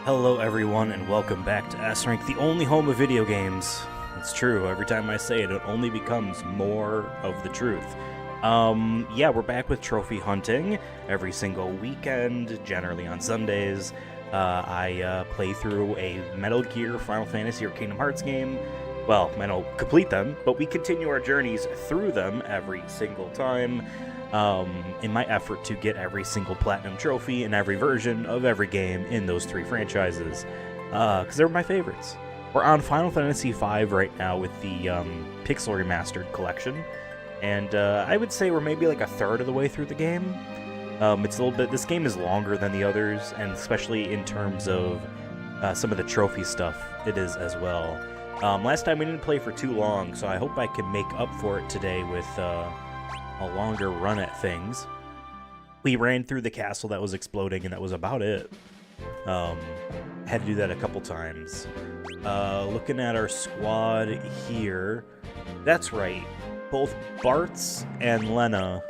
Hello everyone and welcome back to S-Rank, the only home of video games. It's true, every time I say it, it only becomes more of the truth. Yeah, we're back with trophy hunting every single weekend, generally on Sundays. I play through a Metal Gear, Final Fantasy, or Kingdom Hearts game. Well, I don't complete them, but we continue our journeys through them every single time. In my effort to get every single platinum trophy in every version of every game in those three franchises, because they're my favorites. We're on Final Fantasy V right now with the Pixel Remastered collection, and I would say we're maybe like a third of the way through the game. It's a little bit. This game is longer than the others, and especially in terms of some of the trophy stuff, it is as well. Last time we didn't play for too long, so I hope I can make up for it today with a longer run at things. We ran through the castle that was exploding, and that was about it. Had to do that a couple times. Looking at our squad here, that's right. Both Bartz and Lena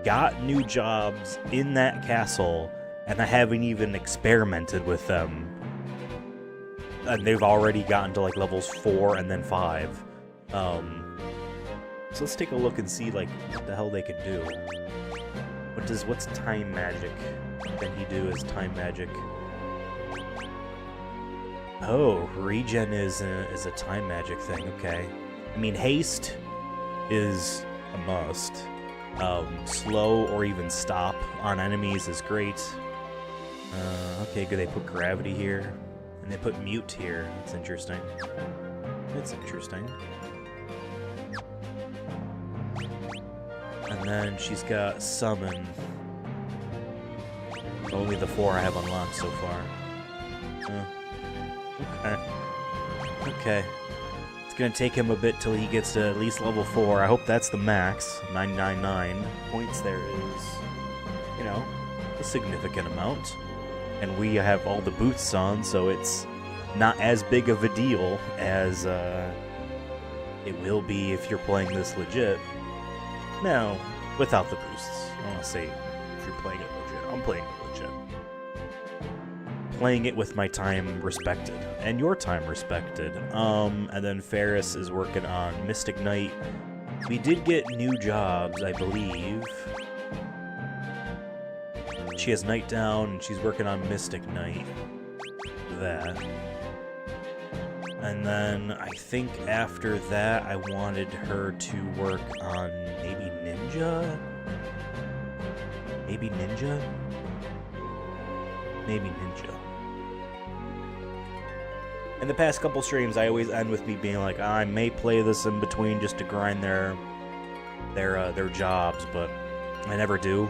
got new jobs in that castle, and I haven't even experimented with them. And they've already gotten to like levels 4 and then 5. So let's take a look and see like what the hell they can do. What's time magic? Can he do as time magic? Oh, regen is a time magic thing. Okay. I mean, haste is a must. Slow or even stop on enemies is great. Okay, good. They put gravity here, and they put mute here. That's interesting. That's interesting. And then she's got summon. Only the 4 I have unlocked so far. Okay. Okay. It's gonna take him a bit till he gets to at least level 4. I hope that's the max. 999 points there is, you know, a significant amount. And we have all the boosts on, so it's not as big of a deal as it will be if you're playing this legit. No, without the boosts. I want to say if you're playing it legit. I'm playing it legit. Playing it with my time respected. And your time respected. And then Ferris is working on Mystic Knight. We did get new jobs, I believe. She has Night Down, and she's working on Mystic Knight. That. And then I think after that, I wanted her to work on maybe Ninja? Maybe Ninja? Maybe Ninja. In the past couple streams, I always end with me being like, I may play this in between just to grind their jobs, but I never do.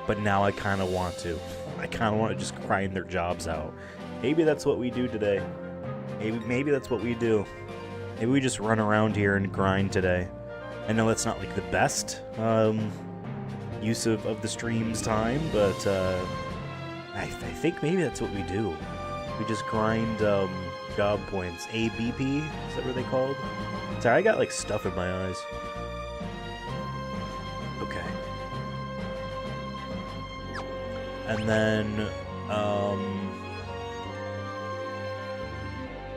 But now I kind of want to. I kind of want to just grind their jobs out. Maybe that's what we do today. Maybe that's what we do. Maybe we just run around here and grind today. I know that's not like the best use of the stream's time, but I think maybe that's what we do. We just grind job points. ABP? Is that what they called? Sorry, I got like stuff in my eyes. Okay. And then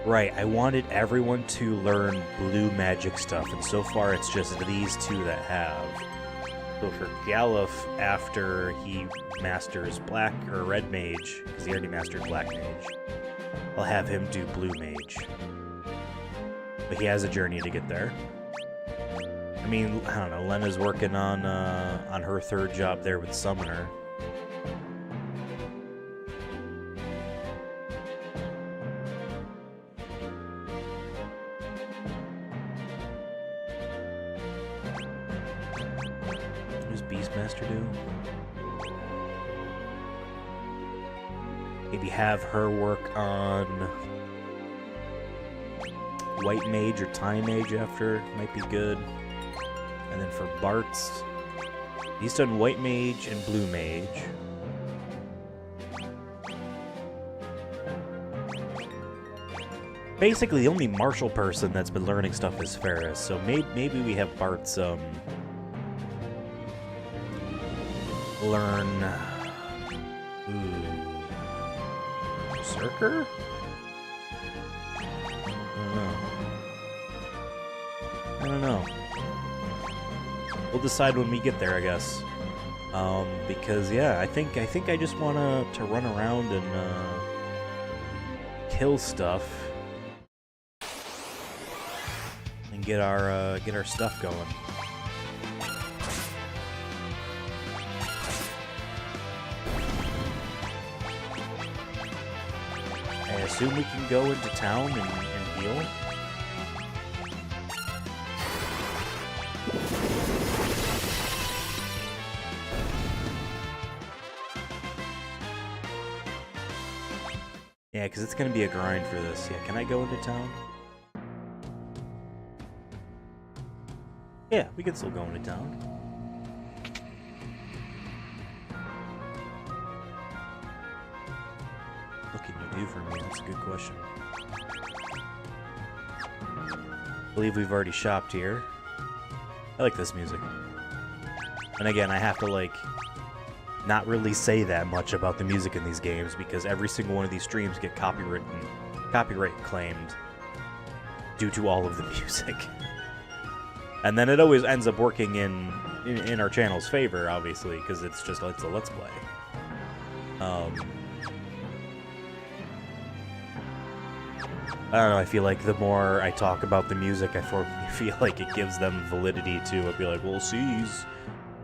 right, I wanted everyone to learn blue magic stuff, and so far it's just these two that have. So for Galuf, after he masters black or red mage, because he already mastered black mage, I'll have him do blue mage. But he has a journey to get there. I mean, I don't know, Lena's working on her third job there with Summoner. Beastmaster do? Maybe have her work on White Mage or Time Mage after, might be good. And then for Bartz, he's done White Mage and Blue Mage. Basically, the only martial person that's been learning stuff is Ferris, so maybe we have Bartz learn Berserker? I don't know. We'll decide when we get there, I guess. Because yeah, I think I just want to run around and kill stuff and get our stuff going. I assume we can go into town and heal. Yeah, because it's going to be a grind for this. Yeah, can I go into town? Yeah, we can still go into town. What can you do for me? That's a good question. I believe we've already shopped here. I like this music. And again, I have to, like, not really say that much about the music in these games because every single one of these streams get copyright claimed due to all of the music. And then it always ends up working in our channel's favor, obviously, because it's a Let's Play. I don't know, I feel like the more I talk about the music, I feel like it gives them validity too. I'd be like, well, see, he's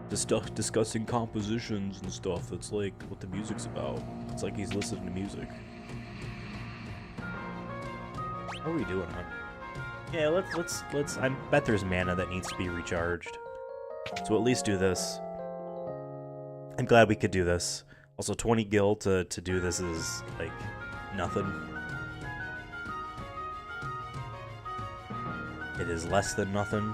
discussing compositions and stuff. That's like what the music's about. It's like he's listening to music. How are we doing on? Yeah, let's. I bet there's mana that needs to be recharged. So at least do this. I'm glad we could do this. Also, 20 gil to do this is like nothing. It is less than nothing.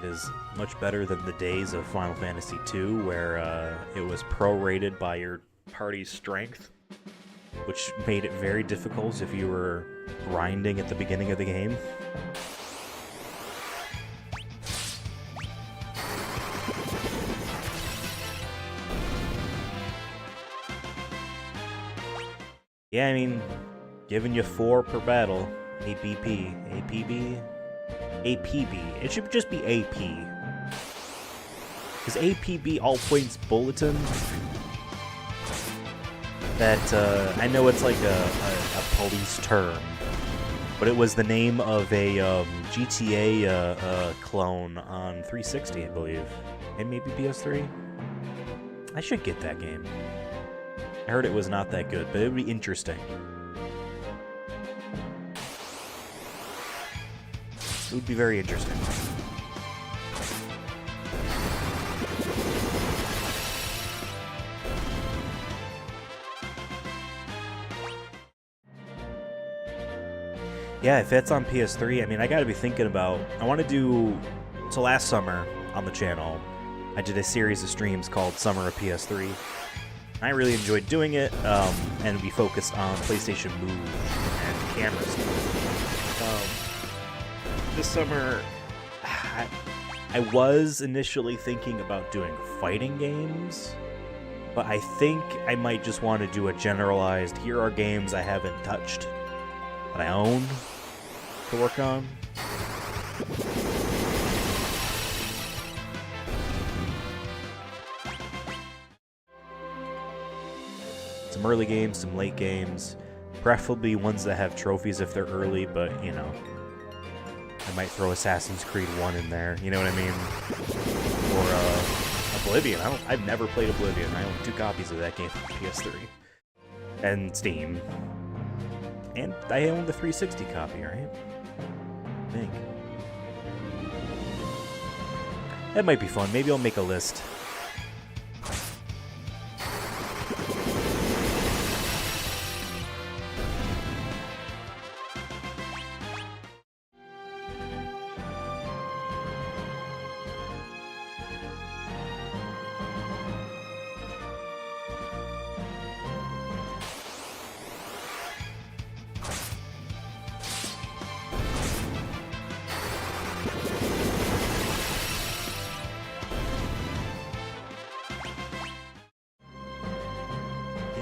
It is much better than the days of Final Fantasy II, where it was prorated by your party's strength, which made it very difficult if you were grinding at the beginning of the game. Yeah, I mean, giving you 4 per battle. APB. APB. It should just be AP. Because APB, All Points Bulletin, that, I know it's like a police term, but it was the name of a GTA clone on 360, I believe. And maybe PS3? I should get that game. I heard it was not that good, but it would be interesting. It would be very interesting. Yeah, if it's on PS3, I mean, I gotta be thinking about... I want to do... So last summer, on the channel, I did a series of streams called Summer of PS3. I really enjoyed doing it, and we focused on PlayStation Move and cameras. This summer, I was initially thinking about doing fighting games, but I think I might just want to do a generalized, here are games I haven't touched, that I own, to work on. Some early games, some late games, preferably ones that have trophies if they're early, but, you know, I might throw Assassin's Creed 1 in there, you know what I mean? Or Oblivion. I've never played Oblivion. I own 2 copies of that game on PS3 and Steam. And I own the 360 copy, right? I think. That might be fun. Maybe I'll make a list.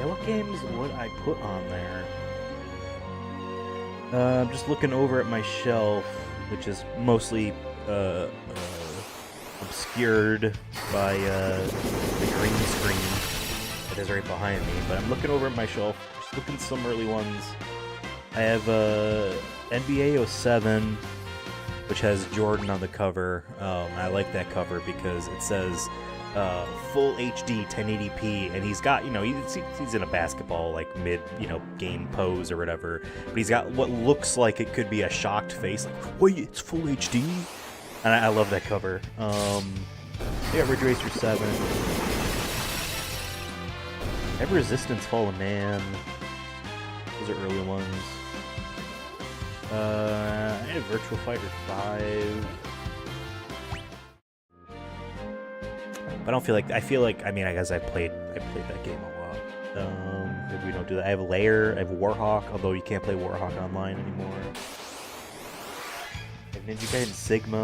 What games would I put on there? I'm just looking over at my shelf, which is mostly obscured by the green screen that is right behind me. But I'm looking over at my shelf, just looking at some early ones. I have NBA 07, which has Jordan on the cover. I like that cover because it says full HD 1080p, and he's got, he's in a basketball like mid, game pose or whatever, but he's got what looks like it could be a shocked face, like, wait, it's full HD, and I love that cover. They got Ridge Racer 7. I have Resistance Fallen Man. Those are early ones. I have Virtual Fighter 5. I feel like I guess I played that game a lot. Maybe we don't do that. I have Lair, I have Warhawk, although you can't play Warhawk online anymore. I have Ninja Gaiden Sigma.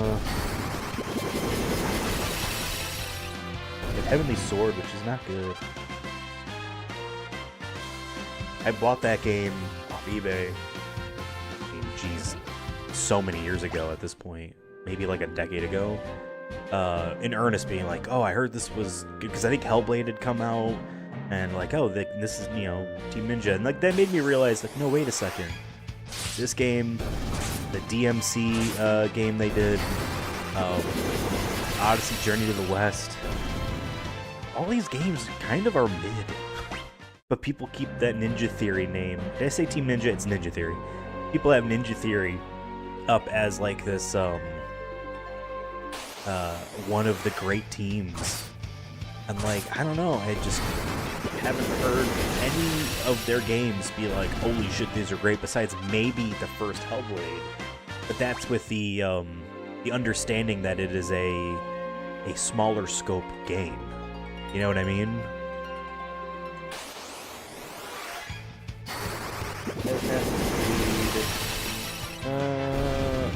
I have Heavenly Sword, which is not good. I bought that game off eBay. I mean, geez, so many years ago at this point. Maybe like a decade ago. In earnest, being like, oh, I heard this was good, because I think Hellblade had come out, and like, oh, this is, Team Ninja, and like that made me realize, like, no, wait a second, this game, the DMC game they did, Odyssey, Journey to the West, all these games kind of are mid, but people keep that Ninja Theory name. Did I say Team Ninja? It's Ninja Theory. People have Ninja Theory up as like this, one of the great teams, and like, I don't know, I just haven't heard any of their games be like, holy shit, these are great, besides maybe the first Hellblade, but that's with the understanding that it is a smaller scope game, you know what I mean?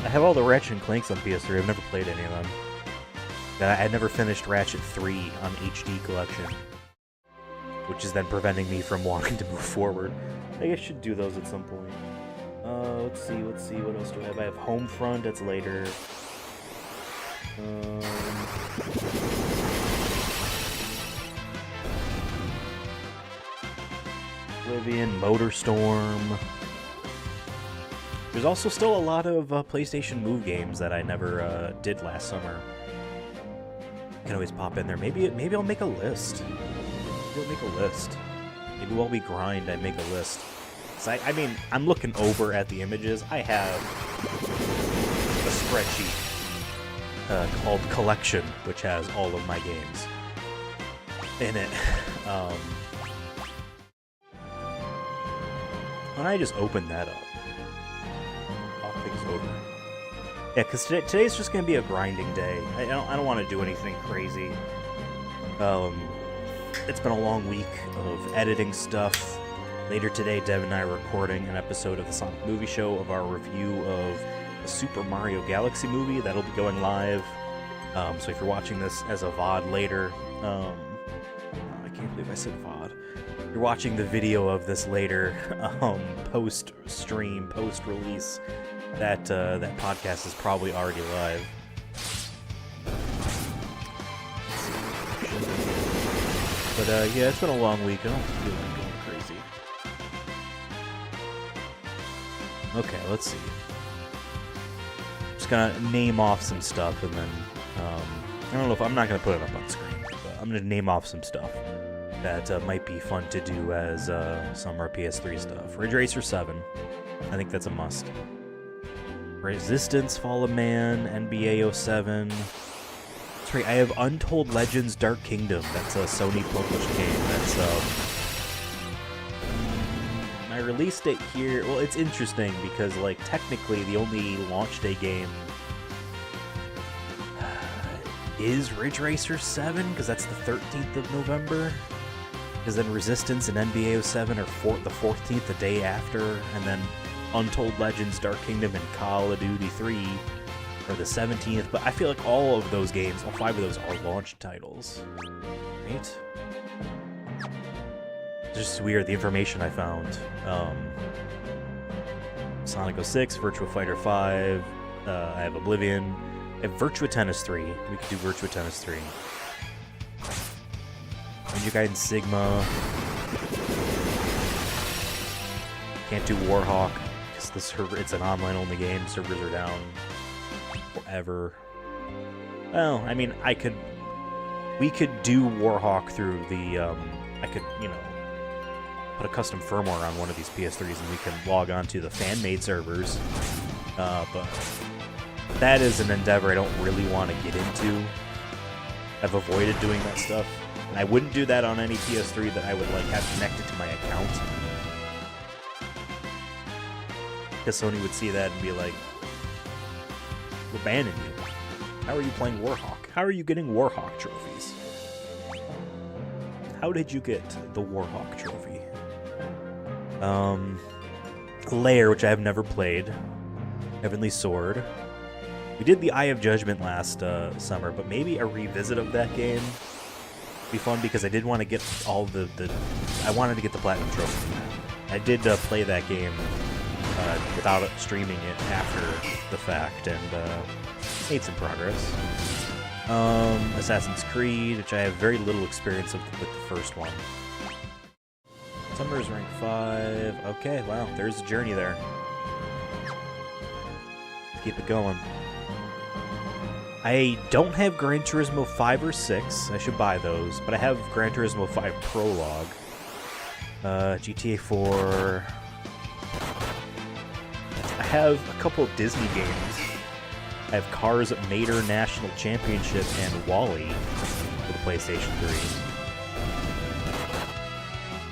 I have all the Ratchet and Clanks on PS3. I've never played any of them. I had never finished Ratchet 3 on HD Collection, which is then preventing me from wanting to move forward. I guess I should do those at some point. Let's see, what else do I have? I have Homefront, that's later. Oblivion, Motorstorm. There's also still a lot of PlayStation Move games that I never did last summer. Can always pop in there. Maybe I'll make a list. Maybe while we grind, I make a list. So I mean, I'm looking over at the images. I have a spreadsheet called Collection, which has all of my games in it. When I just open that up, talk things over. Yeah, because today's just gonna be a grinding day. I don't want to do anything crazy. It's been a long week of editing stuff. Later today, Dev and I are recording an episode of the Sonic Movie Show of our review of the Super Mario Galaxy movie. That'll be going live. So if you're watching this as a VOD later, I can't believe I said VOD. You're watching the video of this later, post-stream, post-release. That podcast is probably already live. But yeah, it's been a long week. I don't feel like going crazy. Okay, let's see. Just gonna name off some stuff, and then I don't know if I'm not gonna put it up on screen, but I'm gonna name off some stuff that might be fun to do as summer PS3 stuff. Ridge Racer 7, I think that's a must. Resistance Fallen Man, NBA 07. That's right, I have Untold Legends Dark Kingdom. That's a Sony published game. That's I released it here. Well, it's interesting because, like, technically the only launch day game is Ridge Racer 7, because that's the 13th of November. Because then Resistance and NBA 07 are the 14th, the day after, and then Untold Legends Dark Kingdom and Call of Duty 3 are the 17th, but I feel like all of those games, all 5 of those are launch titles, right? It's just weird, the information I found. Sonic 06, Virtua Fighter 5. I have Oblivion. I have Virtua Tennis 3. We could do Virtua Tennis 3. Ninja Gaiden Sigma. Can't do Warhawk because the server, it's an online-only game. Servers are down forever. Well, I mean, we could do Warhawk through the, I could, you know, put a custom firmware on one of these PS3s and we can log on to the fan-made servers. But that is an endeavor I don't really want to get into. I've avoided doing that stuff. And I wouldn't do that on any PS3 that I would like have connected to my account. Because Sony would see that and be like, we're banning you. How are you playing Warhawk? How are you getting Warhawk trophies? How did you get the Warhawk trophy? Lair, which I have never played. Heavenly Sword. We did the Eye of Judgment last summer, but maybe a revisit of that game would be fun because I did want to get all the I wanted to get the Platinum Trophy. I did play that game without streaming it after the fact and made some progress. Assassin's Creed, which I have very little experience with the first one. Summer's rank 5. Okay, wow, there's a journey there. Keep it going. I don't have Gran Turismo 5 or 6. I should buy those, but I have Gran Turismo 5 Prologue. GTA 4. I have a couple of Disney games. I have Cars Mater National Championship and WALL-E for the PlayStation 3.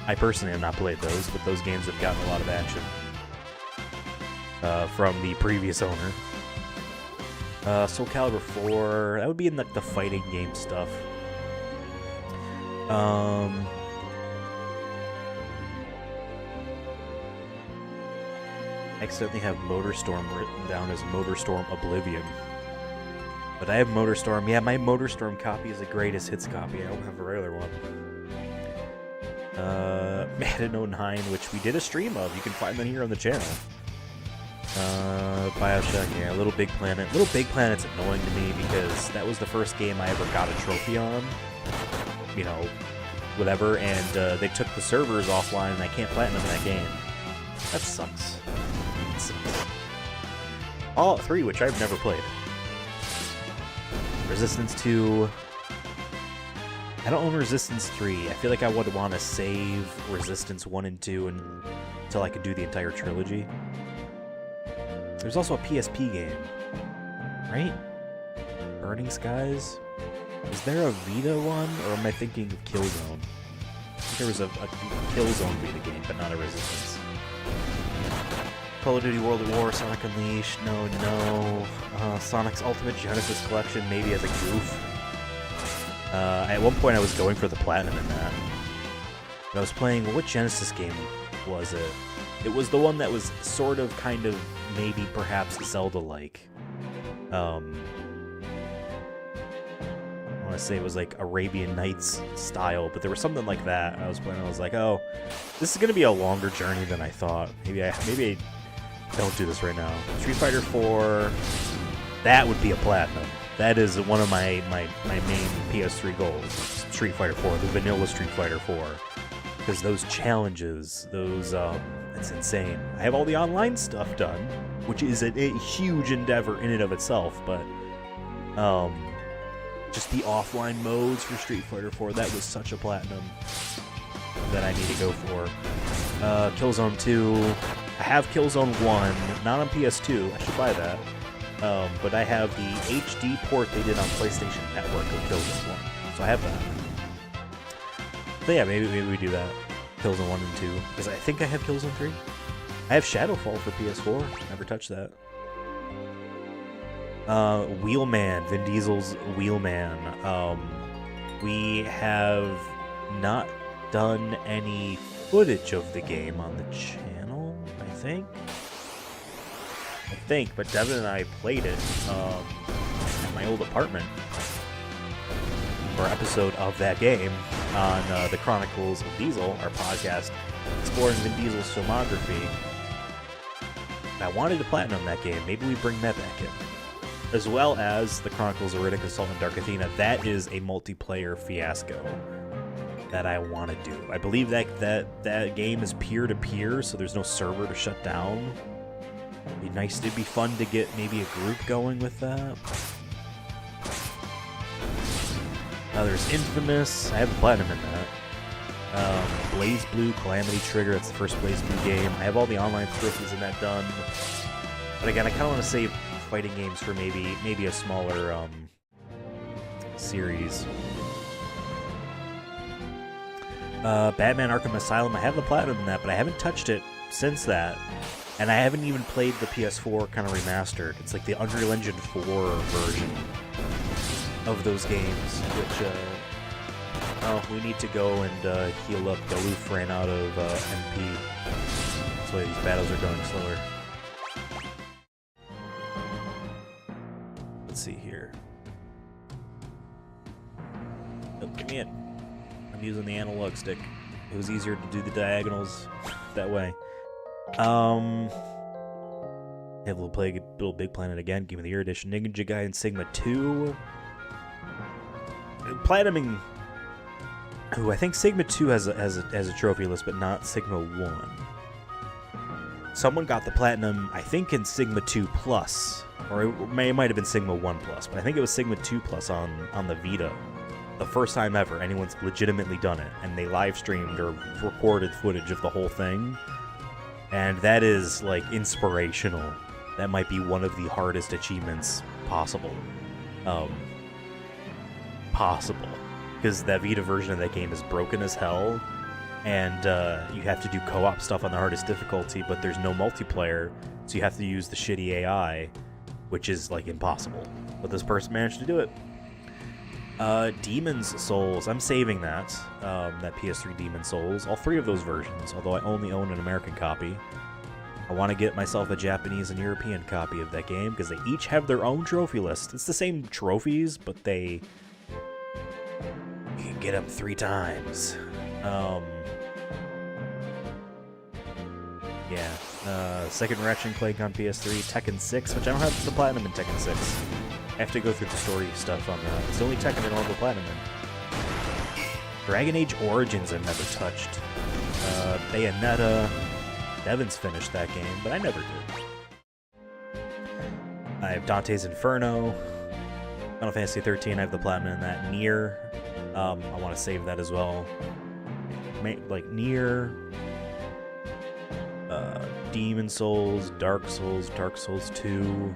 I personally have not played those, but those games have gotten a lot of action from the previous owner. Soul Calibur 4, that would be in the fighting game stuff. I accidentally have Motorstorm written down as Motorstorm Oblivion. But I have Motorstorm. Yeah, my Motorstorm copy is a greatest hits copy. I don't have a regular one. Madden 09, which we did a stream of. You can find that here on the channel. Bioshock, yeah, Little Big Planet. Little Big Planet's annoying to me because that was the first game I ever got a trophy on. You know, whatever, and they took the servers offline and I can't platinum that game. That sucks. It sucks. Fallout 3, which I've never played. Resistance 2. I don't own Resistance 3. I feel like I would want to save Resistance 1 and 2 until I could do the entire trilogy. There's also a PSP game, right? Burning Skies? Is there a Vita one, or am I thinking of Killzone? I think there was a Killzone Vita game, but not a Resistance. Call of Duty World at War, Sonic Unleashed, no. Sonic's Ultimate Genesis Collection, maybe as a goof. At one point I was going for the platinum in that. But I was playing, what Genesis game was it? It was the one that was sort of, kind of, maybe, perhaps Zelda-like. I want to say it was like Arabian Nights style, but there was something like that. I was playing, I was like, oh, this is going to be a longer journey than I thought. Maybe I don't do this right now. Street Fighter 4, that would be a platinum. That is one of my main PS3 goals. Street Fighter 4, the vanilla Street Fighter 4. Because those challenges, those, it's insane. I have all the online stuff done, which is a huge endeavor in and of itself, but, just the offline modes for Street Fighter 4, that was such a platinum that I need to go for. Killzone 2, I have Killzone 1, not on PS2, I should buy that. But I have the HD port they did on PlayStation Network of Killzone 1, so I have that. So yeah, maybe we do that. Killzone 1 and 2, because I think I have Killzone 3. I have Shadowfall for PS4, never touched that. Wheelman, Vin Diesel's Wheelman. We have not done any footage of the game on the channel, I think, but Devin and I played it at my old apartment for an episode of that game on the Chronicles of Diesel, our podcast exploring Vin Diesel's filmography. I wanted to platinum that game. Maybe we bring that back in. As well as the Chronicles of Riddick, Assault on Dark Athena. That is a multiplayer fiasco that I want to do. I believe that game is peer-to-peer, so there's no server to shut down. It'd be fun to get maybe a group going with that. There's Infamous. I have the platinum in that. Blaze Blue, Calamity Trigger. That's the first Blaze Blue game. I have all the online trophies in that done. But again, I kind of want to save fighting games for maybe a smaller series. Batman Arkham Asylum. I have the platinum in that, but I haven't touched it since that. And I haven't even played the PS4 kind of remastered. It's like the Unreal Engine 4 version of those games, which, we need to go and heal up. Galoof ran out of MP. That's why these battles are going slower. Let's see here. Oh, give me it. I'm using the analog stick. It was easier to do the diagonals that way. Have Little Big Planet again. Game of the Year edition. Ninja Gaiden Sigma 2. Platinuming. Ooh, I think Sigma 2 has a trophy list, but not Sigma 1. Someone got the platinum, I think, in Sigma 2 Plus, or it might have been Sigma 1 Plus, but I think it was Sigma 2 Plus on the Vita. The first time ever anyone's legitimately done it, and they live streamed or recorded footage of the whole thing. And that is, like, inspirational. That might be one of the hardest achievements possible. Because that Vita version of that game is broken as hell, and you have to do co-op stuff on the hardest difficulty, but there's no multiplayer, so you have to use the shitty AI, which is, like, impossible. But this person managed to do it. Demon's Souls. I'm saving that. That PS3 Demon's Souls. All three of those versions, although I only own an American copy. I want to get myself a Japanese and European copy of that game, because they each have their own trophy list. It's the same trophies, but you can get them 3 times. Second Ratchet and Clank on PS3, Tekken 6, which I don't have the platinum in Tekken 6. I have to go through the story stuff on that. It's the only Tekken I don't have the platinum in. Dragon Age Origins I've never touched. Bayonetta. Devin's finished that game, but I never did. I have Dante's Inferno. Final Fantasy 13, I have the platinum in that. Nier. I want to save that as well. Like Nier. Demon Souls, Dark Souls 2.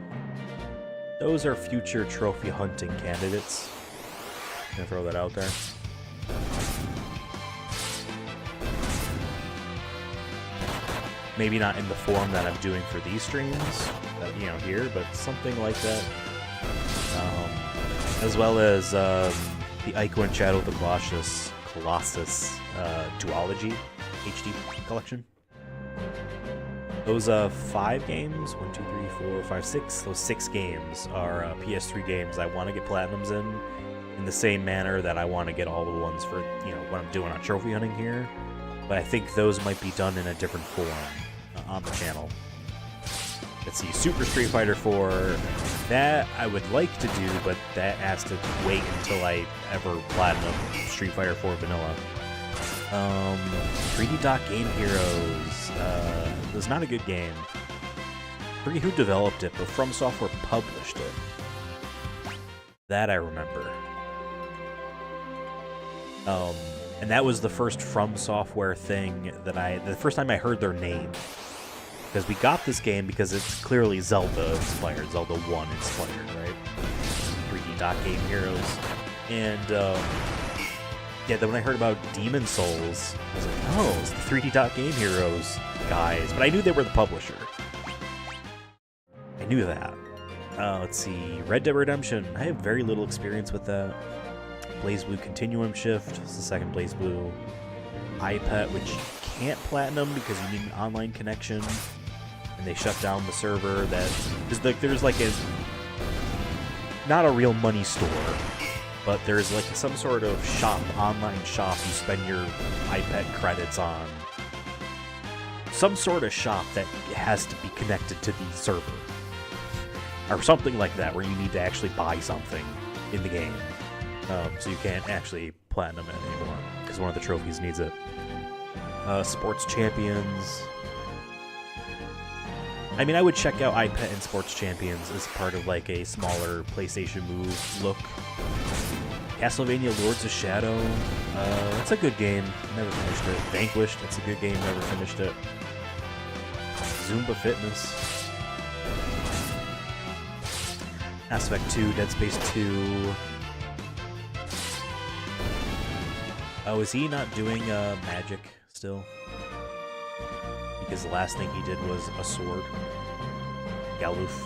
Those are future trophy hunting candidates. Gonna throw that out there. Maybe not in the form that I'm doing for these streams, here, but something like that. As well as the Ico and Shadow of the Colossus Duology HD collection. Those 5 games, 1, 2, 3, 4, 5, 6, those 6 games are PS3 games I want to get platinums in the same manner that I want to get all the ones for, what I'm doing on trophy hunting here. But I think those might be done in a different form on the channel. Let's see, Super Street Fighter 4, that I would like to do, but that has to wait until I ever platinum Street Fighter 4 Vanilla. 3D Dot Game Heroes. It was not a good game. I forget who developed it, but From Software published it. That I remember. And that was the first From Software thing that the first time I heard their name. Because we got this game because it's clearly Zelda inspired, Zelda 1 inspired, right? 3D Dot Game Heroes. And, then when I heard about Demon Souls, I was like, oh, it's the 3D Dot Game Heroes guys. But I knew they were the publisher. I knew that. Let's see, Red Dead Redemption. I have very little experience with that. Blaze Blue Continuum Shift. It's the second Blaze Blue. iPet, which you can't platinum because you need an online connection. And they shut down the server. There's like a... Not a real money store. But there's like some sort of shop, online shop you spend your iPad credits on. some sort of shop that has to be connected to the server. Or something like that, where you need to actually buy something in the game. So you can't actually platinum it anymore, because one of the trophies needs it. Sports Champions. I mean, I would check out iPet and Sports Champions as part of like a smaller PlayStation Move look. Castlevania Lords of Shadow. That's a good game. Never finished it. Vanquished. That's a good game. Never finished it. Zumba Fitness. Mass Effect 2. Dead Space 2. Oh, is he not doing magic still? Because the last thing he did was a sword. Galoof.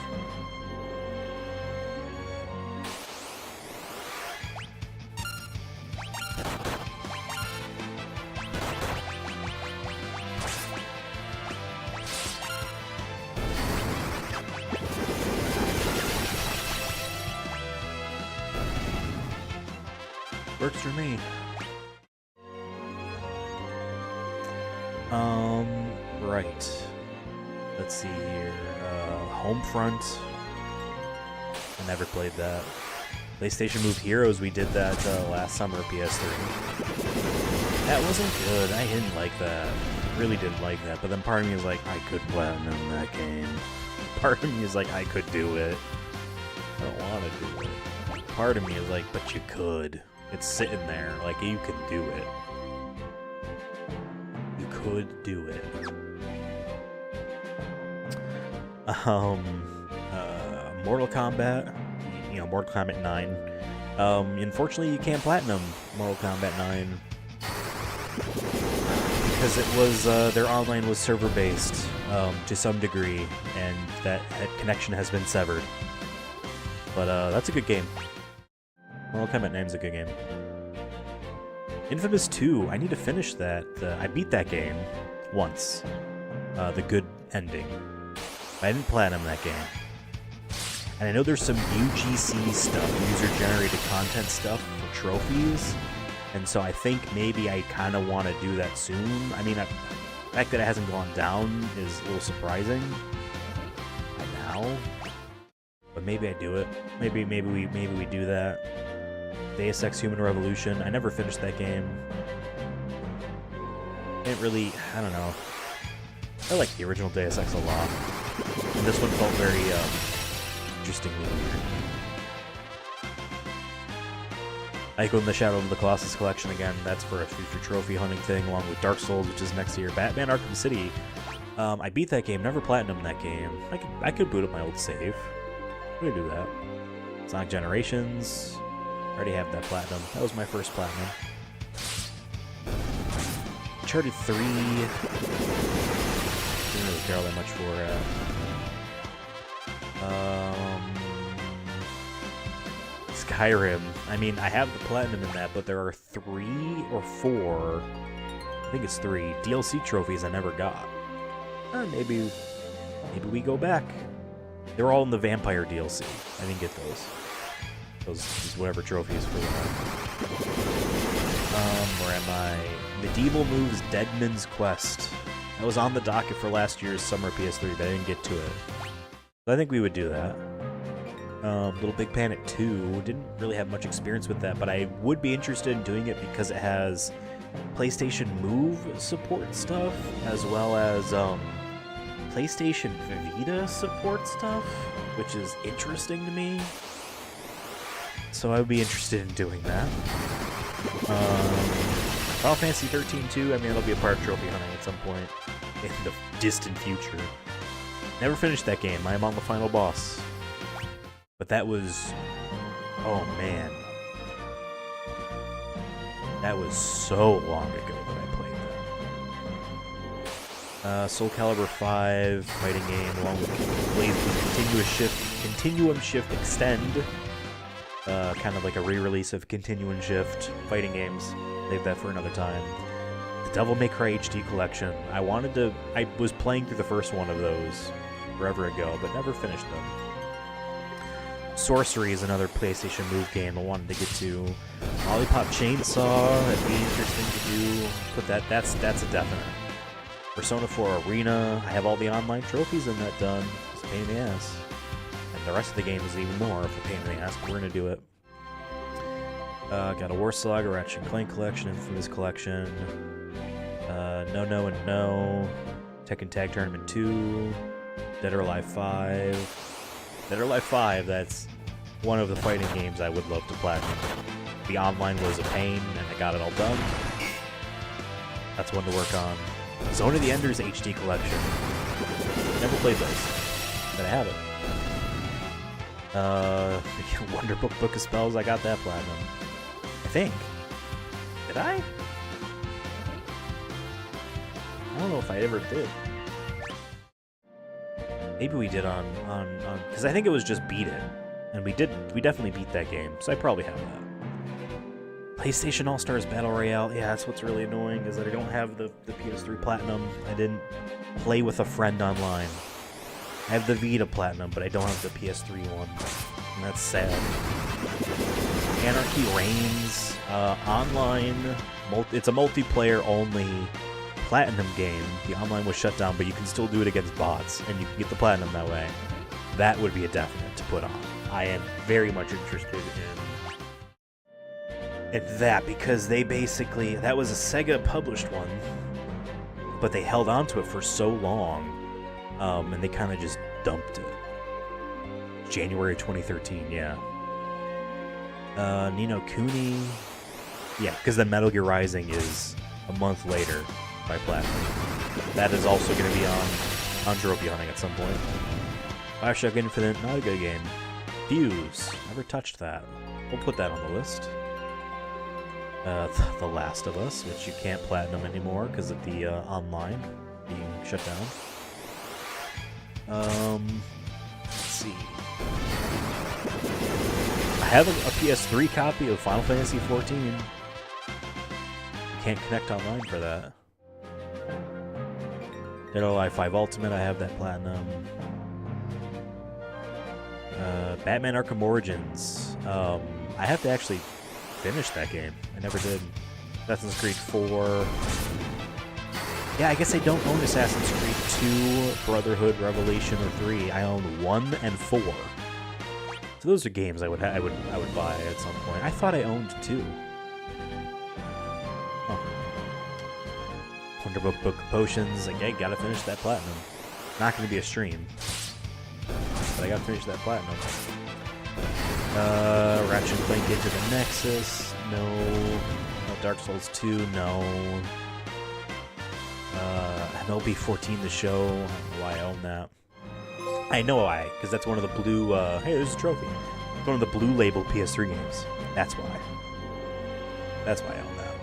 Works for me. Right. Let's see here. Homefront. I never played that. PlayStation Move Heroes, we did that last summer, PS3. That wasn't good. I didn't like that. Really didn't like that. But then part of me was like, I could platinum that game. Part of me is like, I could do it. I don't want to do it. Part of me is like, but you could. It's sitting there. Like, you could do it. You could do it. Mortal Kombat, you know, Mortal Kombat 9. Unfortunately, you can't platinum Mortal Kombat 9 because it was their online was server-based to some degree, and that connection has been severed. But that's a good game. Mortal Kombat 9 is a good game. Infamous 2, I need to finish that. I beat that game once. The good ending. I didn't platinum that game. And I know there's some UGC stuff, user-generated content stuff for trophies, and so I think maybe I kind of want to do that soon. I mean, the fact that it hasn't gone down is a little surprising by now, but maybe I do it. Maybe we do that. Deus Ex Human Revolution. I never finished that game. Didn't really. I don't know. I like the original Deus Ex a lot, and this one felt very interestingly weird. Ico in the Shadow of the Colossus collection again. That's for a future trophy hunting thing, along with Dark Souls, which is next year. Batman Arkham City. I beat that game. Never platinumed that game. I could boot up my old save. I could do that. Sonic Generations. I already have that platinum. That was my first platinum. Uncharted 3. Didn't really care all that much for Skyrim. I mean, I have the platinum in that, but there are 3 or 4, I think it's 3, DLC trophies I never got. Maybe we go back. They were all in the Vampire DLC. I didn't get those. Those whatever trophies for that. Where am I? Medieval Moves Deadman's Quest. That was on the docket for last year's summer PS3, but I didn't get to it. So I think we would do that. Little Big Planet 2. Didn't really have much experience with that, but I would be interested in doing it because it has PlayStation Move support stuff, as well as PlayStation Vita support stuff, which is interesting to me. So I would be interested in doing that. Final Fantasy 13 too. I mean, it'll be a part of trophy hunting at some point in the distant future. Never finished that game. I am on the final boss. But that was... oh man. That was so long ago that I played that. Soul Calibur 5 fighting game, along with Blade Continuum Shift Extend. Kind of like a re-release of Continuum Shift fighting games. Save that for another time. The Devil May Cry HD Collection. I was playing through the first one of those forever ago, but never finished them. Sorcery is another PlayStation Move game I wanted to get to. Lollipop Chainsaw, that'd be interesting to do. Put that's a definite. Persona 4 Arena. I have all the online trophies in that done. It's a pain in the ass. And the rest of the game is even more of a pain in the ass, but we're going to do it. Got a War Saga, Ratchet & Clank Collection, Infamous Collection, No and No, Tekken Tag Tournament 2, Dead or Alive 5. Dead or Alive 5, that's one of the fighting games I would love to platinum. The online was a pain, and I got it all done. That's one to work on. Zone of the Enders HD Collection. Never played those, but I have it. Wonder Book of Spells, I got that platinum. I think. Did I? I don't know if I ever did. Maybe we did on because I think it was just Beat It. And we definitely beat that game, so I probably have that. PlayStation All-Stars Battle Royale, yeah, that's what's really annoying, is that I don't have the PS3 Platinum. I didn't play with a friend online. I have the Vita Platinum, but I don't have the PS3 one, and that's sad. Anarchy Reigns, online, it's a multiplayer-only Platinum game. The online was shut down, but you can still do it against bots, and you can get the Platinum that way. That would be a definite to put on. I am very much interested in that, because they basically, that was a Sega published one, but they held on to it for so long, and they kind of just dumped it. January 2013, yeah. Ni no Kuni, yeah, because then Metal Gear Rising is a month later by Platinum. That is also going to be on Trophy Hunting at some point. Bioshock Infinite, not a good game. Fuse, never touched that. We'll put that on the list. The Last of Us, which you can't platinum anymore because of the online being shut down. Let's see. I have a PS3 copy of Final Fantasy 14. You can't connect online for that. Dead or Alive 5 Ultimate, I have that platinum. Batman Arkham Origins. I have to actually finish that game. I never did. Assassin's Creed 4. Yeah, I guess I don't own Assassin's Creed 2, Brotherhood, Revelation, or 3. I own 1 and 4. So those are games I would buy at some point. I thought I owned 2. Huh. Wonder Book of Potions. Again, gotta finish that platinum. Not gonna be a stream, but I gotta finish that platinum. Ratchet & Clank Into the Nexus, no. Dark Souls 2, no. MLB 14 The Show, I don't know why I own that. I know why, because that's one of the blue, hey, there's a trophy. It's one of the blue label PS3 games. That's why. That's why I own that.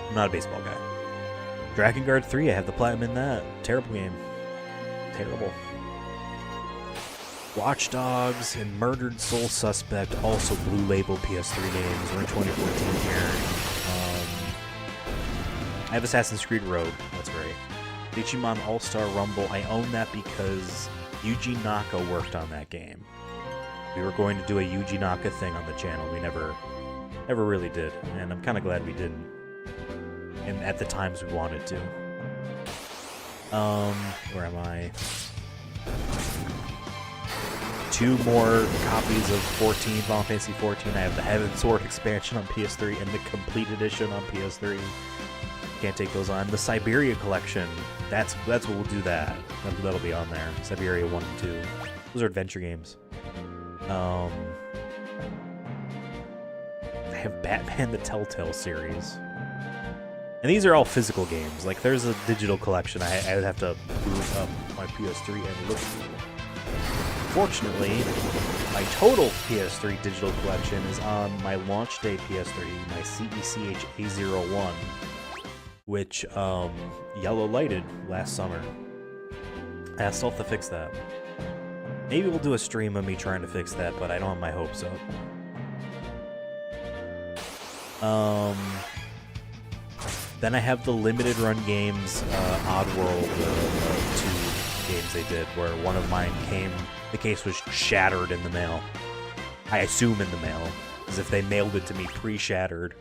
I'm not a baseball guy. Drakengard 3, I have the platinum in that. Terrible game. Terrible. Watch Dogs and Murdered Soul Suspect, also blue label PS3 games. We're in 2014 here. I have Assassin's Creed Rogue, that's right. Digimon All-Star Rumble, I own that because Yuji Naka worked on that game. We were going to do a Yuji Naka thing on the channel. We never really did, and I'm kind of glad we didn't. And at the times we wanted to. Where am I? 2 more copies of Final Fantasy 14. I have the Heaven Sword expansion on PS3 and the Complete Edition on PS3. Can't take those on. The Siberia collection, that's what we'll do that. That'll be on there. Siberia 1 and 2. Those are adventure games. I have Batman the Telltale series. And these are all physical games. Like, there's a digital collection I would have to boot up my PS3 and look through. Fortunately, my total PS3 digital collection is on my launch day PS3, my CECH A01, which yellow lighted last summer. I still have to fix that. Maybe we'll do a stream of me trying to fix that, but I don't have my hopes up. Then I have the limited run games, Oddworld 2 games they did, where one of mine the case was shattered in the mail. I assume in the mail, because if they mailed it to me pre-shattered,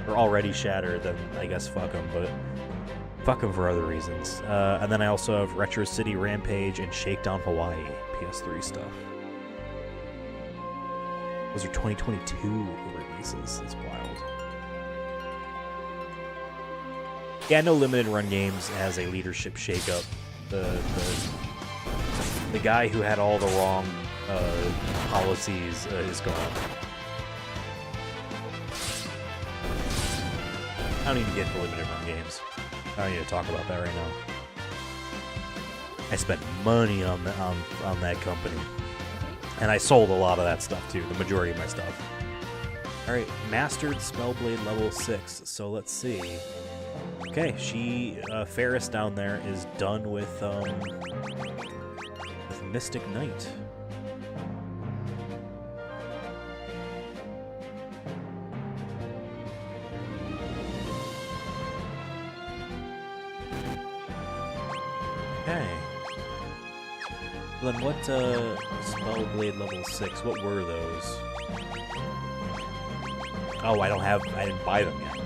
or already shattered, then I guess fuck them, but Fuck them for other reasons. And then I also have Retro City Rampage and Shakedown Hawaii PS3 stuff. Those are 2022 releases. That's wild. Yeah, I know Limited Run Games has a leadership shakeup. The guy who had all the wrong policies is gone. I don't even get into Limited Run Games. I don't need to talk about that right now. I spent money on that company. And I sold a lot of that stuff too, the majority of my stuff. Alright, Mastered Spellblade level 6. So let's see. Okay, Ferris down there is done with Mystic Knight. Okay. Then what, Spellblade level 6, what were those? Oh, I didn't buy them yet.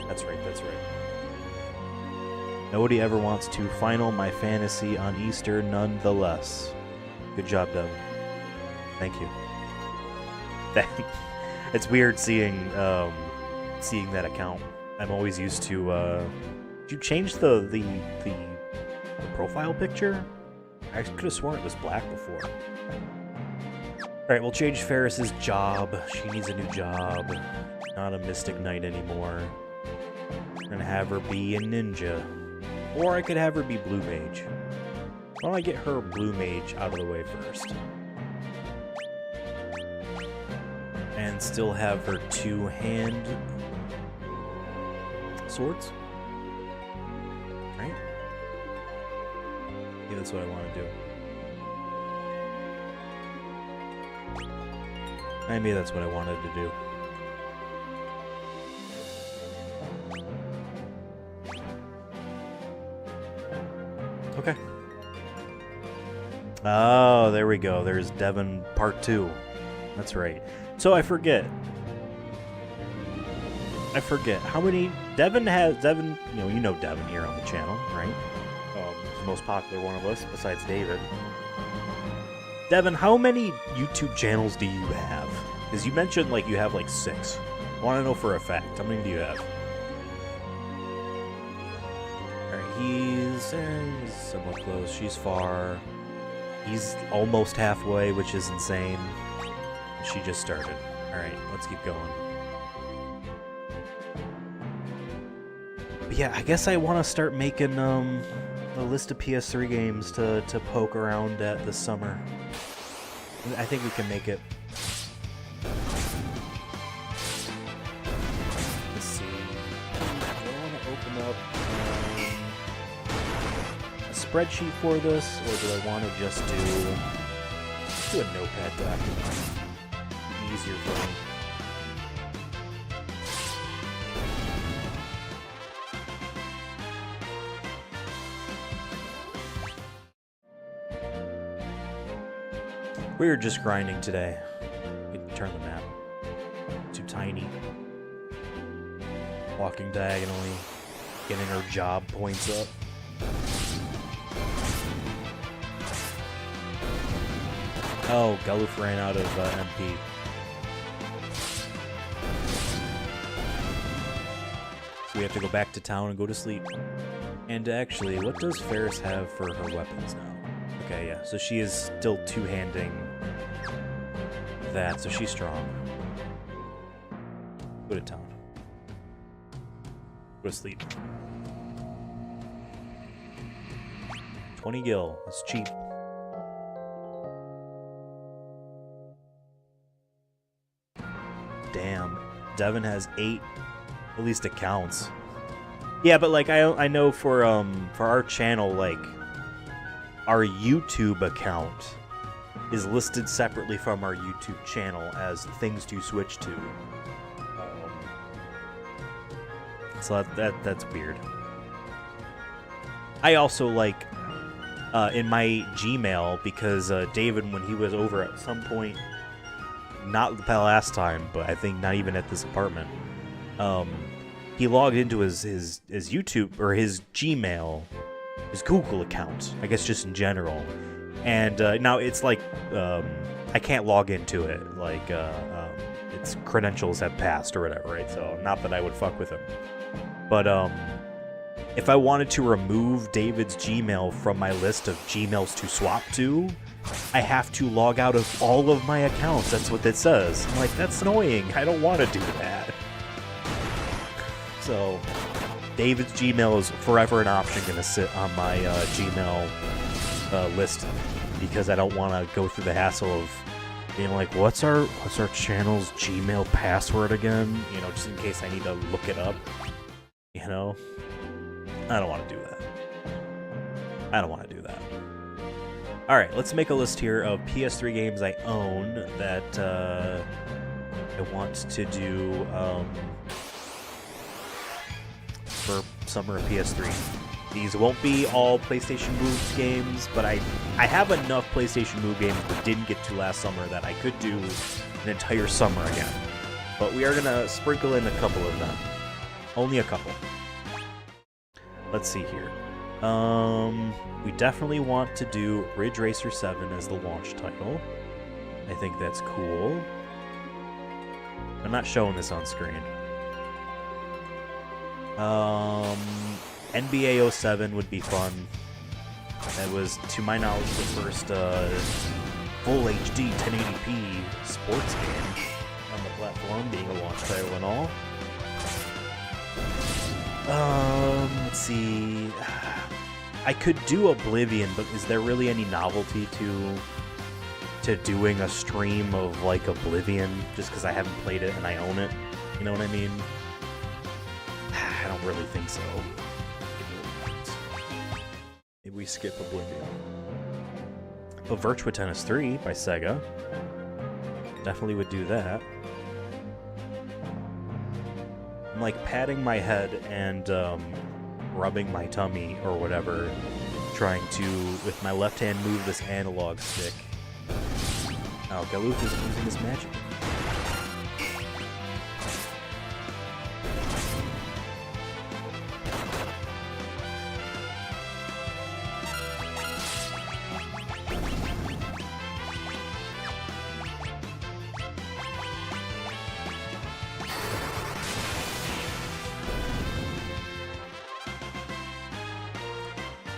That's right. Nobody ever wants to final my fantasy on Easter nonetheless. Good job, Devin. Thank you. It's weird seeing that account. I'm always used to, did you change the profile picture? I could have sworn it was black before. Alright, we'll change Ferris's job. She needs a new job. Not a Mystic Knight anymore. I'm gonna have her be a ninja. Or I could have her be Blue Mage. Why don't I get her Blue Mage out of the way first? And still have her two-hand swords? Right? Yeah, that's what I want to do. Maybe that's what I wanted to do. Okay. Oh, there we go. There's Devin Part 2. That's right. So I forget. How many... Devin, you know Devin here on the channel, right? He's the most popular one of us, besides David. Devin, how many YouTube channels do you have? Because you mentioned, like, you have, like, 6. I want to know for a fact. How many do you have? Alright, he's somewhat close. She's far. He's almost halfway, which is insane. She just started. Alright, let's keep going. But yeah, I guess I want to start making a list of PS3 games to poke around at this summer. I think we can make it. Let's see. Do I want to open up a spreadsheet for this, or do I want to just do a notepad document? Easier for me. We're just grinding today. We can turn the map. Too tiny. Walking diagonally. Getting our job points up. Oh, Galuf ran out of MP. So we have to go back to town and go to sleep. And actually, what does Ferris have for her weapons now? Okay, yeah, so she is still two-handing that, so she's strong. Go to town. Go to sleep. 20 gil, that's cheap. Damn, Devin has 8, at least accounts. Yeah, but like I know for our channel, like our YouTube account is listed separately from our YouTube channel as things to switch to. So that's weird. I also like in my Gmail, because David, when he was over at some point, not the last time, but I think not even at this apartment, he logged into his YouTube or his Gmail, his Google account, I guess just in general. And now it's like I can't log into it. Like its credentials have passed or whatever, right? So not that I would fuck with him, but if I wanted to remove David's Gmail from my list of Gmails to swap to, I have to log out of all of my accounts. That's what it says. I'm like, that's annoying. I don't want to do that. So, David's Gmail is forever an option going to sit on my Gmail list because I don't want to go through the hassle of being like, what's our channel's Gmail password again? You know, just in case I need to look it up. You know, I don't want to do that. I don't want to do that. All right, let's make a list here of PS3 games I own that I want to do for summer of PS3. These won't be all PlayStation Moves games, but I have enough PlayStation Move games that didn't get to last summer that I could do an entire summer again. But we are going to sprinkle in a couple of them. Only a couple. Let's see here. We definitely want to do Ridge Racer 7 as the launch title. I think that's cool. I'm not showing this on screen. NBA 07 would be fun. That was, to my knowledge, the first full HD 1080p sports game on the platform, being a launch title and all. Let's see. I could do Oblivion, but is there really any novelty to doing a stream of like Oblivion just because I haven't played it and I own it? You know what I mean? I don't really think so. Maybe we skip Oblivion. But Virtua Tennis 3 by Sega. Definitely would do that. I'm like patting my head and rubbing my tummy or whatever, trying to, with my left hand, move this analog stick. Oh, Galuth is using his magic.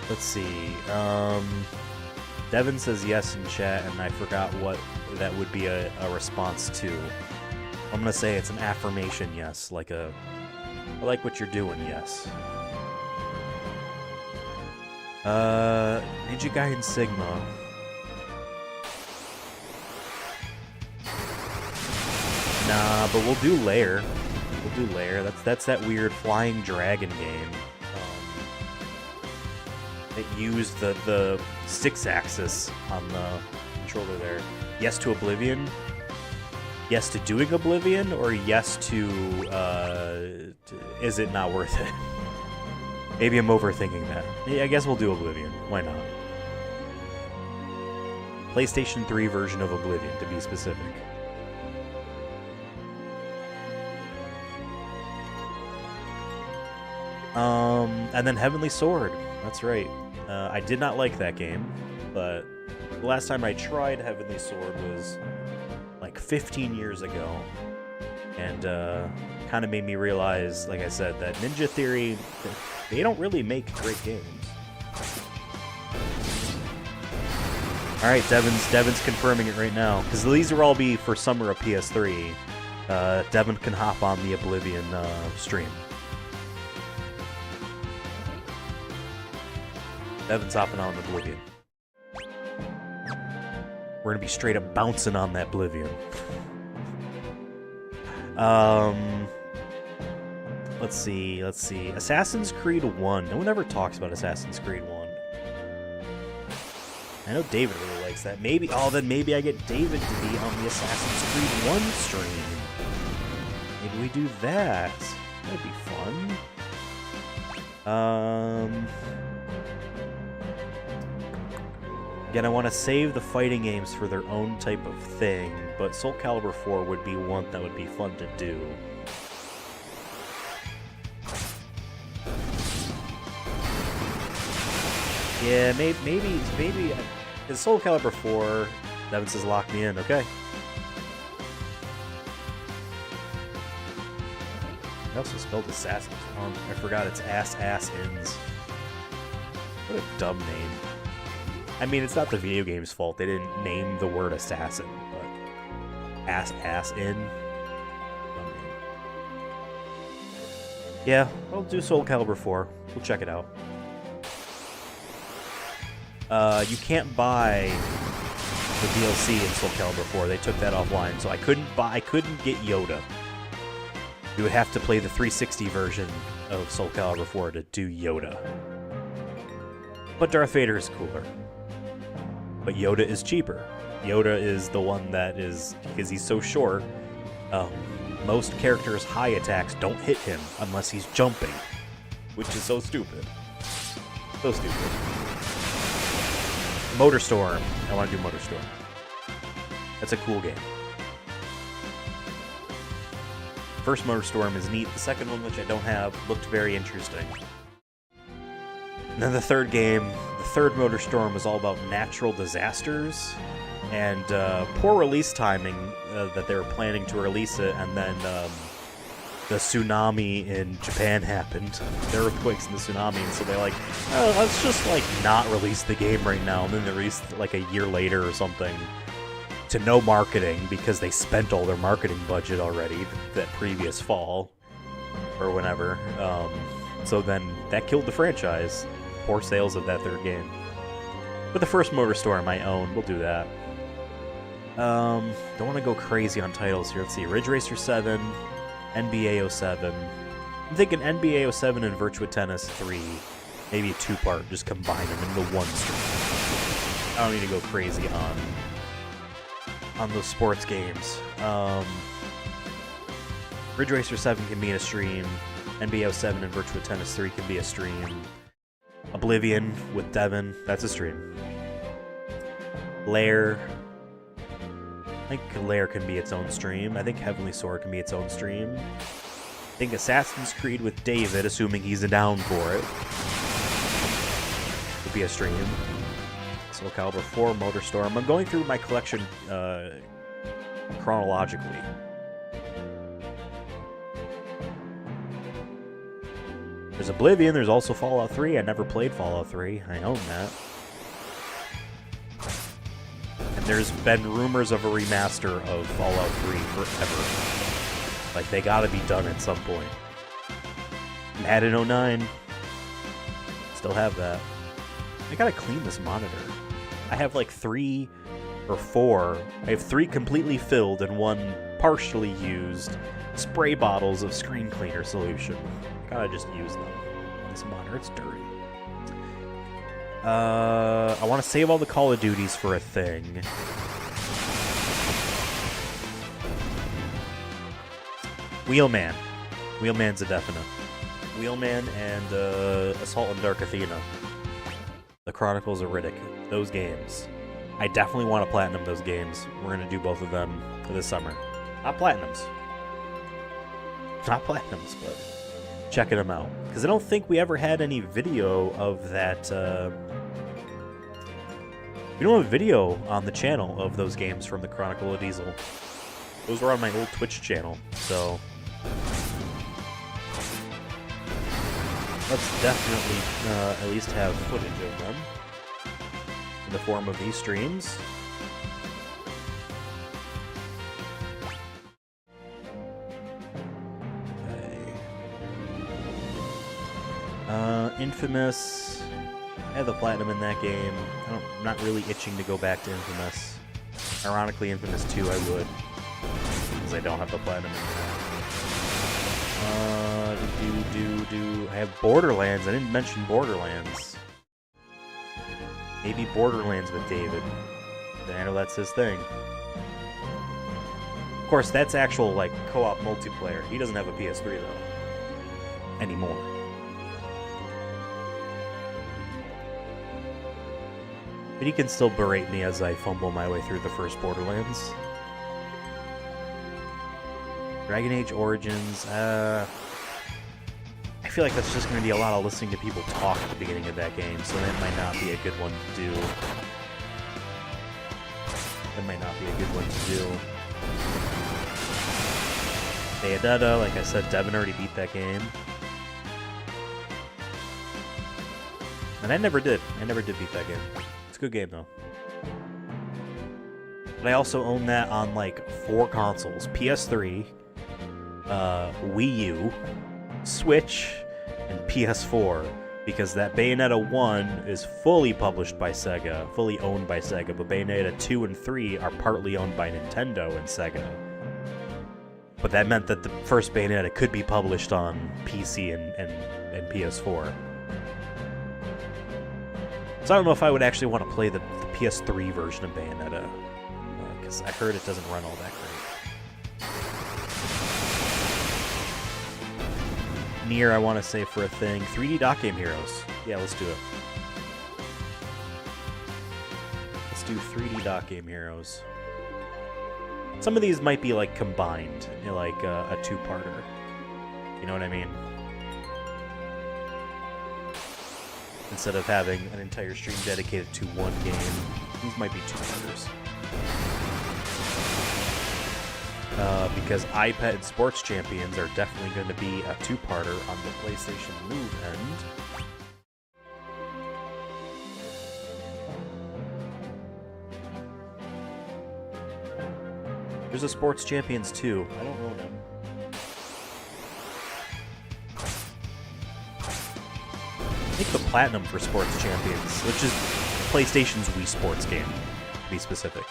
Let's see. Devin says yes in chat, and I forgot what that would be a response to. I'm gonna say it's an affirmation yes, like a I like what you're doing yes. Ninja Gaiden Sigma. Nah, but we'll do Lair. We'll do Lair. That's that weird flying dragon game. That used the 6-axis on the controller there. Yes to Oblivion? Yes to doing Oblivion? Or yes to, is it not worth it? Maybe I'm overthinking that. Yeah, I guess we'll do Oblivion. Why not? PlayStation 3 version of Oblivion, to be specific. And then Heavenly Sword. That's right. I did not like that game, but the last time I tried Heavenly Sword was like 15 years ago, and kind of made me realize, like I said, that Ninja Theory, they don't really make great games. All right, Devin's confirming it right now, because these will all be for summer of PS3. Devin can hop on the Oblivion stream. Devin's hopping on Oblivion. We're gonna be straight up bouncing on that Oblivion. Let's see. Assassin's Creed 1. No one ever talks about Assassin's Creed 1. I know David really likes that. Maybe, then maybe I get David to be on the Assassin's Creed 1 stream. Maybe we do that. That'd be fun. Again, I want to save the fighting games for their own type of thing, but Soul Calibur 4 would be one that would be fun to do. Yeah, maybe. Is Soul Calibur 4? Devin says lock me in. Okay. I also spelled assassin wrong. I forgot it's ass-ins. What a dumb name. I mean, it's not the video game's fault. They didn't name the word assassin, but ass-in. Dumb name. Yeah, I'll do Soul Calibur 4. We'll check it out. You can't buy the DLC in Soul Calibur 4. They took that offline, so I couldn't get Yoda. You would have to play the 360 version of Soul Calibur 4 to do Yoda. But Darth Vader is cooler. But Yoda is cheaper. Yoda is the one that is, because he's so short, most characters' high attacks don't hit him unless he's jumping, which is so stupid. So stupid. Motorstorm. I want to do Motorstorm. That's a cool game. First Motorstorm is neat. The second one, which I don't have, looked very interesting. And then the third game, the third Motorstorm, was all about natural disasters and poor release timing that they were planning to release it, and then the tsunami in Japan happened. The earthquakes and the tsunami, and so they're like, oh, let's just like not release the game right now, and then they released like a year later or something to no marketing because they spent all their marketing budget already that previous fall or whenever. So then that killed the franchise. Poor sales of that third game. But the first Motorstorm I own, we'll do that. Don't want to go crazy on titles here. Let's see, Ridge Racer 7, NBA 07. I'm thinking NBA 07 and Virtua Tennis 3. Maybe a two-part, just combine them into one stream. I don't need to go crazy on those sports games. Ridge Racer 7 can be in a stream. NBA 07 and Virtua Tennis 3 can be a stream. Oblivion with Devin, that's a stream. Lair. I think Lair can be its own stream. I think Heavenly Sword can be its own stream. I think Assassin's Creed with David, assuming he's down for it, would be a stream. Soul Calibur 4, Motorstorm. I'm going through my collection chronologically. There's Oblivion, there's also Fallout 3. I never played Fallout 3. I own that. And there's been rumors of a remaster of Fallout 3 forever. Like, they gotta be done at some point. Mad in 09. Still have that. I gotta clean this monitor. I have like 3 or 4. I have 3 completely filled and 1 partially used spray bottles of screen cleaner solution. I gotta just use them. This monitor, it's dirty. I want to save all the Call of Duties for a thing. Wheelman. Wheelman's a definite. Wheelman and Assault on Dark Athena. The Chronicles of Riddick. Those games. I definitely want to platinum those games. We're going to do both of them for this summer. Not platinums. Not platinums, but checking them out. Because I don't think we ever had any video of that. We don't have a video on the channel of those games from the Chronicle of Diesel. Those were on my old Twitch channel, so let's definitely at least have footage of them in the form of these streams. Infamous. I have the platinum in that game. I'm not really itching to go back to Infamous. Ironically, Infamous 2 I would, because I don't have the platinum in that. I have Borderlands. I didn't mention Borderlands. Maybe Borderlands with David. I know that's his thing. Of course, that's actual like co-op multiplayer. He doesn't have a PS3 though anymore. But he can still berate me as I fumble my way through the first Borderlands. Dragon Age Origins, I feel like that's just going to be a lot of listening to people talk at the beginning of that game, so that might not be a good one to do. That might not be a good one to do. Bayonetta, like I said, Devin already beat that game. And I never did. I never did beat that game. It's a good game, though. But I also own that on, like, 4 consoles. PS3, Wii U, Switch, and PS4. Because that Bayonetta 1 is fully published by Sega, fully owned by Sega, but Bayonetta 2 and 3 are partly owned by Nintendo and Sega. But that meant that the first Bayonetta could be published on PC and PS4. So I don't know if I would actually want to play the PS3 version of Bayonetta, because I heard it doesn't run all that great. Nier, I want to say for a thing. 3D Dot Game Heroes. Yeah, let's do it. Let's do 3D Dot Game Heroes. Some of these might be like combined, like a 2-parter. You know what I mean? Instead of having an entire stream dedicated to one game, these might be 2-parters. Because iPad and Sports Champions are definitely going to be a 2-parter on the PlayStation Move end. There's a Sports Champions 2. I don't know them. I think the Platinum for Sports Champions, which is PlayStation's Wii Sports game, to be specific.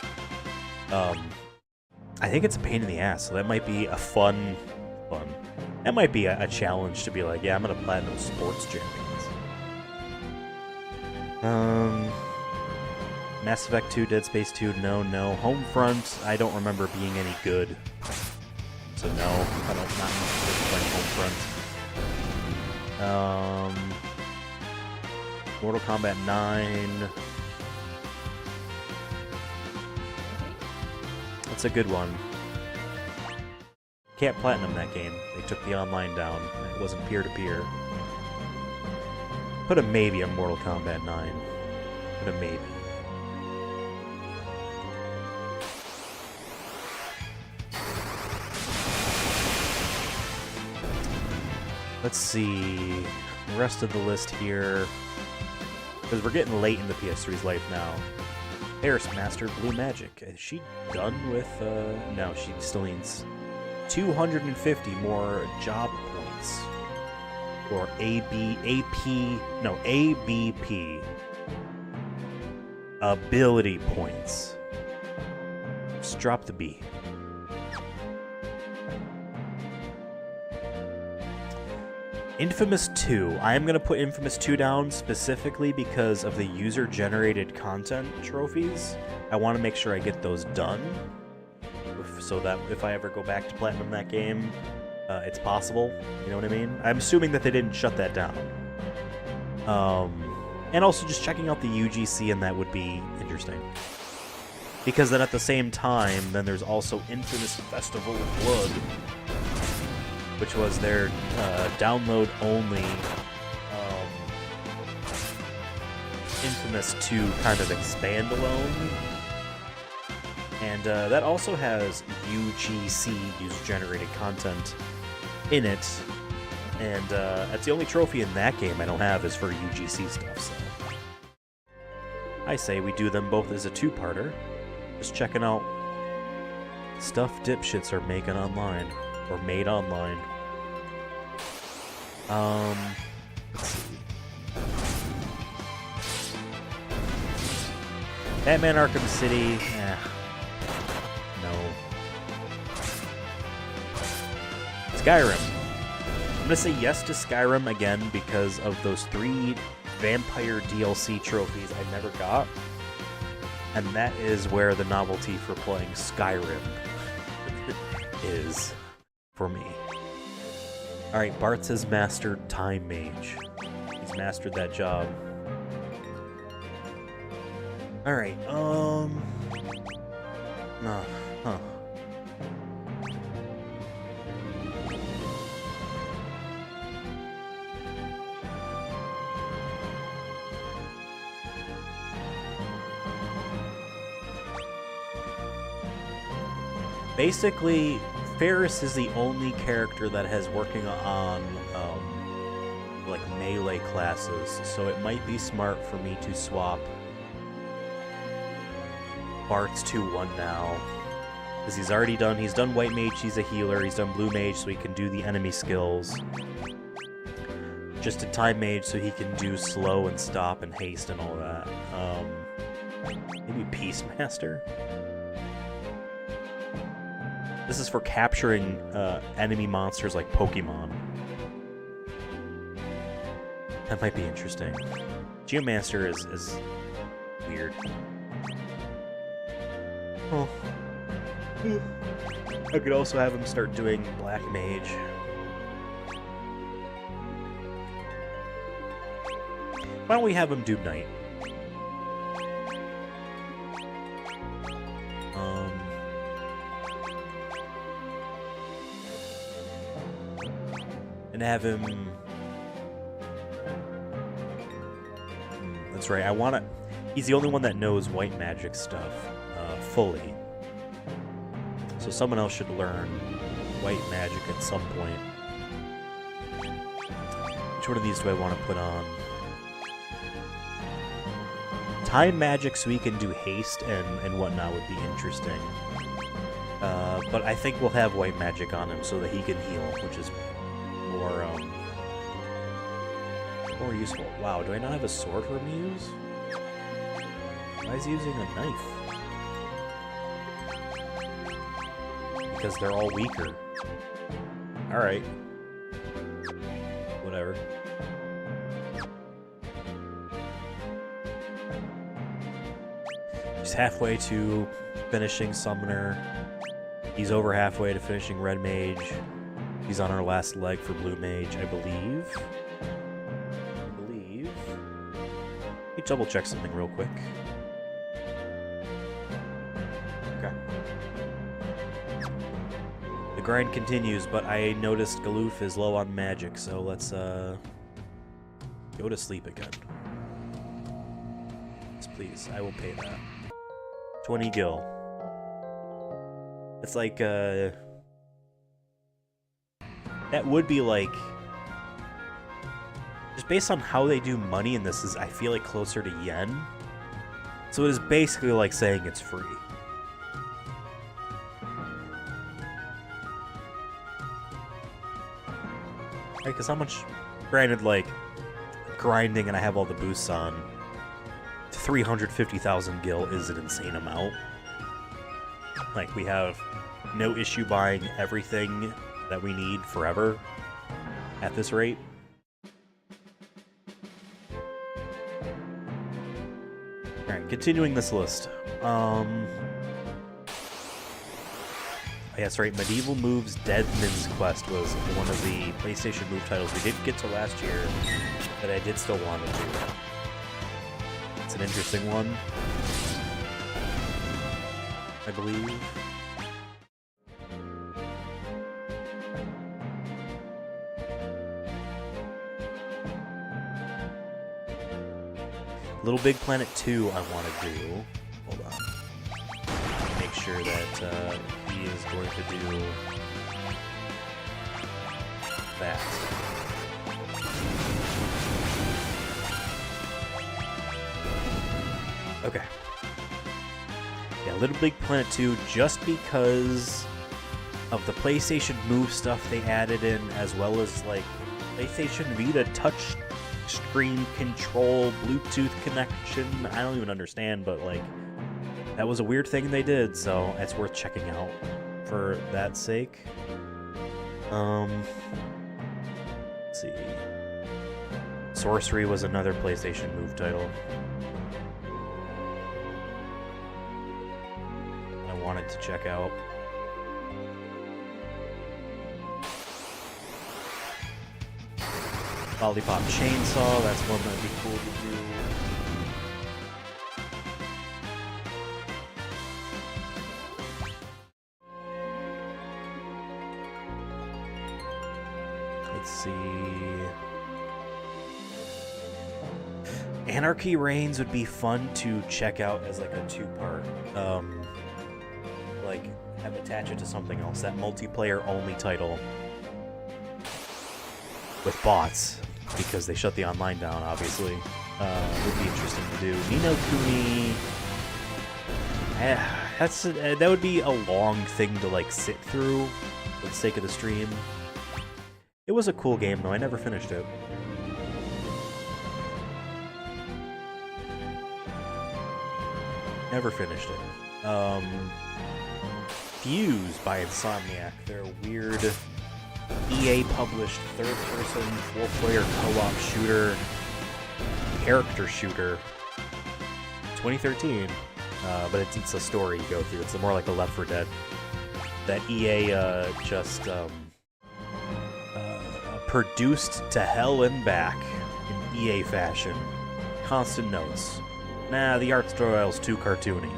I think it's a pain in the ass, so that might be a fun. That might be a challenge to be like, yeah, I'm gonna Platinum Sports Champions. Mass Effect 2, Dead Space 2, no. Homefront, I don't remember being any good. So no, I don't not playing Homefront. Mortal Kombat 9. That's a good one. Can't platinum that game. They took the online down. It wasn't peer-to-peer. Put a maybe on Mortal Kombat 9. Put a maybe. Let's see the rest of the list here, because we're getting late in the PS3's life now. Paris Master Blue Magic. Is she done with, no, she still needs 250 more job points. Or ABP ability points. Just drop the B. Infamous 2. I am going to put Infamous 2 down specifically because of the user-generated content trophies. I want to make sure I get those done, so that if I ever go back to Platinum that game, it's possible. You know what I mean? I'm assuming that they didn't shut that down. And also just checking out the UGC, and that would be interesting. Because then at the same time, then there's also Infamous Festival of Blood, which was their download-only Infamous 2 kind of expand-alone. And that also has UGC, user-generated content, in it. And that's the only trophy in that game I don't have is for UGC stuff, so I say we do them both as a 2-parter. Just checking out stuff dipshits are making online. Or made online. Let's see. Batman Arkham City. No. Skyrim. I'm gonna say yes to Skyrim again because of those 3 vampire DLC trophies I never got. And that is where the novelty for playing Skyrim is. For me. Alright, Bartz has mastered Time Mage. He's mastered that job. Alright, huh. Basically, Ferris is the only character that has working on like melee classes, so it might be smart for me to swap Bart's 2-1 now. Because he's already done, he's done White Mage, he's a healer, he's done Blue Mage so he can do the enemy skills. Just a Time Mage so he can do slow and stop and haste and all that. Maybe Peacemaster? This is for capturing enemy monsters like Pokemon. That might be interesting. Geomancer is weird. Oh. I could also have him start doing Black Mage. Why don't we have him do Knight? And have him... That's right, I want to... He's the only one that knows white magic stuff fully. So someone else should learn white magic at some point. Which one of these do I want to put on? Time magic so he can do haste and whatnot would be interesting. But I think we'll have white magic on him so that he can heal, which is more useful. Wow, do I not have a sword for him to use? Why is he using a knife? Because they're all weaker. Alright. Whatever. He's halfway to finishing Summoner. He's over halfway to finishing Red Mage. He's on our last leg for Blue Mage, I believe. Let me double check something real quick. Okay. The grind continues, but I noticed Galoof is low on magic, so let's go to sleep again. Yes, please, I will pay that. 20 gil. It's like, that would be like... Just based on how they do money in this, is I feel like closer to yen. So it is basically like saying it's free. Right, because how much... Granted, like, grinding and I have all the boosts on, 350,000 gil is an insane amount. Like, we have no issue buying everything that we need forever at this rate. Alright, continuing this list. Oh, yeah, that's right. Medieval Moves Deadman's Quest was one of the PlayStation Move titles we didn't get to last year, but I did still want to do. It's an interesting one, I believe. Little Big Planet 2 I want to do. Hold on. Make sure that he is going to do that. Okay. Yeah, Little Big Planet 2, just because of the PlayStation Move stuff they added in, as well as, like, PlayStation Vita touch screen control, Bluetooth connection. I don't even understand, but, like, that was a weird thing they did, so it's worth checking out for that sake. Let's see. Sorcery was another PlayStation Move title I wanted to check out. Lollipop Chainsaw, that's one that'd be cool to do. Let's see. Anarchy Reigns would be fun to check out as like a two-part. Like have attach it to something else. That multiplayer-only title with bots, because they shut the online down, obviously, would be interesting to do. Ni no Kuni... that would be a long thing to, like, sit through for the sake of the stream. It was a cool game, though. I never finished it. Never finished it. Fuse by Insomniac. They're a weird EA-published third-person, four-player co-op shooter, character shooter. 2013, but it's a story you go through. It's more like a Left 4 Dead. That EA just produced to hell and back in EA fashion. Constant notes. Nah, the art style's too cartoony.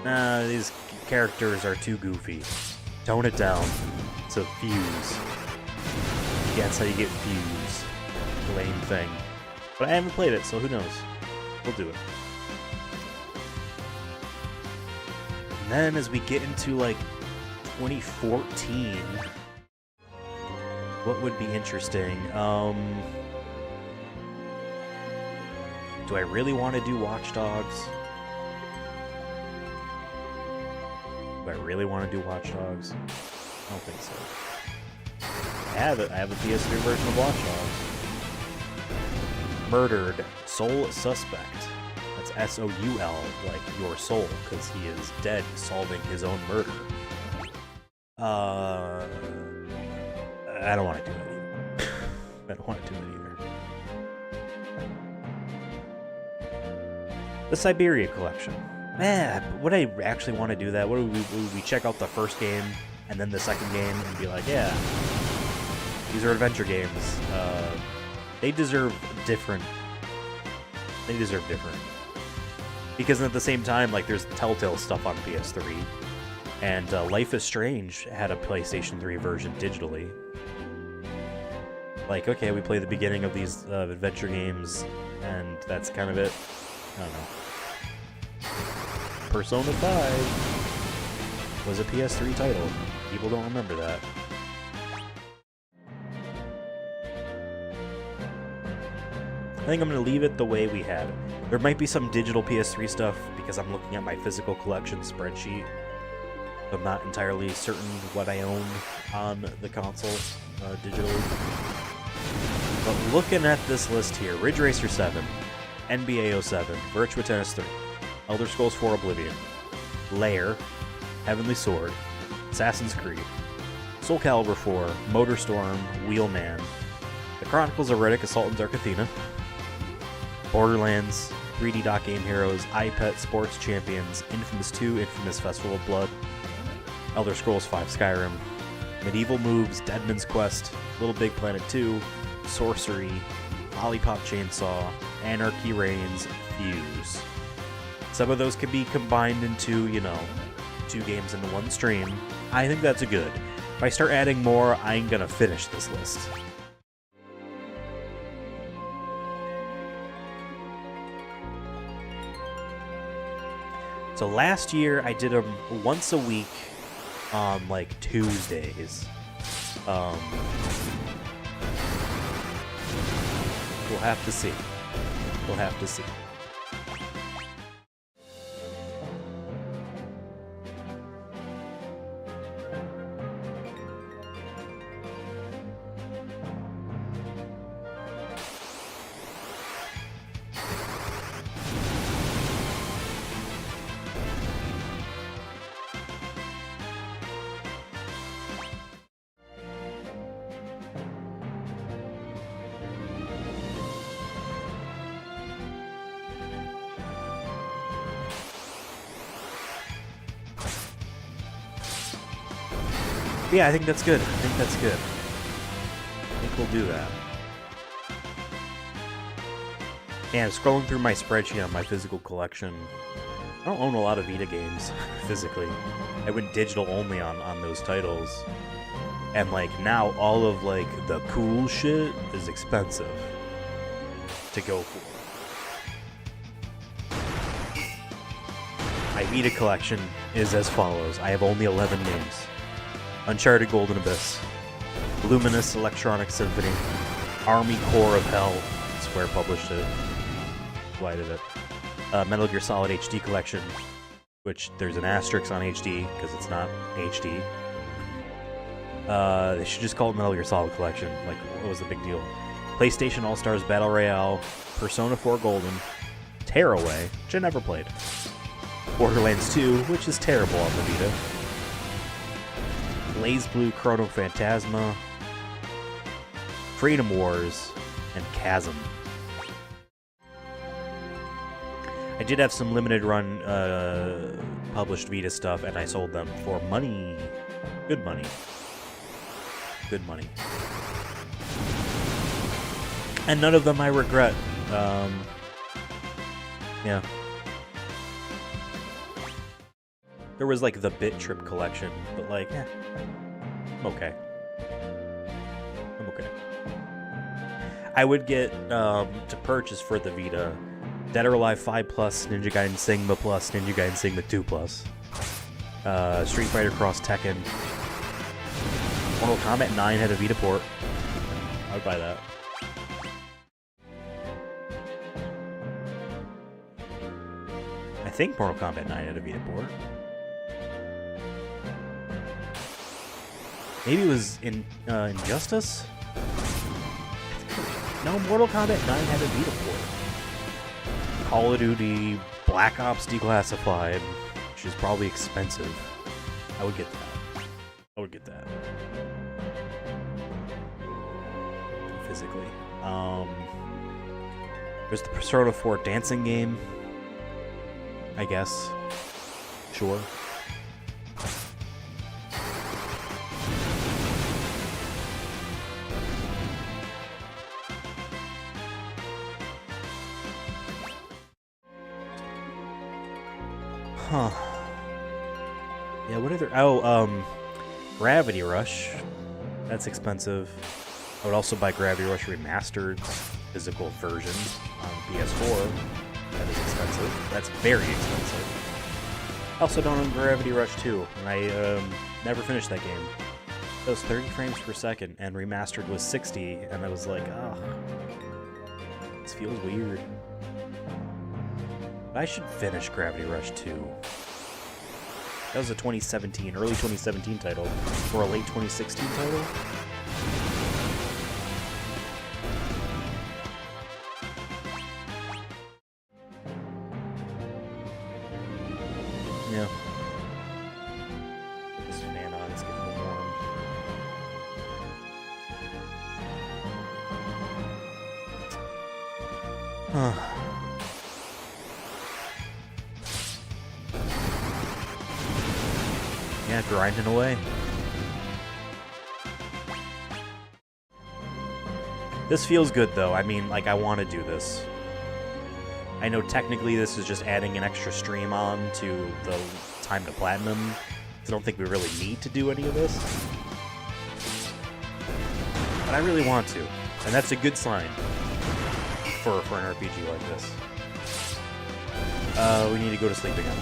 Nah, these characters are too goofy. Tone it down. To Fuse. That's how you get Fuse. Lame thing. But I haven't played it, so who knows? We'll do it. And then as we get into, like, 2014... what would be interesting? Do I really want to do Watch Dogs? Do I really want to do Watch Dogs? I don't think so. I have it. I have a PS3 version of Watch Dogs. Murdered Soul Suspect. That's S-O-U-L, like your soul, because he is dead solving his own murder. I don't want to do it either. I don't want to do it either. The Siberia Collection. Would I actually want to do that? Would we check out the first game and then the second game and be like, yeah, these are adventure games. They deserve different. They deserve different. Because at the same time, like, there's Telltale stuff on PS3, and Life is Strange had a PlayStation 3 version digitally. Like, okay, we play the beginning of these adventure games, and that's kind of it. I don't know. Persona 5 was a PS3 title. People don't remember that. I think I'm going to leave it the way we had it. There might be some digital PS3 stuff, because I'm looking at my physical collection spreadsheet. I'm not entirely certain what I own on the console digitally. But looking at this list here, Ridge Racer 7, NBA 07, Virtua Tennis 3, Elder Scrolls 4 Oblivion, Lair, Heavenly Sword, Assassin's Creed, Soul Calibur 4, Motorstorm, Wheelman, The Chronicles of Riddick, Assault on Dark Athena, Borderlands, 3D Dot Game Heroes, iPet Sports Champions, Infamous 2, Infamous Festival of Blood, Elder Scrolls 5 Skyrim, Medieval Moves, Deadman's Quest, Little Big Planet 2, Sorcery, Lollipop Chainsaw, Anarchy Reigns, Fuse. Some of those can be combined into, you know, 2 games into one stream. I think that's a good. If I start adding more, I'm gonna finish this list. So last year I did them once a week on like Tuesdays. We'll have to see. We'll have to see. Yeah, I think that's good. I think that's good. I think we'll do that. And scrolling through my spreadsheet on my physical collection, I don't own a lot of Vita games physically. I went digital only on those titles. And like now all of like the cool shit is expensive to go for. My Vita collection is as follows. I have only 11 games. Uncharted Golden Abyss, Luminous Electronic Symphony, Army Corps of Hell, Square published it. Why did it? Metal Gear Solid HD Collection, which there's an asterisk on HD because it's not HD. They should just call it Metal Gear Solid Collection. Like, what was the big deal? PlayStation All-Stars Battle Royale, Persona 4 Golden, Tearaway, which I never played, Borderlands 2, which is terrible on the Vita, BlazBlue Chrono Phantasma, Freedom Wars, and Chasm. I did have some limited run published Vita stuff, and I sold them for money. Good money. Good money. And none of them I regret. Yeah. There was like the Bit Trip collection, but like, I'm okay. I'm okay. I would get to purchase for the Vita Dead or Alive 5 Plus, Ninja Gaiden Sigma Plus, Ninja Gaiden Sigma 2 Plus, Street Fighter Cross Tekken, Mortal Kombat 9 had a Vita port. I would buy that. I think Mortal Kombat 9 had a Vita port. Maybe it was in Injustice? No, Mortal Kombat 9 had a Vita port. Call of Duty Black Ops Declassified, which is probably expensive. I would get that. I would get that. Physically. There's the Persona 4 dancing game. I guess. Sure. Huh. Yeah, what other... Oh, Gravity Rush. That's expensive. I would also buy Gravity Rush Remastered physical version on PS4. That is expensive. That's very expensive. I also don't own Gravity Rush 2, and I never finished that game. It was 30 frames per second, and Remastered was 60, and I was like, ah, this feels weird. I should finish Gravity Rush 2. That was a 2017, early 2017 title, or a late 2016 title. Yeah. This fan on, it's getting warm. Huh. Yeah, grinding away. This feels good, though. I mean, like, I want to do this. I know technically this is just adding an extra stream on to the time to platinum. I don't think we really need to do any of this. But I really want to. And that's a good sign for an RPG like this. We need to go to sleep again.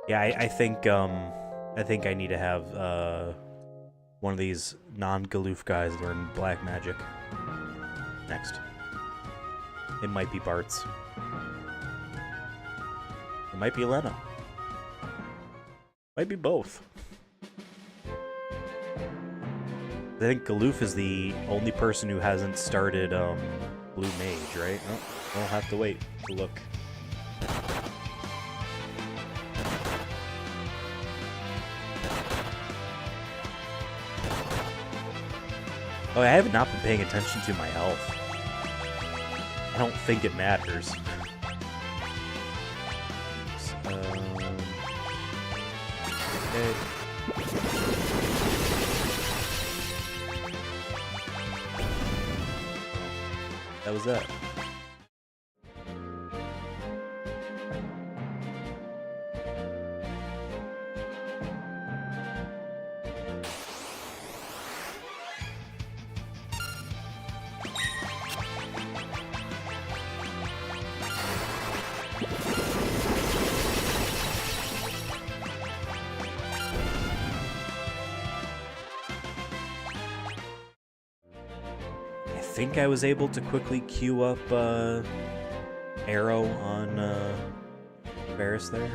Yeah, I think I need to have one of these non-Galoof guys learn black magic next. It might be Bart's. It might be Elena. Might be both. I think Galoof is the only person who hasn't started Blue Mage, right? Oh, we'll have to wait to look. Oh, I have not been paying attention to my health. I don't think it matters. Okay. That was that. think I was able to quickly queue up Arrow on Varus there.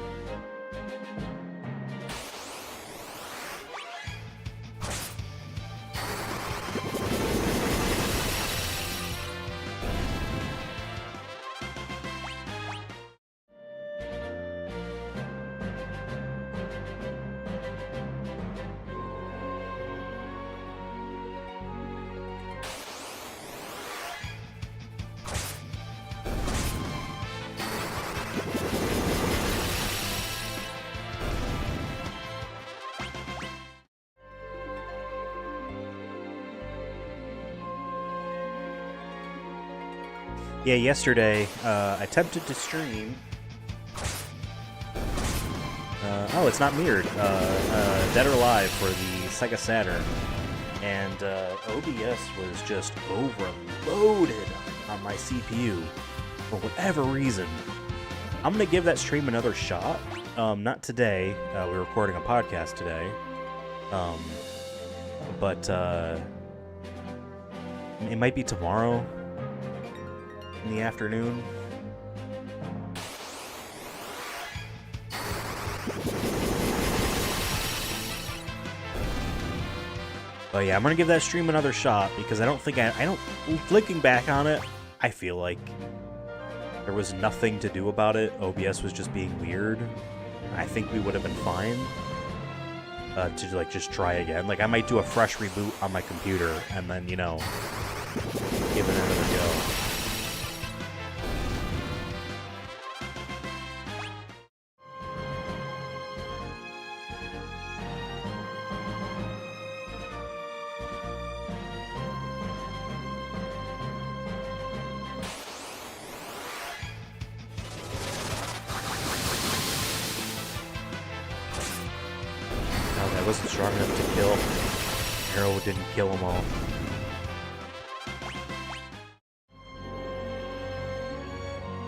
Yeah, yesterday, I attempted to stream... oh, it's not mirrored. Dead or Alive for the Sega Saturn. And OBS was just overloaded on my CPU for whatever reason. I'm going to give that stream another shot. Not today. We're recording a podcast today. But it might be tomorrow. In the afternoon. But yeah, I'm gonna give that stream another shot because I don't think I don't. Looking back on it, I feel like there was nothing to do about it. OBS was just being weird. I think we would have been fine to like just try again. Like I might do a fresh reboot on my computer and then give it another go. Wasn't strong enough to kill. Arrow didn't kill them all.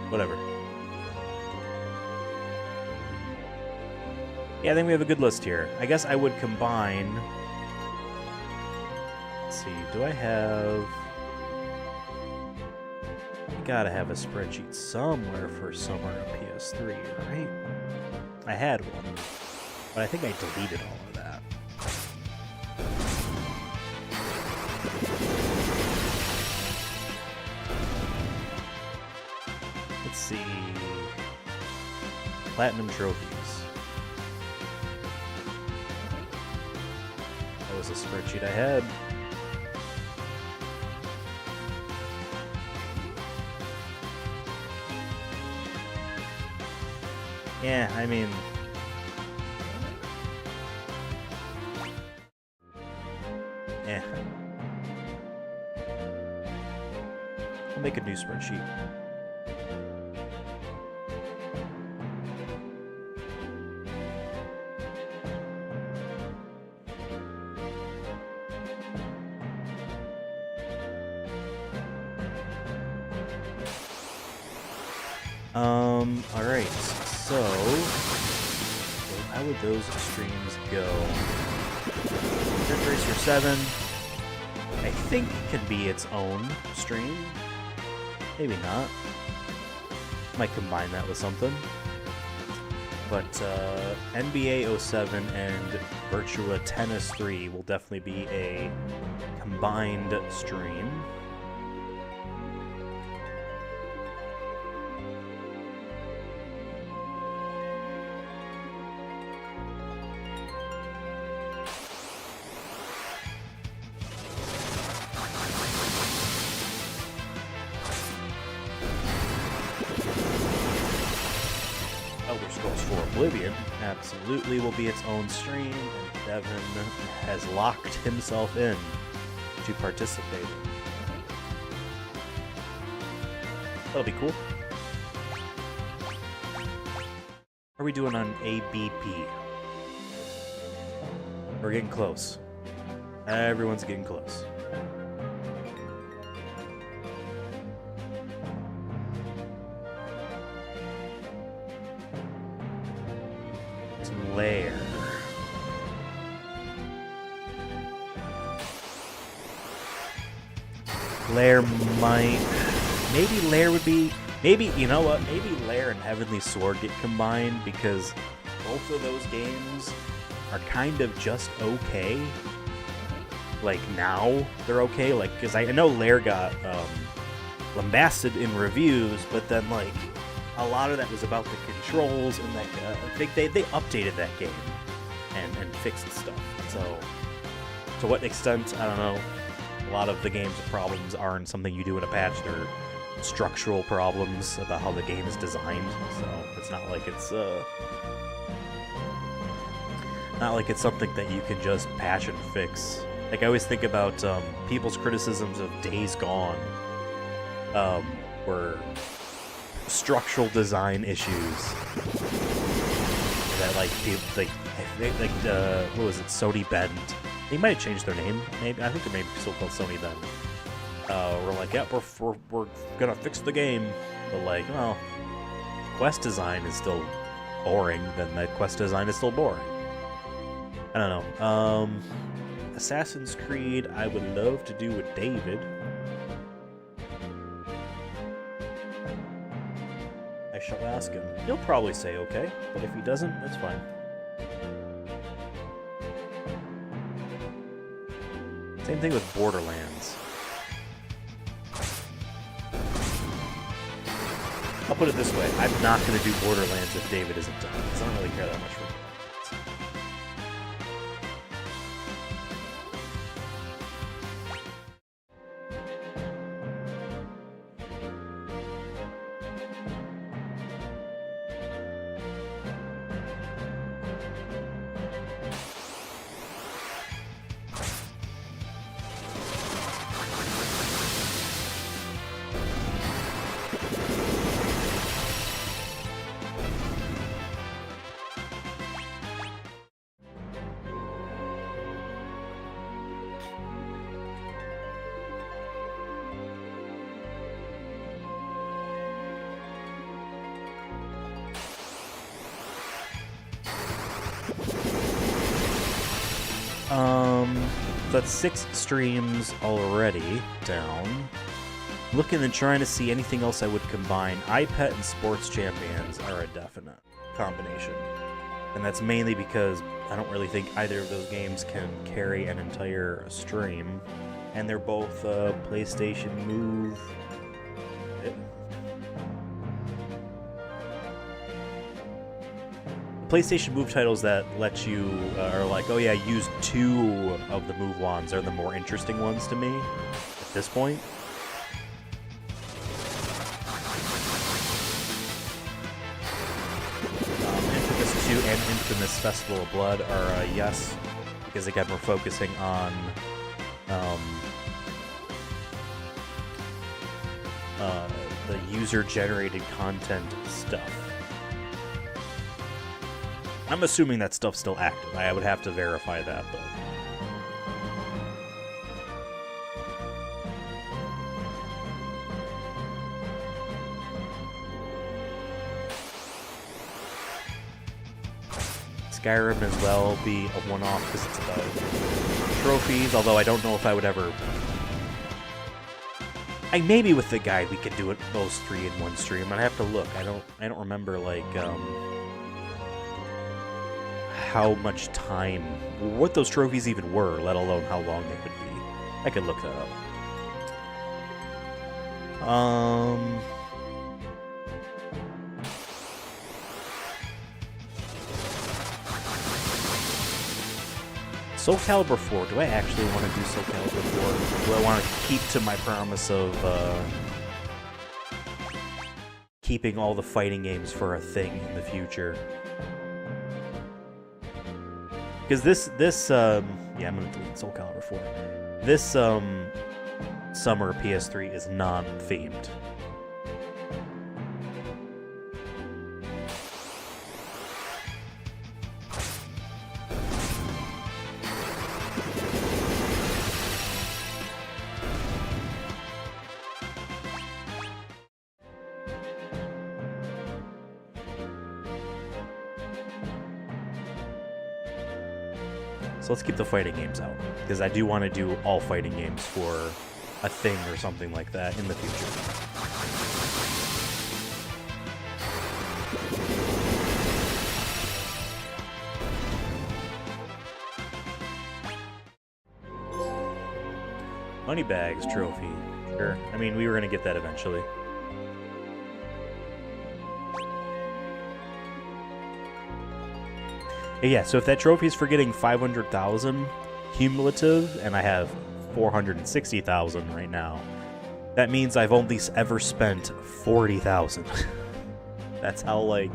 Whatever. Yeah, I think we have a good list here. I guess I would combine... Let's see, do I have... I gotta have a spreadsheet somewhere for Summer on PS3, right? I had one, but I think I deleted all of that. Let's see. Platinum trophies. That was a spreadsheet I had. Yeah, I mean... yeah. I'll make a new spreadsheet. Alright, so how would those streams go? Ridge Racer 7, I think can be its own stream. Maybe not. Might combine that with something. But NBA 07 and Virtua Tennis 3 will definitely be a combined stream. Oblivion absolutely will be its own stream, and Devin has locked himself in to participating. That'll be cool. How are we doing on ABP? We're getting close. Everyone's getting close. Lair. Lair might... Maybe Lair would be... Maybe, you know what? Maybe Lair and Heavenly Sword get combined because both of those games are kind of just okay. Like, now they're okay. Like, because I know Lair got lambasted in reviews, but then, like, a lot of that was about the controls, and like, they updated that game and fixed stuff. So, to what extent, I don't know. A lot of the game's problems aren't something you do in a patch. They're structural problems about how the game is designed. So it's not like it's something that you can just patch and fix. Like, I always think about people's criticisms of Days Gone were structural design issues that, like, people what was it, Sony Bend? They might have changed their name. Maybe, I think they're maybe still called Sony Bend. We're like, yeah, we're gonna fix the game, but like, well, quest design is still boring. Then that quest design is still boring. I don't know. Assassin's Creed, I would love to do with David. I shall ask him. He'll probably say okay, but if he doesn't, that's fine. Same thing with Borderlands. I'll put it this way, I'm not going to do Borderlands if David isn't done, because I don't really care that much for Borderlands. That's 6 streams already down. Looking and trying to see anything else I would combine. iPet and Sports Champions are a definite combination. And that's mainly because I don't really think either of those games can carry an entire stream. And they're both PlayStation Move. PlayStation Move titles that let you, are like, oh yeah, use 2 of the Move Wands are the more interesting ones to me at this point. Infamous 2 and Infamous Festival of Blood are yes, because again, we're focusing on the user-generated content stuff. I'm assuming that stuff's still active. I would have to verify that, but... Skyrim as well be a one-off because it's about trophies, although I don't know if I would ever... maybe with the guide we could do it those 3 in one stream. I'd have to look. I don't remember, like, how much time, what those trophies even were, let alone how long they would be. I could look that up. Soul Calibur 4. Do I actually want to do Soul Calibur 4? Do I want to keep to my promise of keeping all the fighting games for a thing in the future? Because this yeah, I'm gonna delete Soul Calibur 4. This summer PS3 is non-themed. So let's keep the fighting games out, because I do want to do all fighting games for a thing or something like that in the future. Moneybags trophy. Sure. I mean, we were going to get that eventually. Yeah, so if that trophy is for getting 500,000 cumulative, and I have 460,000 right now, that means I've only ever spent 40,000. That's how, like,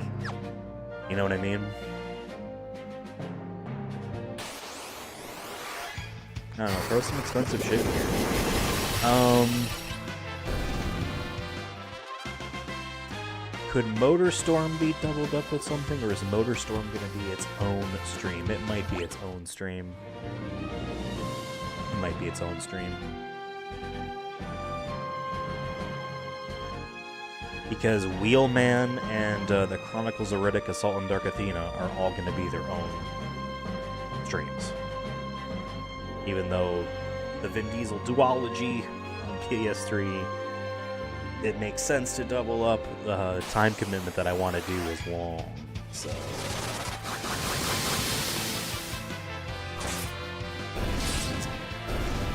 you know what I mean? I don't know, throw some expensive shit in here. Could MotorStorm be doubled up with something, or is MotorStorm gonna be its own stream? It might be its own stream. It might be its own stream. Because Wheelman and the Chronicles of Riddick, Assault on Dark Athena are all gonna be their own streams. Even though the Vin Diesel duology on PS3, it makes sense to double up. The time commitment that I want to do is long, so...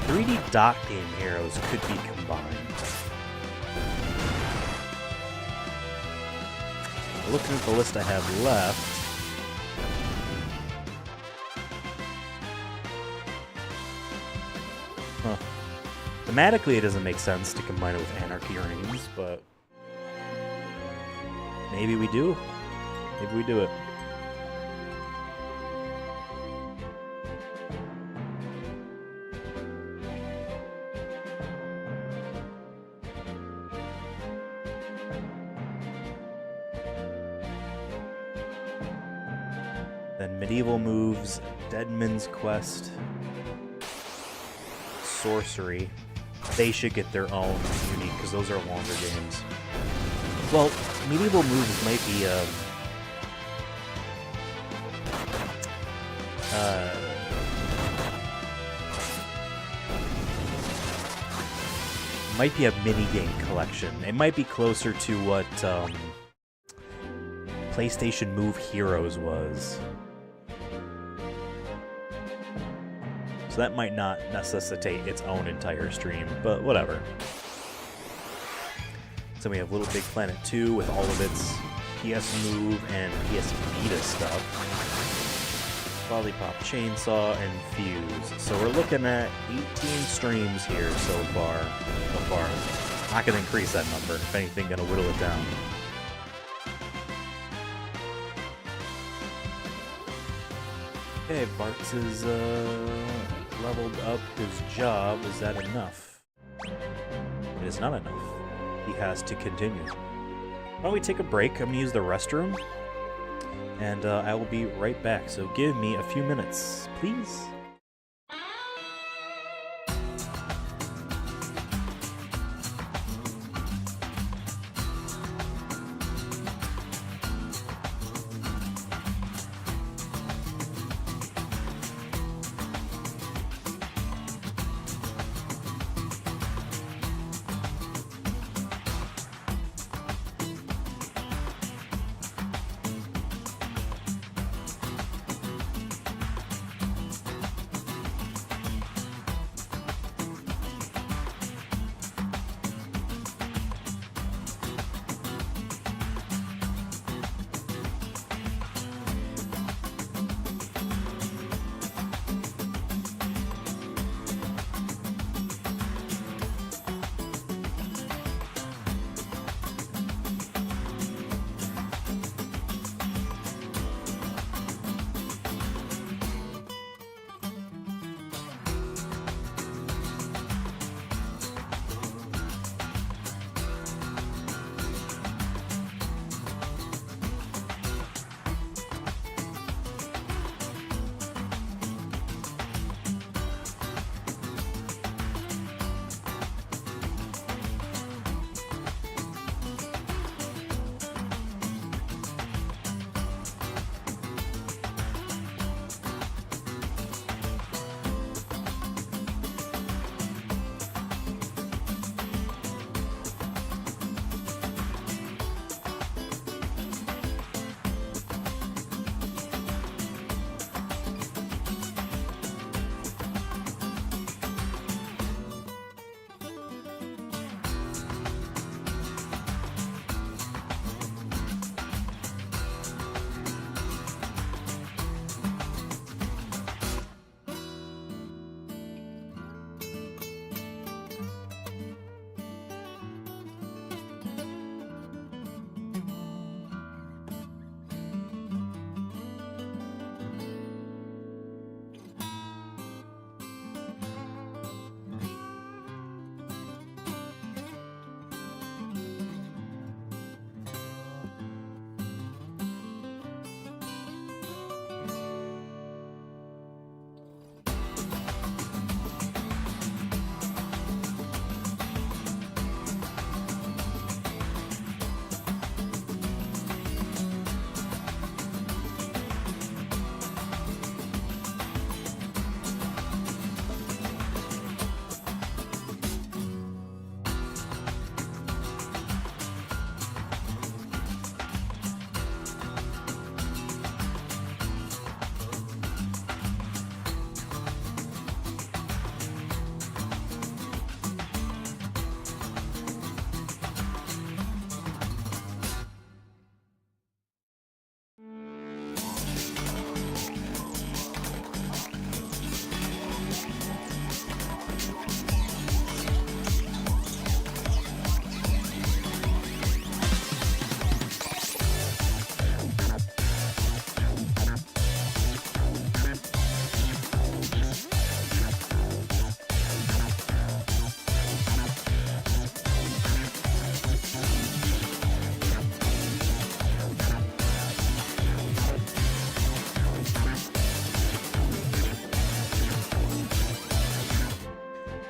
3D dot game heroes could be combined. Looking at the list I have left... Huh. Thematically, it doesn't make sense to combine it with Anarchy Reigns, but maybe we do. Maybe we do it. Then Medieval moves, Deadman's Quest, Sorcery. They should get their own unique, because those are longer games. Well, Medieval moves might be a mini-game collection. It might be closer to what PlayStation Move Heroes was. So that might not necessitate its own entire stream, but whatever. So we have Little Big Planet 2 with all of its PS Move and PS Vita stuff. Lollipop Chainsaw and Fuse. So we're looking at 18 streams here so far. Not gonna increase that number. If anything, gonna whittle it down. Okay, Bartz is leveled up his job. Is that enough? It is not enough. He has to continue. Why don't we take a break? I'm gonna use the restroom, and I will be right back. So give me a few minutes, please.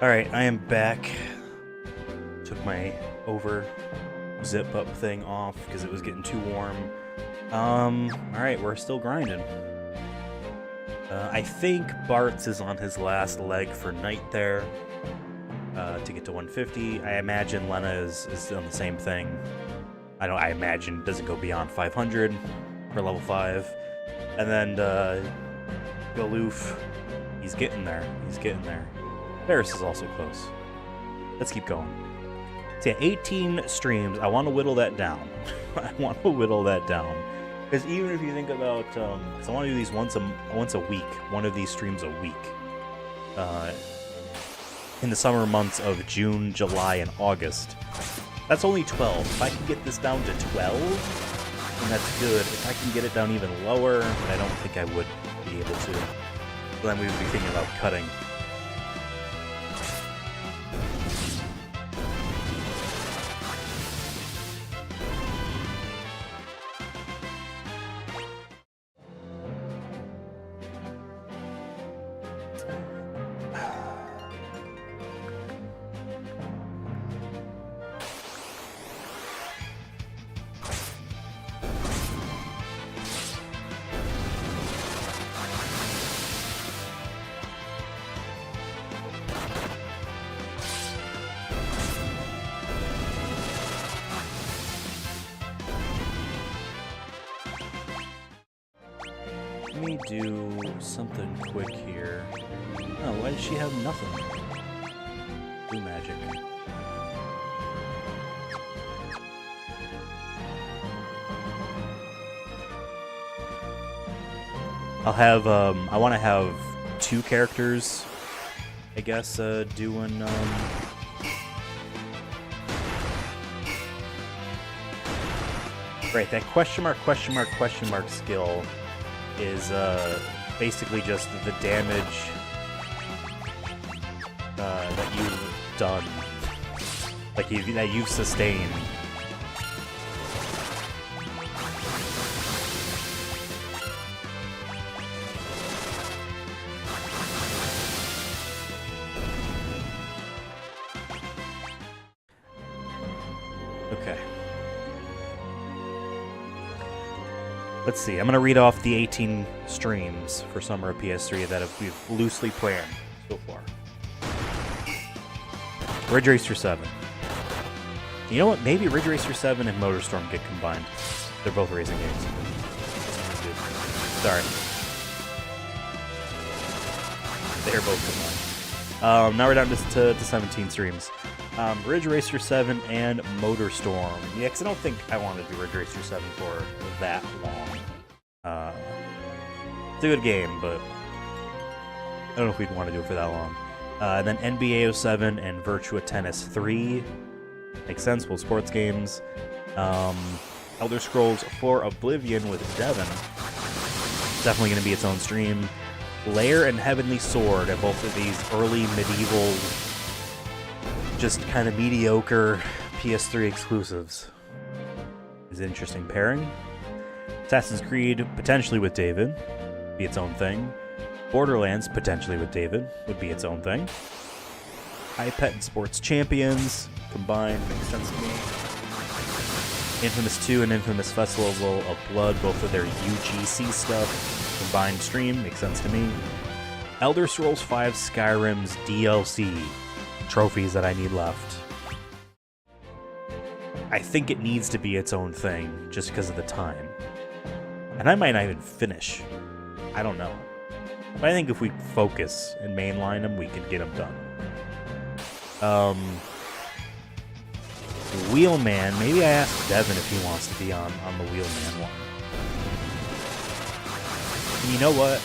Alright, I am back. Took my over zip up thing off because it was getting too warm. Alright, we're still grinding. I think Bart's is on his last leg for night there to get to 150. I imagine Lena is doing the same thing. I imagine it doesn't go beyond 500 for level 5. And then Galoof, he's getting there. He's getting there. Ferris is also close. Let's keep going. So yeah, 18 streams. I want to whittle that down. I want to whittle that down. Because even if you think about, so I want to do these once a week. One of these streams a week. In the summer months of June, July, and August. That's only 12. If I can get this down to 12, then that's good. If I can get it down even lower, but I don't think I would be able to. Then we would be thinking about cutting. Let me do something quick here. Oh, why did she have nothing? Blue magic. I'll have, I want to have 2 characters, I guess, doing, Right, that question mark skill is basically just the damage that you've done, like that you've sustained. Okay. Let's see, I'm going to read off the 18 streams for Summer of PS3 that we've loosely planned so far. Ridge Racer 7. You know what? Maybe Ridge Racer 7 and MotorStorm get combined. They're both racing games. Sorry. They're both combined. Now we're down to 17 streams. Ridge Racer 7 and MotorStorm. Yeah, because I don't think I want to do Ridge Racer 7 for that long. It's a good game, but I don't know if we'd want to do it for that long. And then NBA 07 and Virtua Tennis 3. Makes sense, both sports games. Elder Scrolls 4 Oblivion with Devin. Definitely going to be its own stream. Lair and Heavenly Sword are both of these early medieval, just kind of mediocre PS3 exclusives. Is an interesting pairing. Assassin's Creed, potentially with David, be its own thing. Borderlands, potentially with David, would be its own thing. iPet and Sports Champions, combined, makes sense to me. Infamous 2 and Infamous Festival of Blood, both of their UGC stuff, combined stream, makes sense to me. Elder Scrolls 5 Skyrim's DLC, trophies that I need left. I think it needs to be its own thing, just because of the time. And I might not even finish. I don't know. But I think if we focus and mainline them, we can get them done. Wheelman, maybe I ask Devin if he wants to be on the Wheelman one. And you know what?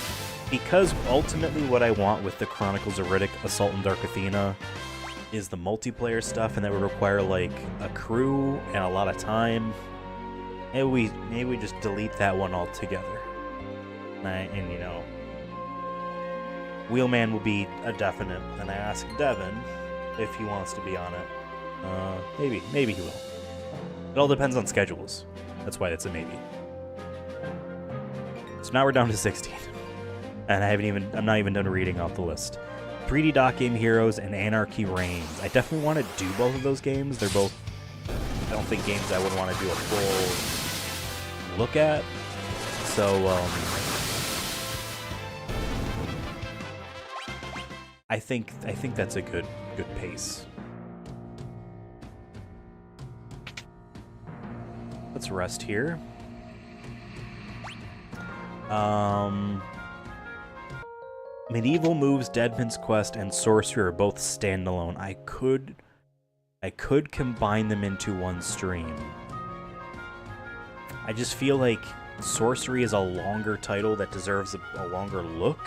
Because ultimately what I want with the Chronicles of Riddick, Assault on Dark Athena is the multiplayer stuff, and that would require like a crew and a lot of time. Maybe we just delete that one altogether. And you know, Wheelman will be a definite, and I ask Devin if he wants to be on it. Maybe he will. It all depends on schedules. That's why it's a maybe. So now we're down to 16. And I'm not even done reading off the list. 3D Dock Game Heroes and Anarchy Reigns. I definitely want to do both of those games. They're both, I don't think, games I would want to do a full look at. So, I think that's a good pace. Let's rest here. Medieval Moves, Deadman's Quest, and Sorcery are both standalone. I could combine them into one stream. I just feel like Sorcery is a longer title that deserves a longer look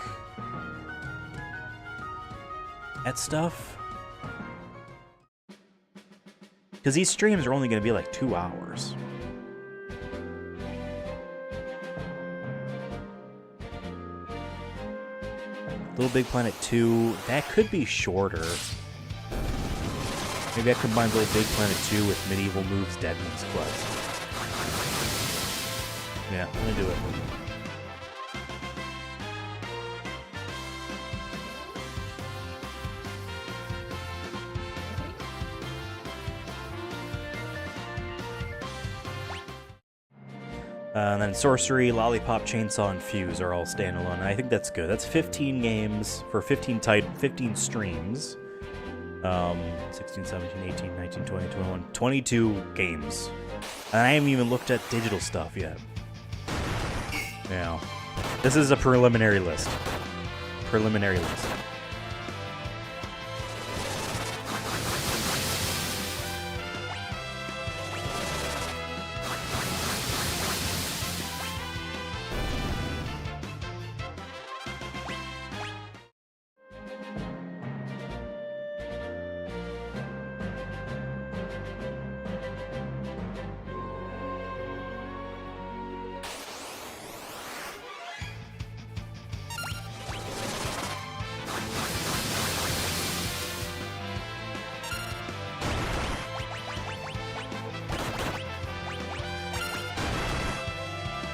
at stuff. Because these streams are only going to be like 2 hours. Little Big Planet 2, that could be shorter. Maybe I combine Little Big Planet 2 with Medieval Moves Deadman's Quest. Yeah, I'm gonna do it. And then Sorcery, Lollipop, Chainsaw, and Fuse are all standalone. And I think that's good. That's 15 games for 15 streams. 16, 17, 18, 19, 20, 21, 22 games. And I haven't even looked at digital stuff yet. Yeah. This is a preliminary list. Preliminary list.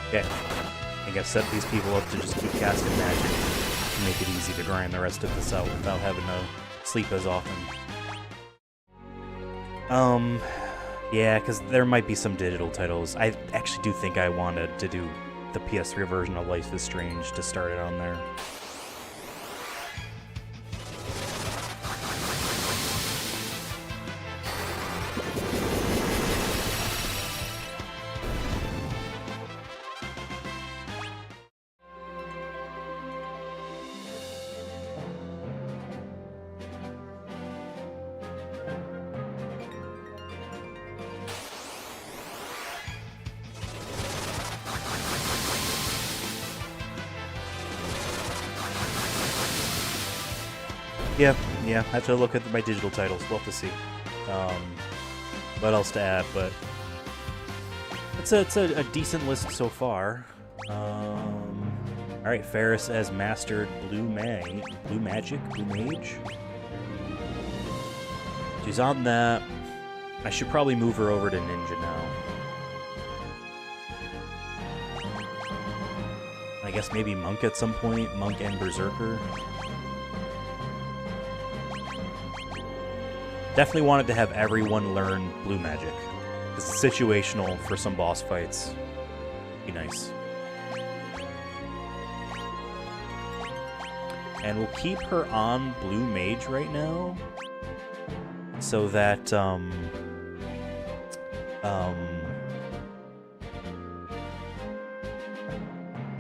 Okay, I think I've set these people up to just keep casting magic to make it easy to grind the rest of this out without having to sleep as often. Yeah, because there might be some digital titles. I actually do think I wanted to do the PS3 version of Life is Strange to start it on there. Yeah, I have to look at my digital titles. We'll have to see what else to add, but it's a decent list so far. Alright, Ferris as Mastered Blue Mage. She's on that. I should probably move her over to Ninja now. I guess maybe Monk at some point. Monk and Berserker. Definitely wanted to have everyone learn Blue Magic. It's situational for some boss fights. Be nice. And we'll keep her on Blue Mage right now, so that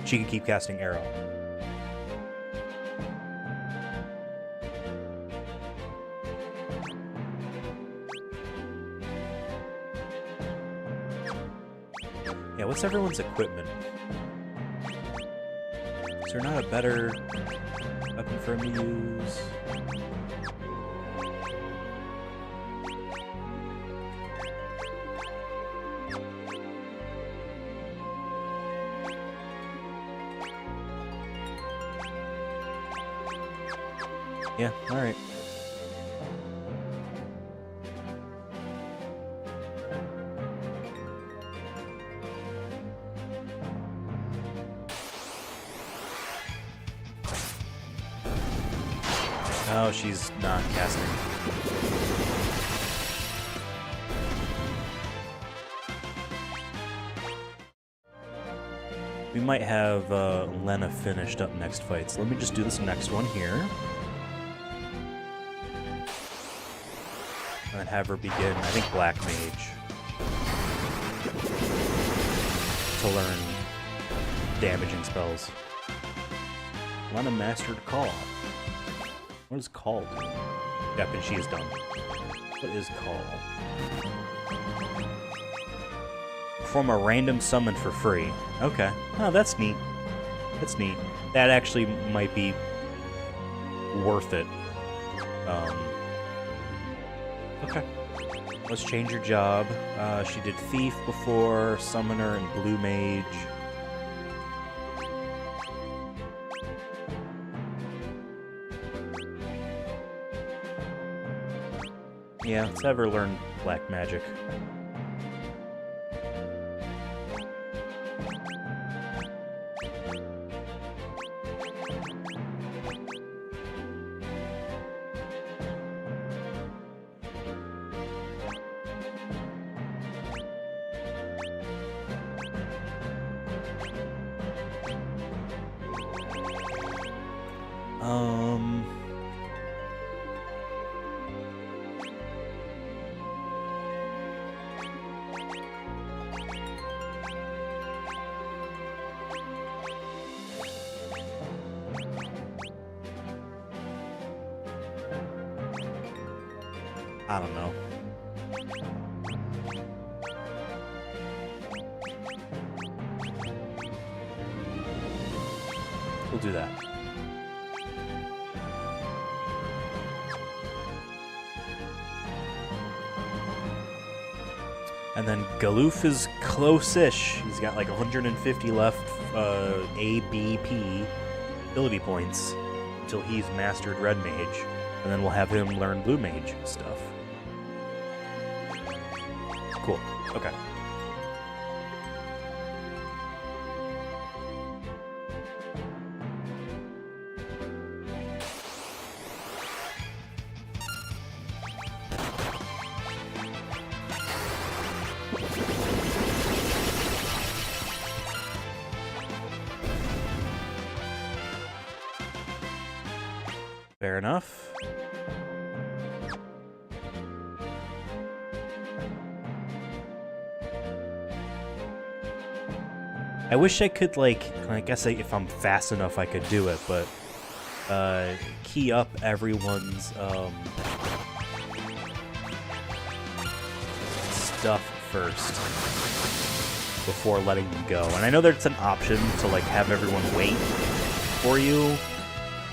she can keep casting Arrow. Yeah, what's everyone's equipment? Is there not a better weapon for him to use? Yeah, alright. Oh, she's not casting. We might have Lena finished up next fight, so let me just do this next one here. And have her begin, I think, Black Mage. To learn damaging spells. Lena mastered Call. What is Call do? Yep, and she is done. What is Call? Perform a random summon for free. Okay. Oh, that's neat. That's neat. That actually might be worth it. Okay. Let's change your job. She did Thief before, Summoner, and Blue Mage. Yeah, let's have her learn Black Magic. I don't know. We'll do that. And then Galoof is close-ish. He's got like 150 left A, B, P ability points until he's mastered Red Mage. And then we'll have him learn Blue Mage stuff. Cool. Okay. Fair enough. I wish I could, like, I guess if I'm fast enough I could do it, but key up everyone's stuff first before letting them go. And I know there's an option to, like, have everyone wait for you,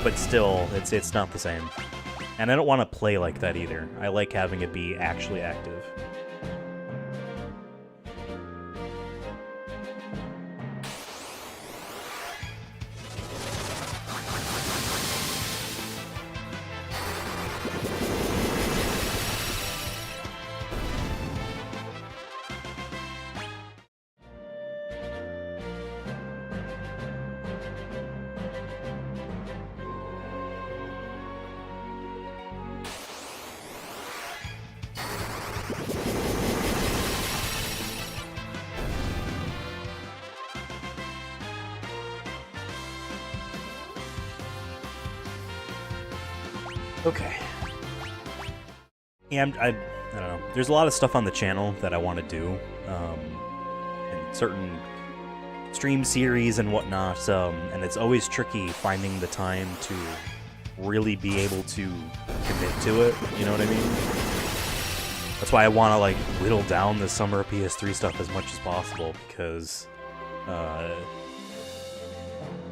but still, it's not the same. And I don't want to play like that either. I like having it be actually active. Okay. Yeah, I don't know. There's a lot of stuff on the channel that I want to do, and certain stream series and whatnot, and it's always tricky finding the time to really be able to commit to it, you know what I mean? That's why I want to, like, whittle down the summer PS3 stuff as much as possible, because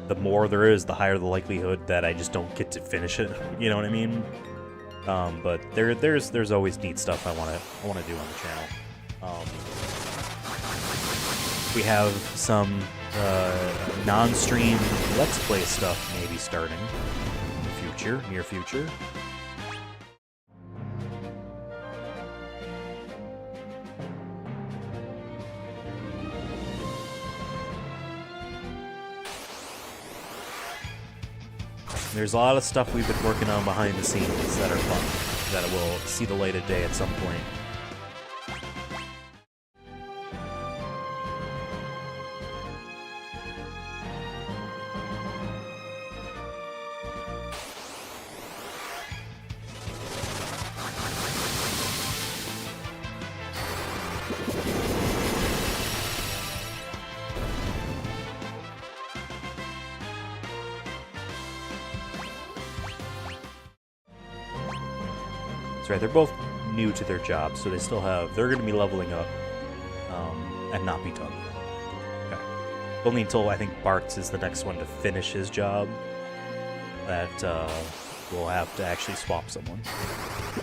the more there is, the higher the likelihood that I just don't get to finish it. You know what I mean? But there's always neat stuff I wanna do on the channel. We have some non-stream Let's Play stuff maybe starting in the future, near future. There's a lot of stuff we've been working on behind the scenes that are fun, that will see the light of day at some point. That's right, they're both new to their jobs, so they're going to be leveling up and not be done. Okay. Only until I think Bart's is the next one to finish his job that we'll have to actually swap someone.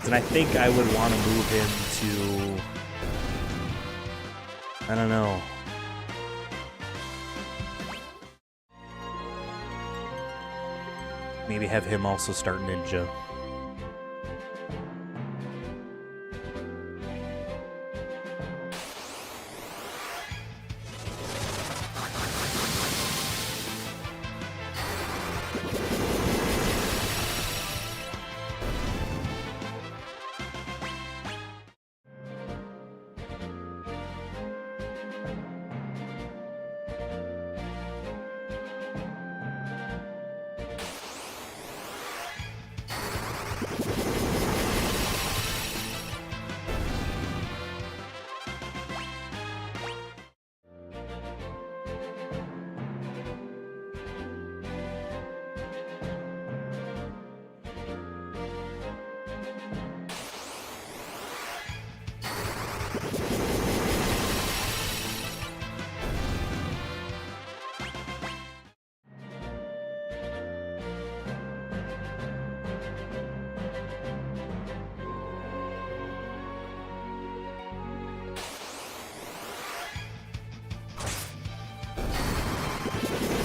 And I think I would want to move him to... I don't know. Maybe have him also start Ninja.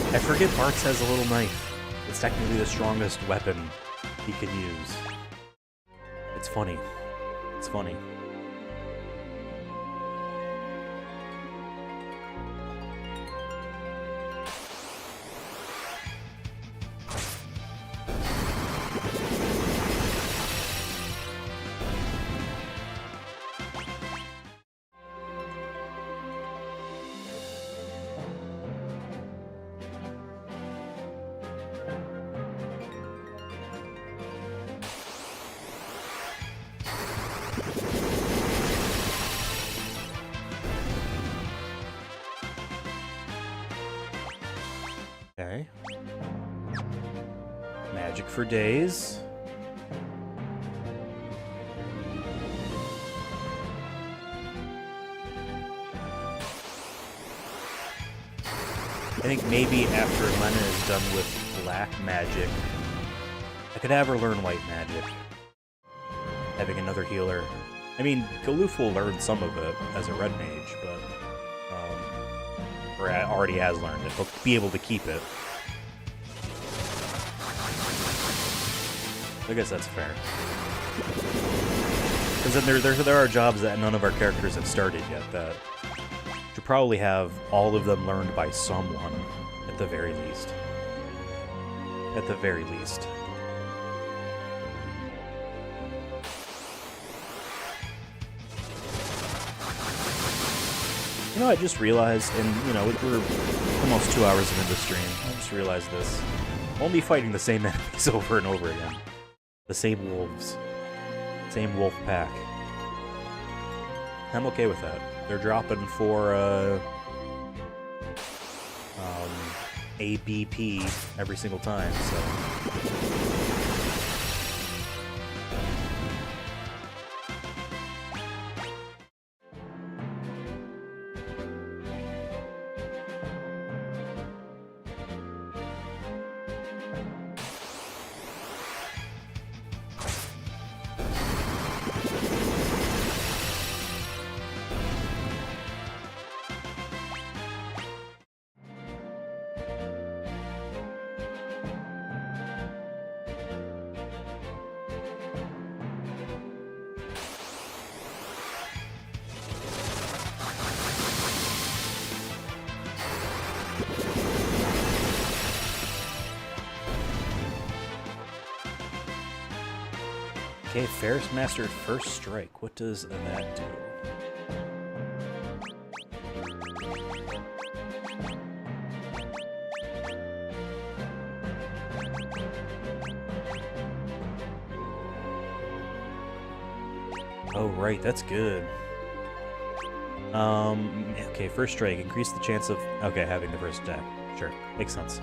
I forget Bart's has a little knife. It's technically the strongest weapon he can use. It's funny. It's funny. Okay. Magic for days. I think maybe after Lena is done with black magic, I could have her learn white magic. Having another healer. I mean, Galoof will learn some of it as a red mage, but... or already has learned it, but be able to keep it. I guess that's fair. Because then there are jobs that none of our characters have started yet that should probably have all of them learned by someone, at the very least. At the very least. You know, I just realized, and, you know, we're almost 2 hours into the stream, I just realized this. Only fighting the same enemies over and over again. The same wolves. Same wolf pack. I'm okay with that. They're dropping for, ABP every single time, so... Okay, Ferris mastered First Strike. What does that do? Oh, right, that's good. Okay, First Strike. Increase the chance of... Okay, having the first attack. Sure, makes sense.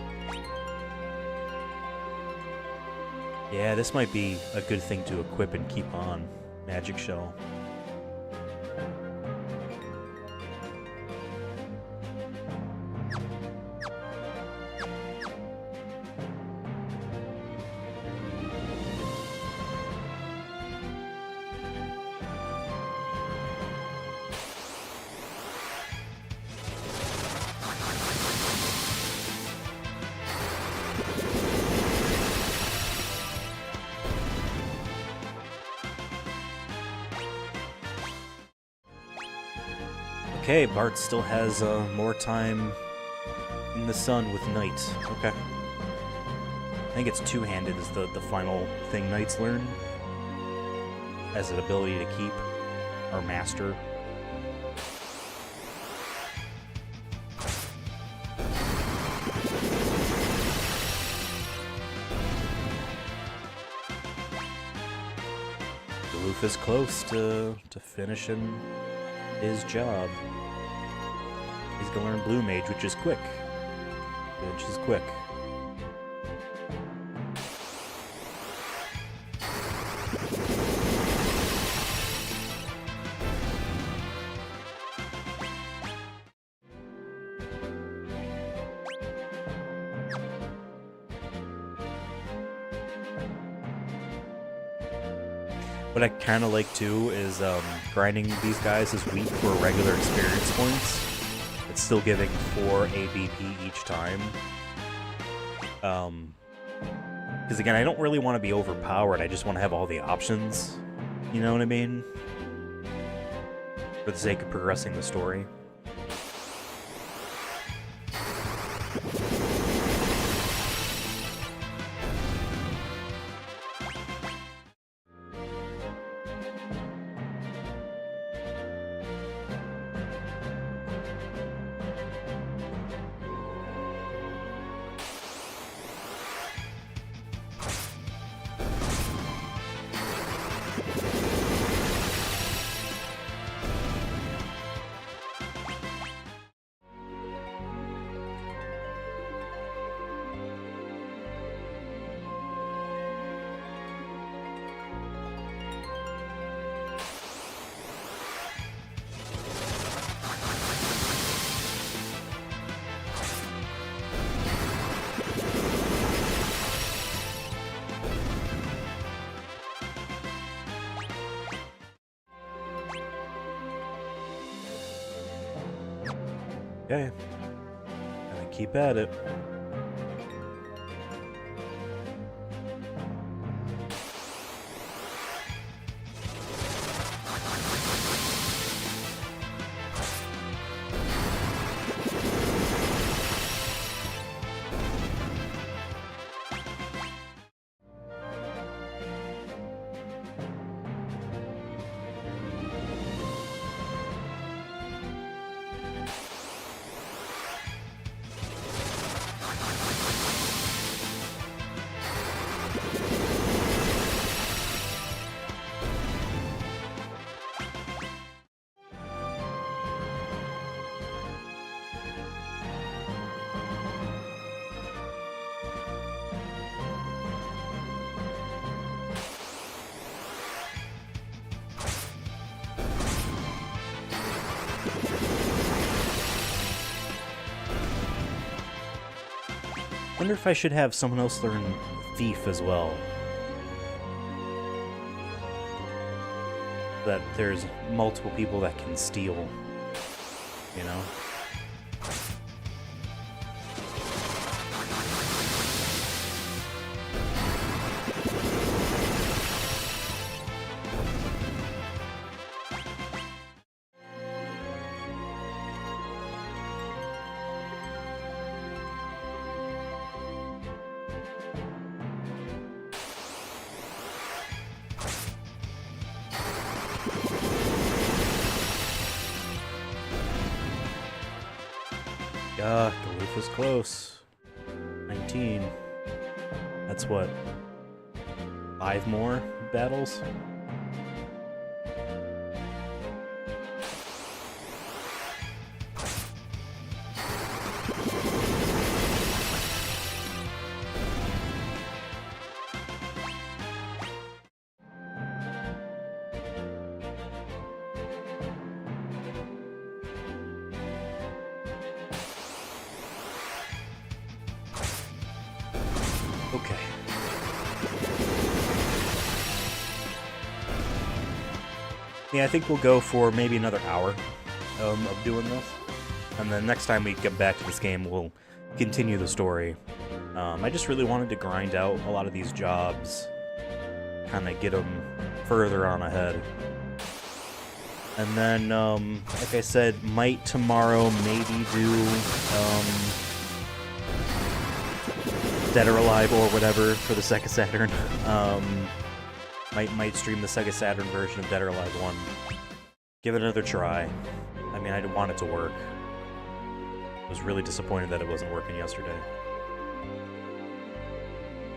Yeah, this might be a good thing to equip and keep on. Magic Shell. Okay, Bart still has more time in the sun with Knight. Okay. I think it's two-handed is the final thing Knights learn. As an ability to keep or master. Duluth is close to finishing his job. He's gonna learn Blue Mage, which is quick. Which is quick. What I kind of like too is grinding these guys is weak for regular experience points. It's still giving 4 ABP each time. Because again, I don't really want to be overpowered. I just want to have all the options. You know what I mean? For the sake of progressing the story. Okay. Gotta keep at it. I wonder if I should have someone else learn Thief as well. That there's multiple people that can steal, you know? Galoof is close. 19. That's what? 5 more battles? Okay. Yeah, I think we'll go for maybe another hour of doing this. And then next time we get back to this game, we'll continue the story. I just really wanted to grind out a lot of these jobs, kind of get them further on ahead. And then, like I said, might tomorrow maybe do Dead or Alive or whatever for the Sega Saturn. Might stream the Sega Saturn version of Dead or Alive 1. Give it another try. I mean, I want it to work. I was really disappointed that it wasn't working yesterday.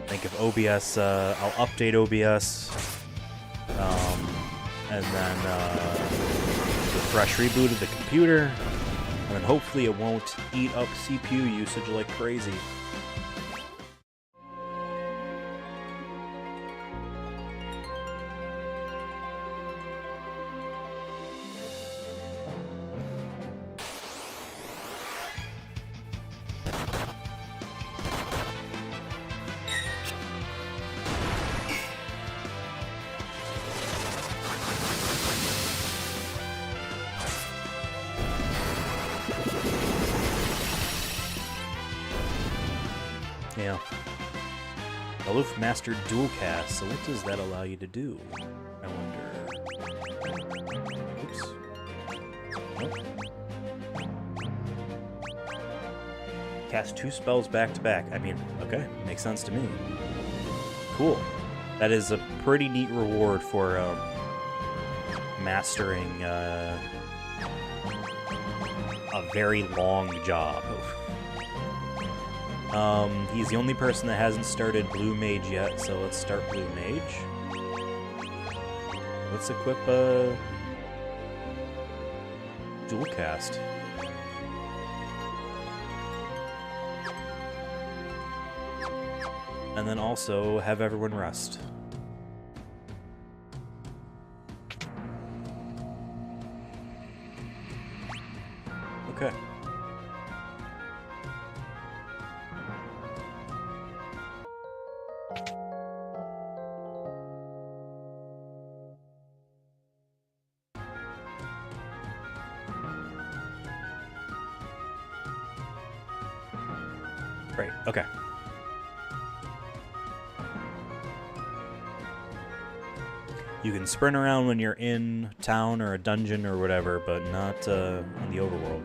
I think if OBS, I'll update OBS, and then refresh reboot of the computer, and then hopefully it won't eat up CPU usage like crazy. Yeah. Galoof Master Dual Cast, so what does that allow you to do? I wonder. Oops. Nope. Cast 2 spells back to back. I mean, okay, makes sense to me. Cool. That is a pretty neat reward for mastering a very long job. He's the only person that hasn't started Blue Mage yet, so let's start Blue Mage. Let's equip Dual Cast. And then also have everyone rest. Okay. Great, okay. You can sprint around when you're in town or a dungeon or whatever, but not in the overworld.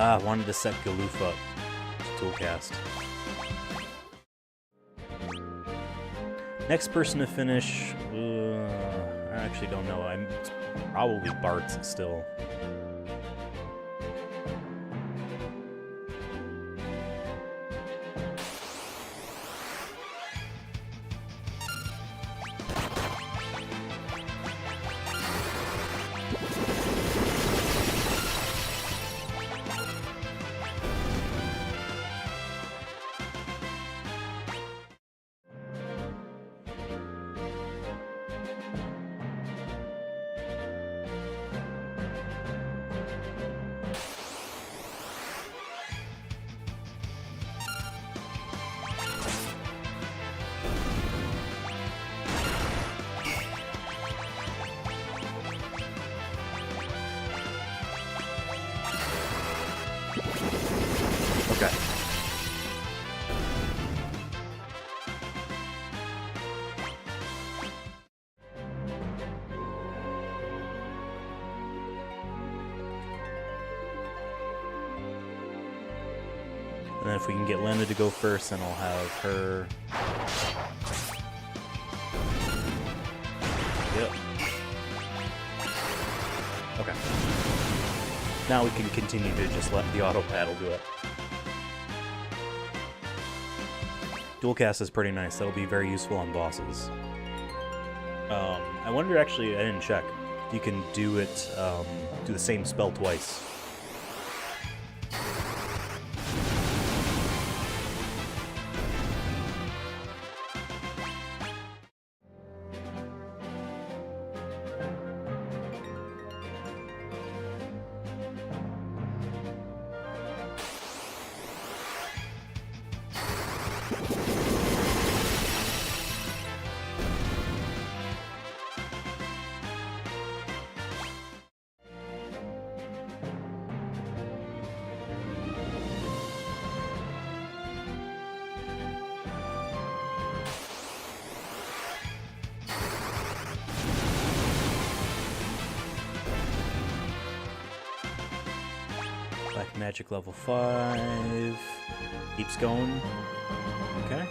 Ah, I wanted to set Galoof up to Toolcast. Next person to finish, I actually don't know. I'm probably Bart's still. Okay. And then if we can get Lena to go first, then I'll have her... Yep. Okay. Now we can continue to just let the auto paddle do it. Dual cast is pretty nice. That'll be very useful on bosses. I wonder, actually, I didn't check, if you can do it, do the same spell twice. Black Magic level 5. Keeps going. Okay.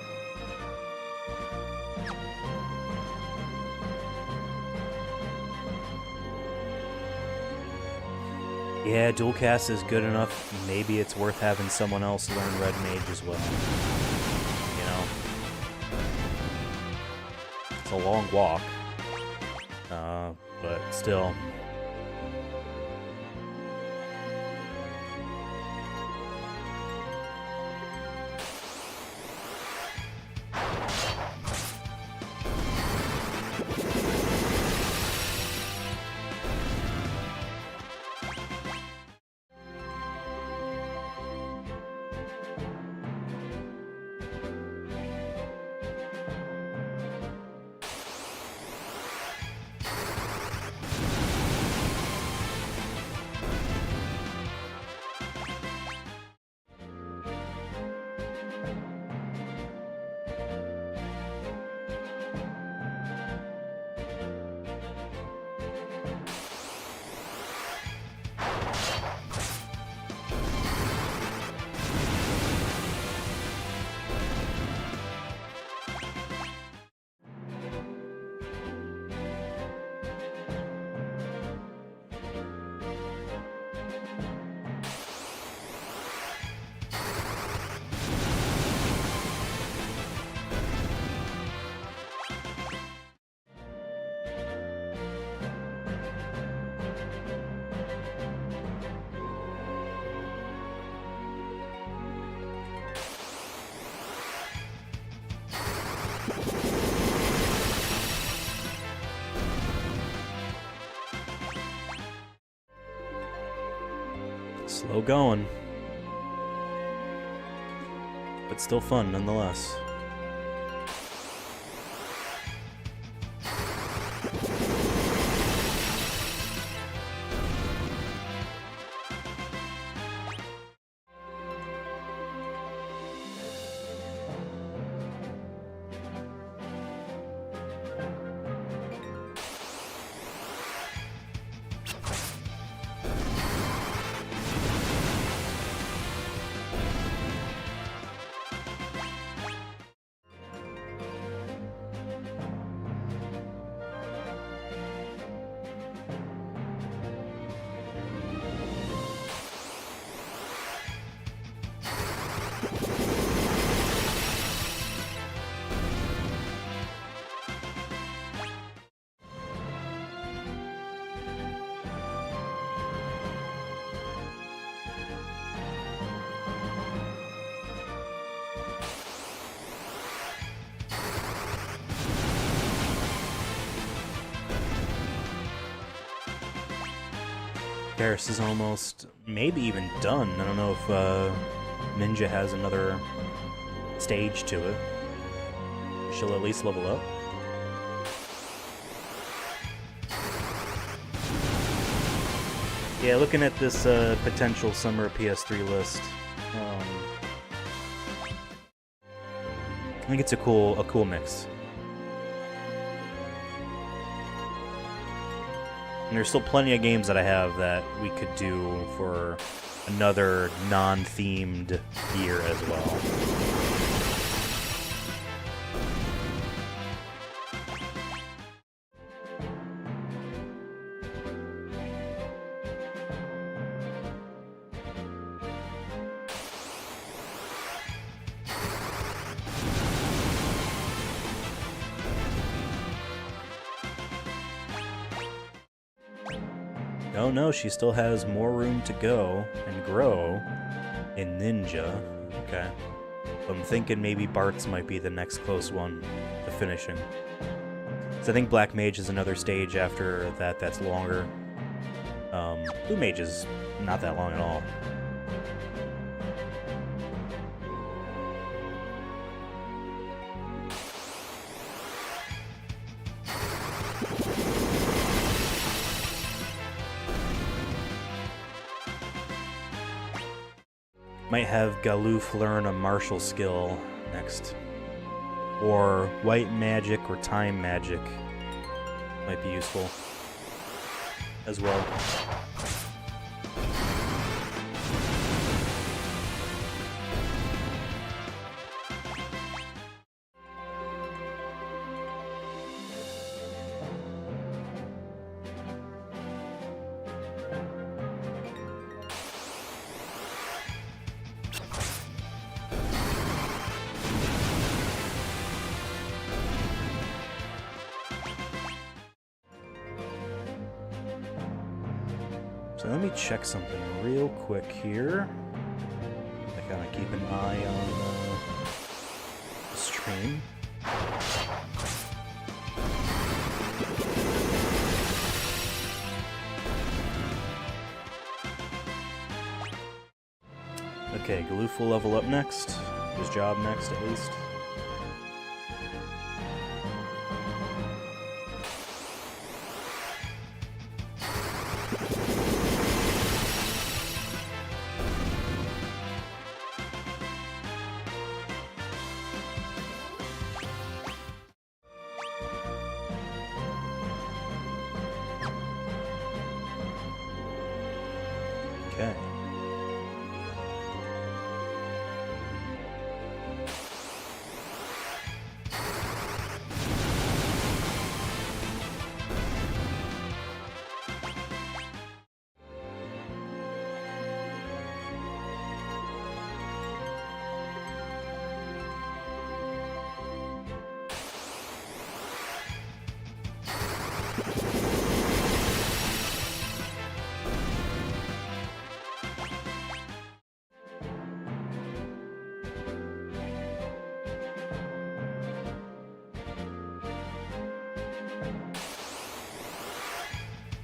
Yeah, dual cast is good enough. Maybe it's worth having someone else learn Red Mage as well. You know? It's a long walk. But still. Slow going. But still fun nonetheless. Paris is almost, maybe even done. I don't know if Ninja has another stage to it. She'll at least level up. Yeah, looking at this potential summer PS3 list, I think it's a cool mix. And there's still plenty of games that I have that we could do for another non-themed gear as well. Oh no, she still has more room to go and grow in Ninja. Okay. I'm thinking maybe Bart's might be the next close one to finishing. So I think Black Mage is another stage after that that's longer. Blue Mage is not that long at all. Might have Galoof learn a martial skill next. Or White Magic or Time Magic might be useful as well. So let me check something real quick here. I kind of keep an eye on the stream. Okay, Galoof will level up next. His job next, at least. Okay.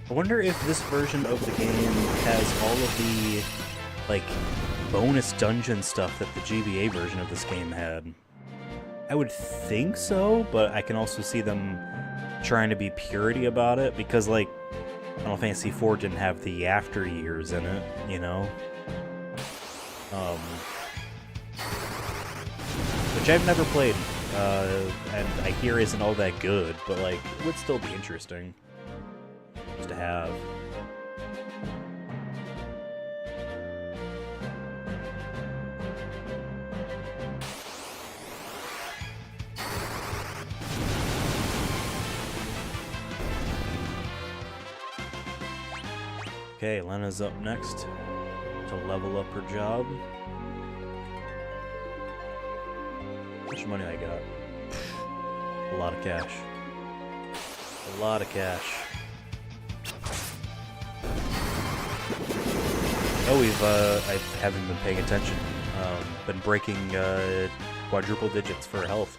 I wonder if this version of the game has all of the, like, bonus dungeon stuff that the GBA version of this game had. I would think so, but I can also see them trying to be purity about it, because, like, Final Fantasy IV didn't have the after years in it, you know? Which I've never played, and I hear isn't all that good, but, like, it would still be interesting to have. Okay, Lena's up next to level up her job. How much money I got? A lot of cash. A lot of cash. Oh, I haven't been paying attention. Been breaking quadruple digits for health.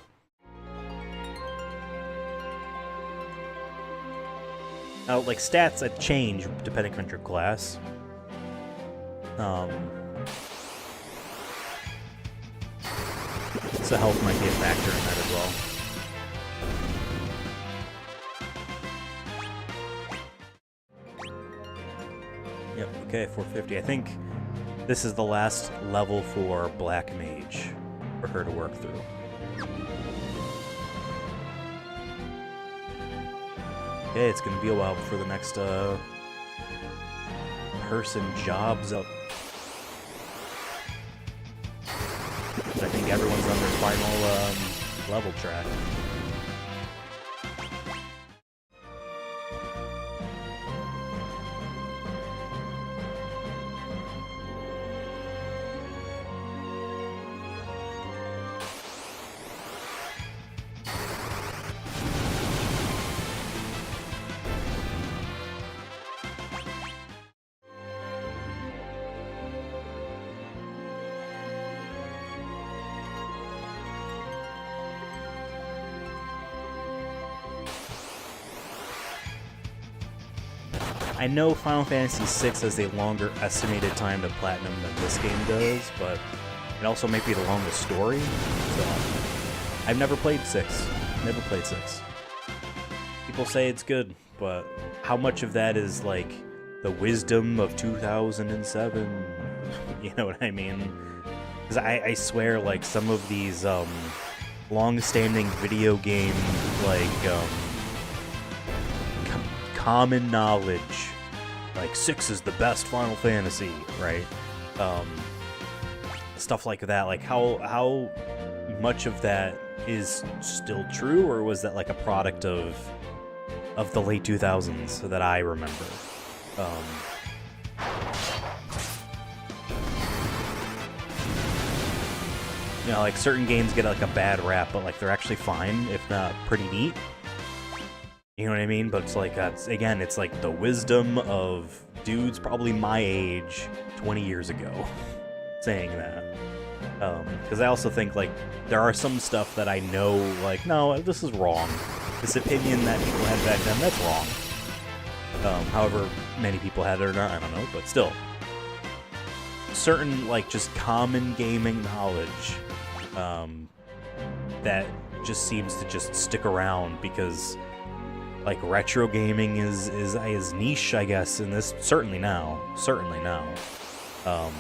Now, like, stats change depending on your class. So health might be a factor in that as well. Yep, okay, 450. I think this is the last level for Black Mage for her to work through. Okay, it's gonna be a while before the next person jobs up. think everyone's on their final level track. I know Final Fantasy VI has a longer estimated time to platinum than this game does, but it also might be the longest story, so I've never played 6. Never played 6. People say it's good, but how much of that is, like, the wisdom of 2007? You know what I mean? Because I swear, like, some of these, long-standing video game, like, common knowledge, like 6 is the best Final Fantasy, right? Stuff like that. Like how much of that is still true, or was that like a product of the late 2000s that I remember? You know, like certain games get like a bad rap, but like they're actually fine, if not pretty neat. You know what I mean? But it's like, again, it's like the wisdom of dudes probably my age 20 years ago saying that. Because I also think, like, there are some stuff that I know, like, no, this is wrong. This opinion that people had back then, that's wrong. However many people had it or not, I don't know, but still. Certain, like, just common gaming knowledge that just seems to just stick around because... like, retro gaming is niche, I guess, in this, certainly now. I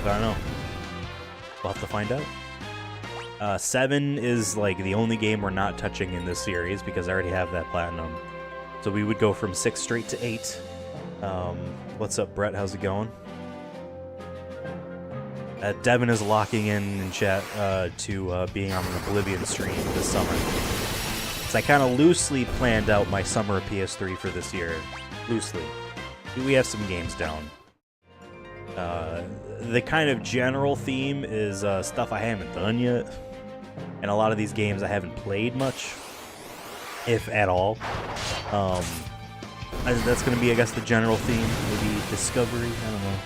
don't know. We'll have to find out. 7 is, like, the only game we're not touching in this series, because I already have that platinum. So we would go from 6 straight to 8. What's up, Brett? How's it going? Devin is locking in chat to being on an Oblivion stream this summer. So I kind of loosely planned out my summer PS3 for this year. Loosely. We have some games down. The kind of general theme is stuff I haven't done yet. And a lot of these games I haven't played much, if at all. That's going to be, I guess, the general theme. Maybe discovery? I don't know.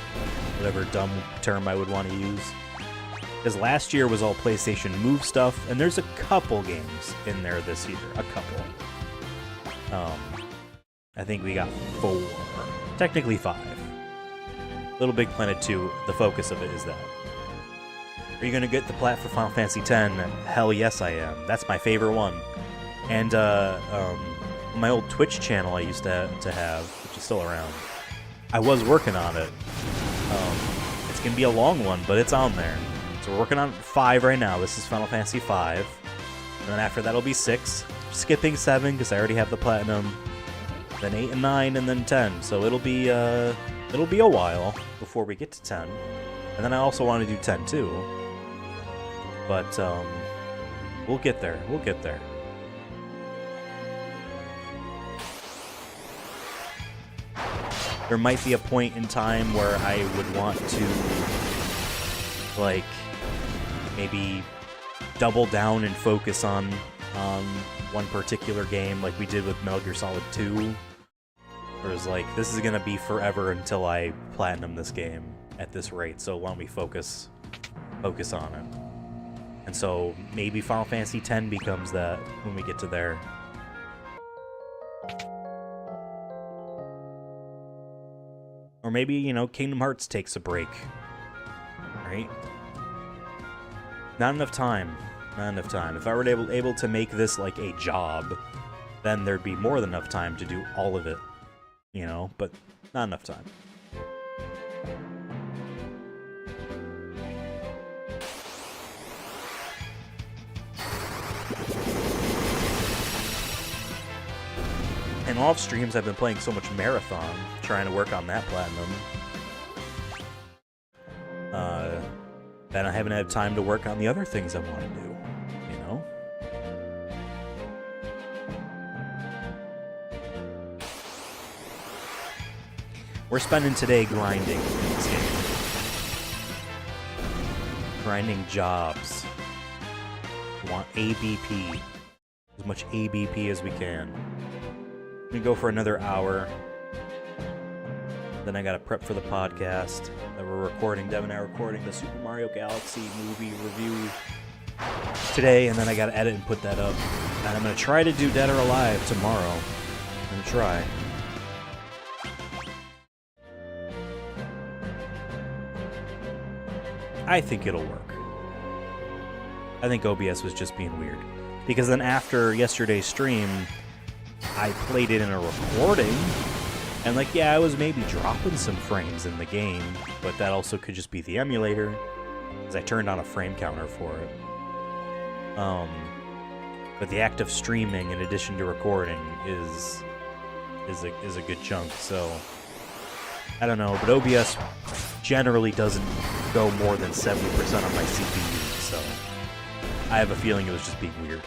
Whatever dumb term I would want to use. Because last year was all PlayStation Move stuff, and there's a couple games in there this year. A couple. I think we got 4. Technically 5. Little Big Planet 2, the focus of it is that. Are you going to get the plat for Final Fantasy X? Hell yes I am. That's my favorite one. And my old Twitch channel I used to have, which is still around, I was working on it. It's going to be a long one, but it's on there. So we're working on 5 right now. This is Final Fantasy 5. And then after that it'll be 6. Skipping 7 because I already have the platinum. Then 8 and 9 and then 10. So it'll be a while before we get to 10. And then I also want to do 10 too. But we'll get there. We'll get there. There might be a point in time where I would want to, like, maybe double down and focus on one particular game, like we did with Metal Gear Solid 2. Whereas, like, this is gonna be forever until I platinum this game at this rate, so why don't we focus on it. And so maybe Final Fantasy X becomes that when we get to there. Or maybe, you know, Kingdom Hearts takes a break. Right? Not enough time. Not enough time. If I were able to make this like a job, then there'd be more than enough time to do all of it. You know? But not enough time. And off streams, I've been playing so much Marathon, trying to work on that platinum. then I haven't had time to work on the other things I want to do, you know? We're spending today grinding in this game. Grinding jobs. We want ABP. As much ABP as we can. We go for another hour. Then I gotta prep for the podcast that we're recording. Dev and I are recording the Super Mario Galaxy movie review today, and then I gotta edit and put that up. And I'm gonna try to do Dead or Alive tomorrow. I'm gonna try. I think it'll work. I think OBS was just being weird. Because then after yesterday's stream, I played it in a recording, and like, yeah, I was maybe dropping some frames in the game, but that also could just be the emulator, because I turned on a frame counter for it. But the act of streaming in addition to recording is a good chunk, so I don't know, but OBS generally doesn't go more than 70% on my CPU, so I have a feeling it was just being weird.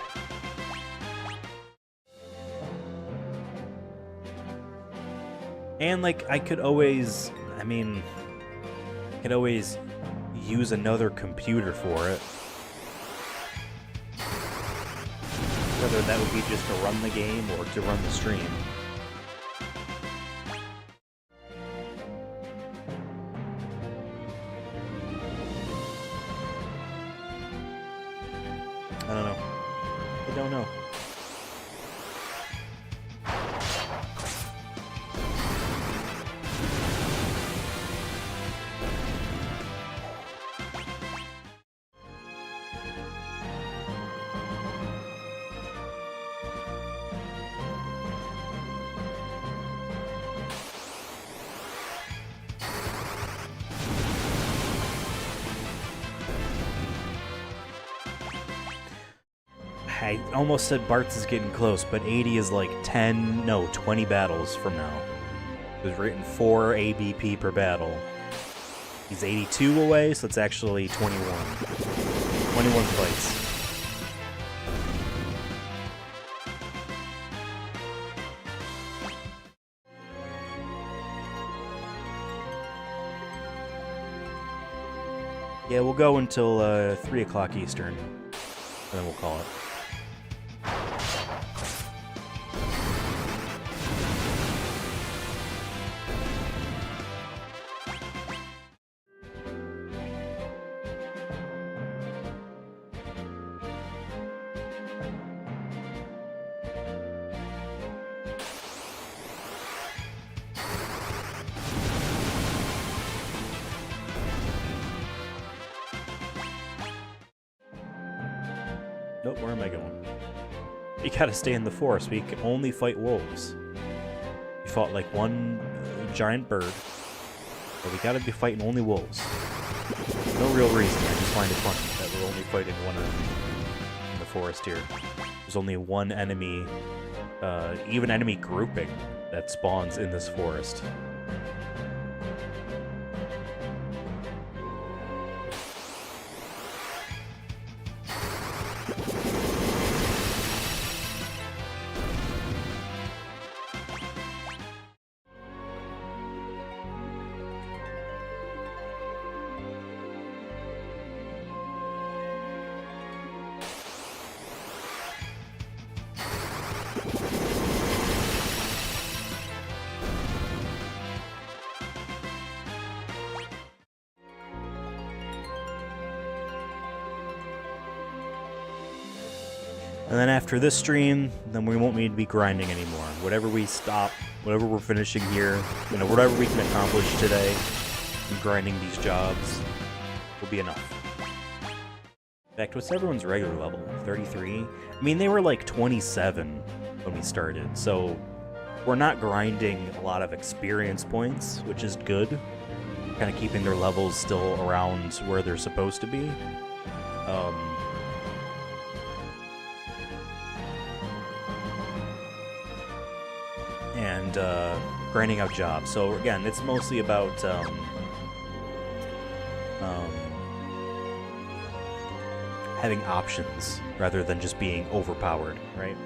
And, like, I could always use another computer for it. Whether that would be just to run the game or to run the stream. I don't know. I don't know. I almost said Bart's is getting close, but 80 is like 20 battles from now. It was written 4 ABP per battle. He's 82 away, so it's actually 21. 21 fights. Yeah, we'll go until 3 o'clock Eastern, and then we'll call it. Nope, where am I going? You gotta stay in the forest. We can only fight wolves. We fought like one giant bird, but we gotta be fighting only wolves. No real reason. I just find it funny that we're only fighting one enemy in the forest here. There's only one enemy, even enemy grouping that spawns in this forest. And then after this stream, then we won't need to be grinding anymore. Whatever we stop, whatever we're finishing here, you know, whatever we can accomplish today in grinding these jobs will be enough. In fact, what's everyone's regular level? 33? I mean, they were like 27 when we started, so we're not grinding a lot of experience points, which is good. Kind of keeping their levels still around where they're supposed to be. And grinding out jobs. So again, it's mostly about having options rather than just being overpowered, right?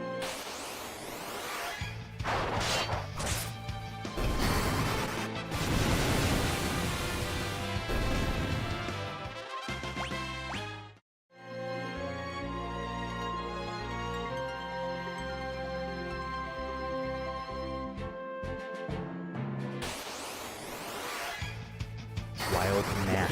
Wild Knack.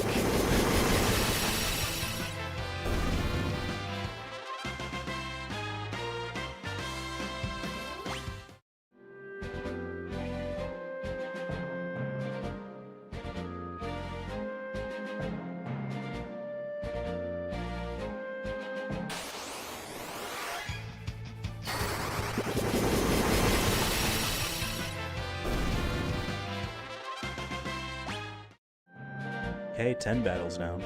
Okay, 10 battles now.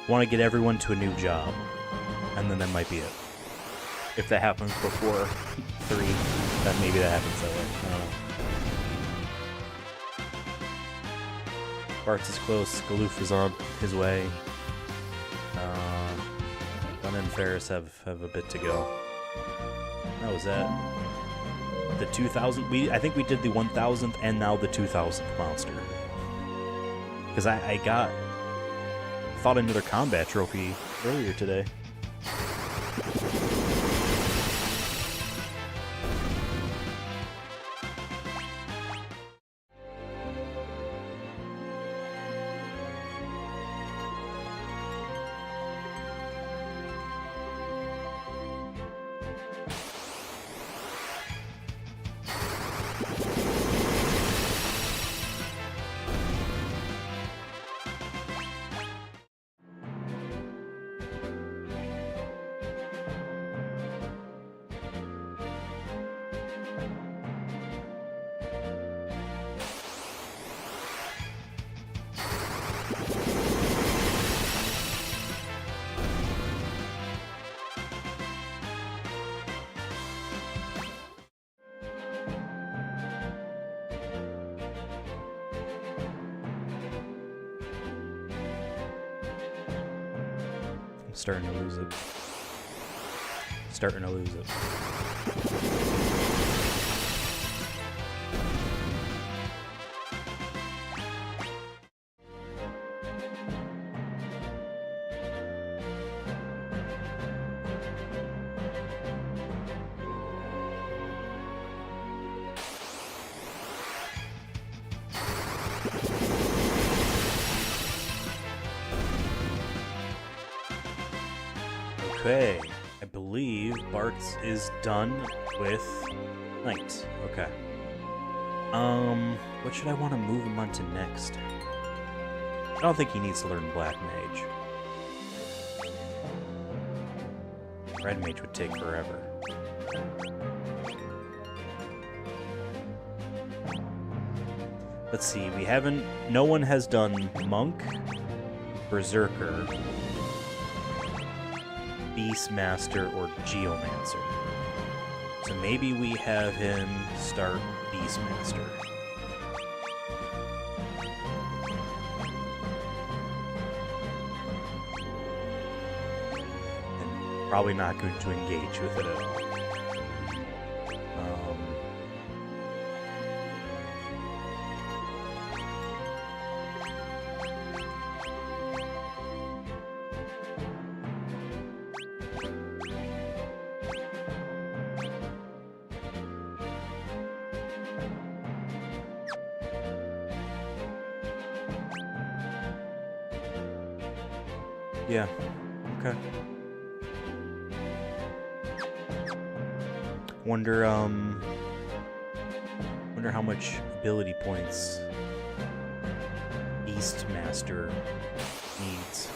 Want to get everyone to a new job, and then that might be it. If that happens before 3, then maybe that happens that way. I don't know. Bartz is close. Galoof is on his way. Gunn and Ferris have a bit to go. That was that. The 2000. I think we did the 1000th and now the 2000th monster. Because I fought another combat trophy earlier today. Starting to lose it. Starting to lose it. Okay, I believe Bartz is done with Knight. Okay. What should I want to move him on to next? I don't think he needs to learn Black Mage. Red Mage would take forever. Let's see, we haven't... No one has done Monk, Berserker, Beastmaster, or Geomancer. So maybe we have him start Beastmaster. And probably not going to engage with it at all. Yeah, okay. Wonder how much ability points Beastmaster needs.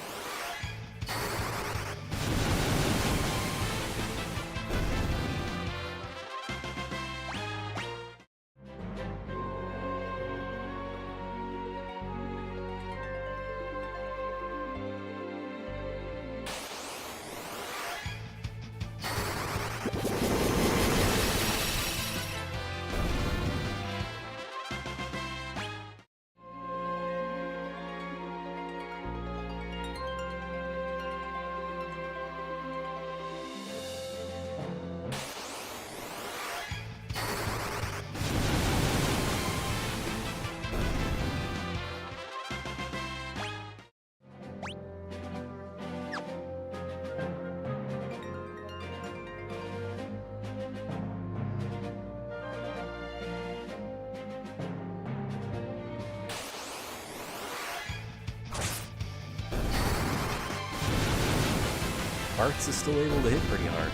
Bartz is still able to hit pretty hard.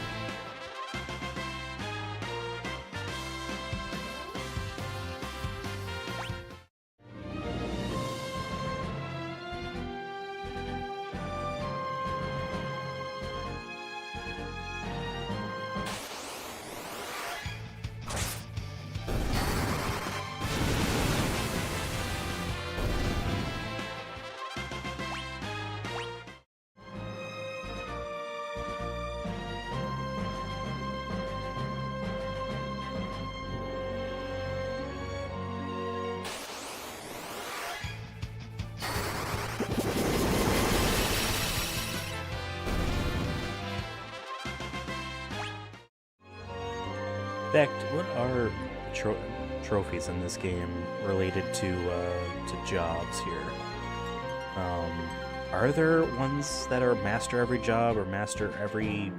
In fact, what are trophies in this game related to jobs here? Are there ones that are master every job or master every...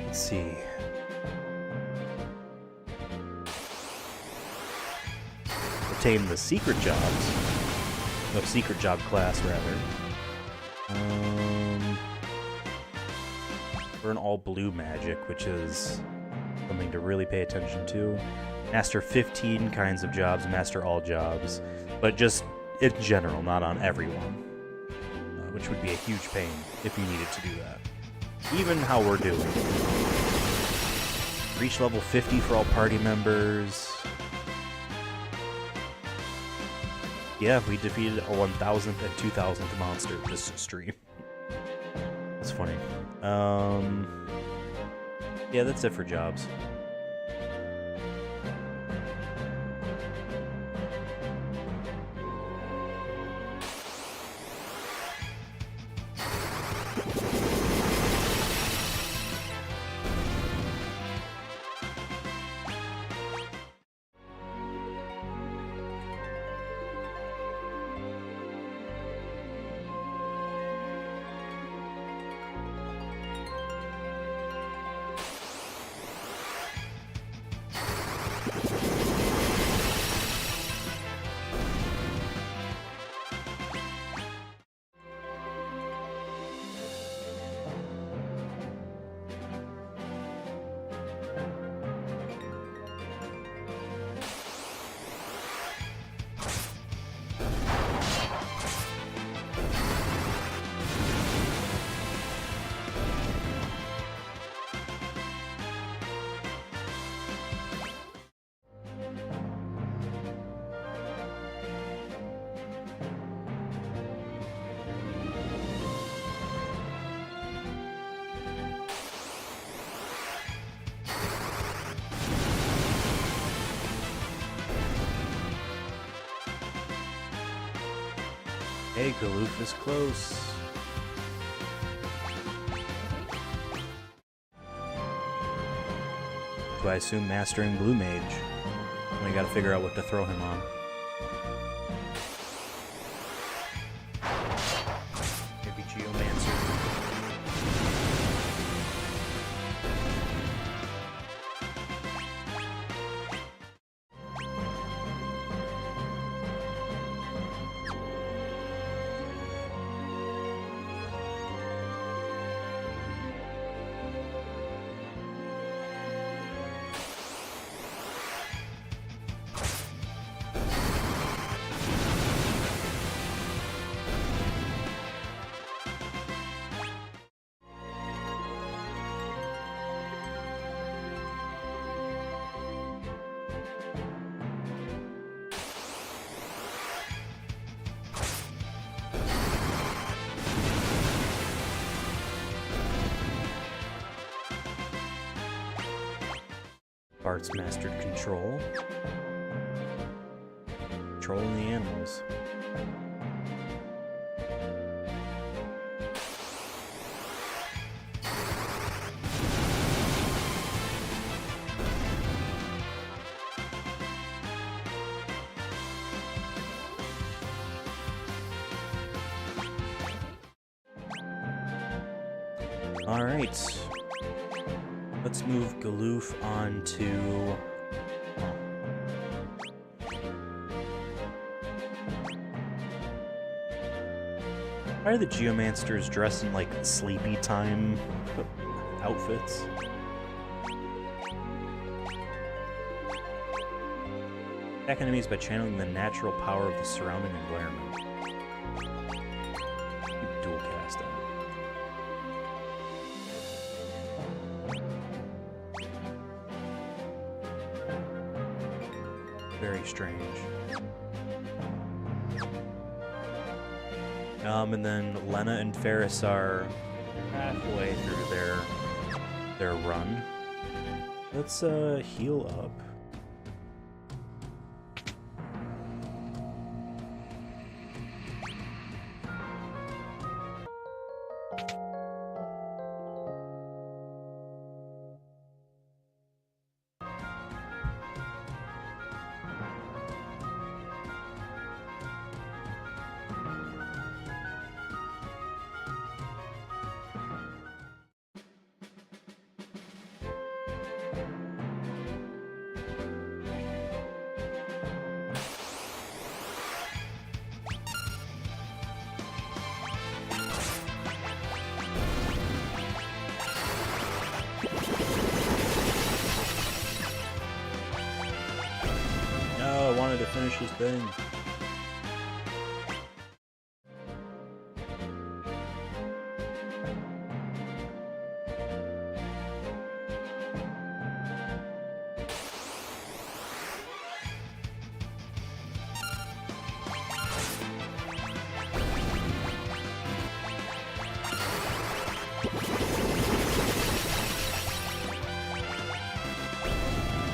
Let's see. Obtain the secret jobs. No, secret job class, rather. We're an all-blue magic, which is something to really pay attention to. Master 15 kinds of jobs, master all jobs, but just in general, not on everyone, which would be a huge pain if you needed to do that. Even how we're doing. Reach level 50 for all party members. Yeah, we defeated a 1000th and 2000th monster this stream. That's funny. Yeah, that's it for jobs. Hey, Galoof is close. Do I assume mastering Blue Mage? We gotta figure out what to throw him on. Maybe Geomancer. Bart's mastered control. Controlling the animals. All right. Let's move Galoof on to... Why are the Geomancers dressed in, like, sleepy time outfits? Attack enemies by channeling the natural power of the surrounding environment. Keep dual casting. Very strange. And then Lena and Ferris are halfway through their run. Let's heal up. I wanted to finish his thing.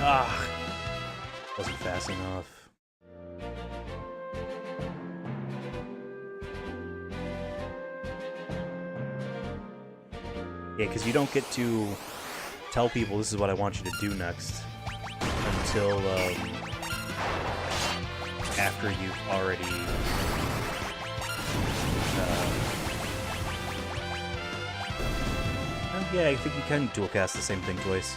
Ah, wasn't fast enough. Yeah, because you don't get to tell people this is what I want you to do next until after you've already oh, yeah, I think you can dual cast the same thing twice.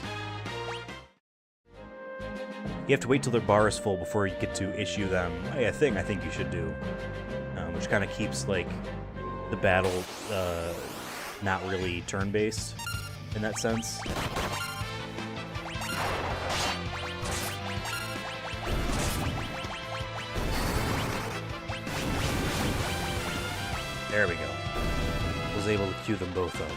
You have to wait till their bar is full before you get to issue them a thing I think you should do, which kind of keeps like the battle not really turn-based in that sense. There we go. Was able to queue them both up.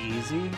easy.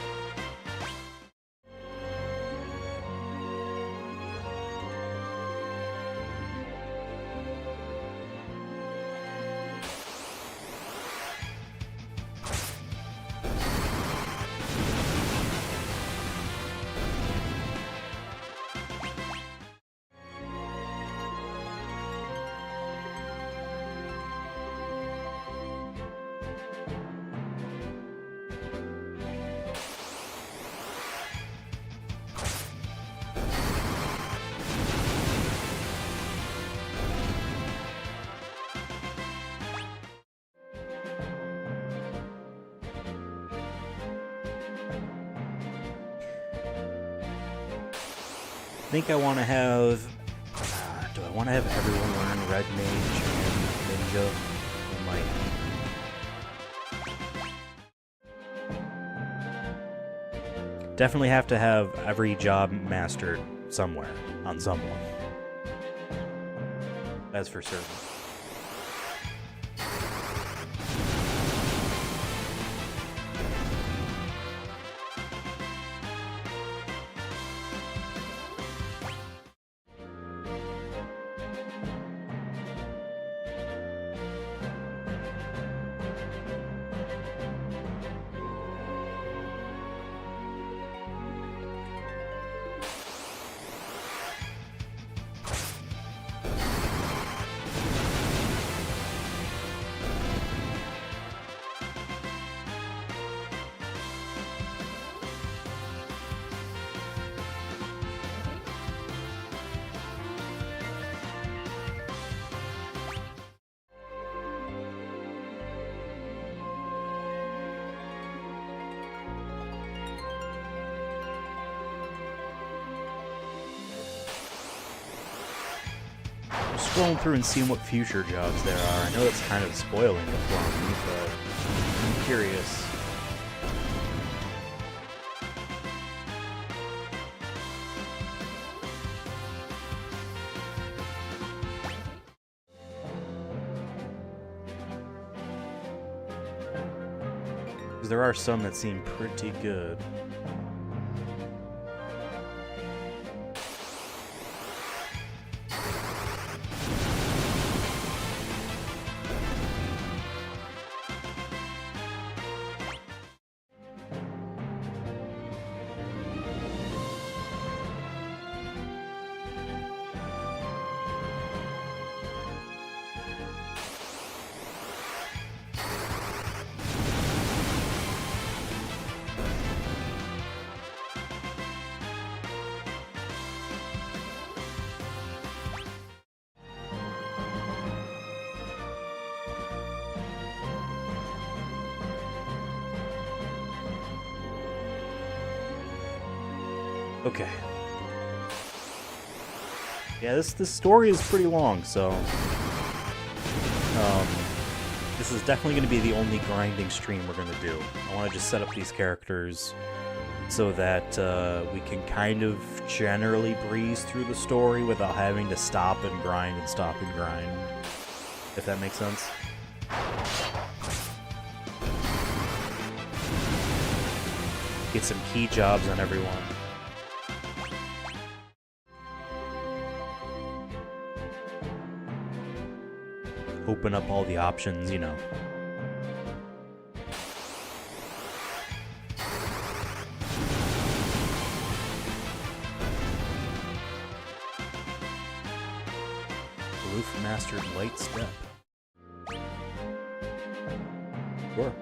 I think I want to have... do I want to have everyone learn Red Mage and Ninja? And, like... Definitely have to have every job mastered somewhere, on someone. That's for certain. Scrolling through and seeing what future jobs there are. I know it's kind of spoiling it for me, but I'm curious. Because there are some that seem pretty good. Okay. Yeah, this story is pretty long, so this is definitely going to be the only grinding stream we're going to do. I want to just set up these characters so that we can kind of generally breeze through the story without having to stop and grind and stop and grind, if that makes sense. Get some key jobs on everyone. Open up all the options, you know. Aloof mastered light step. Sure.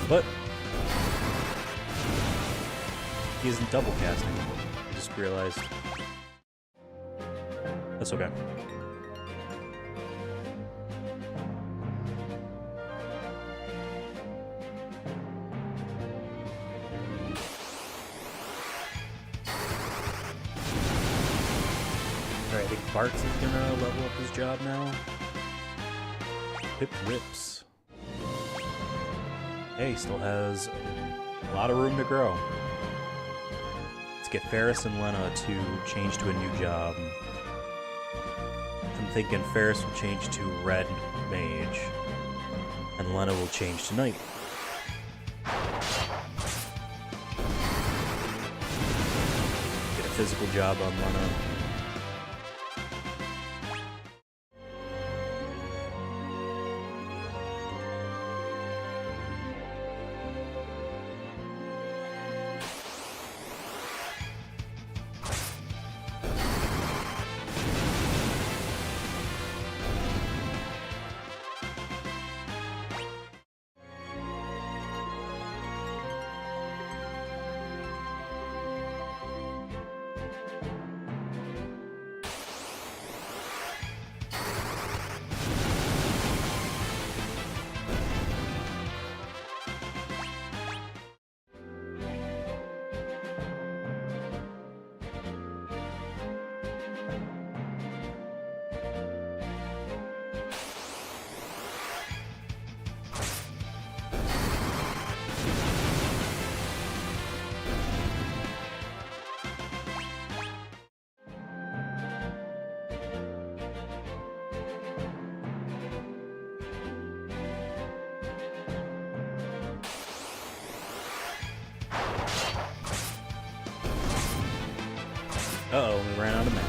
But he isn't double casting. I just realized. That's okay. Alright, I think Bartz is gonna level up his job now. Pip Whips. Hey, still has a lot of room to grow. Let's get Ferris and Lena to change to a new job. I'm thinking Ferris will change to Red Mage, and Lena will change to Knight. Get a physical job on Lena. Uh-oh, we ran out of mana.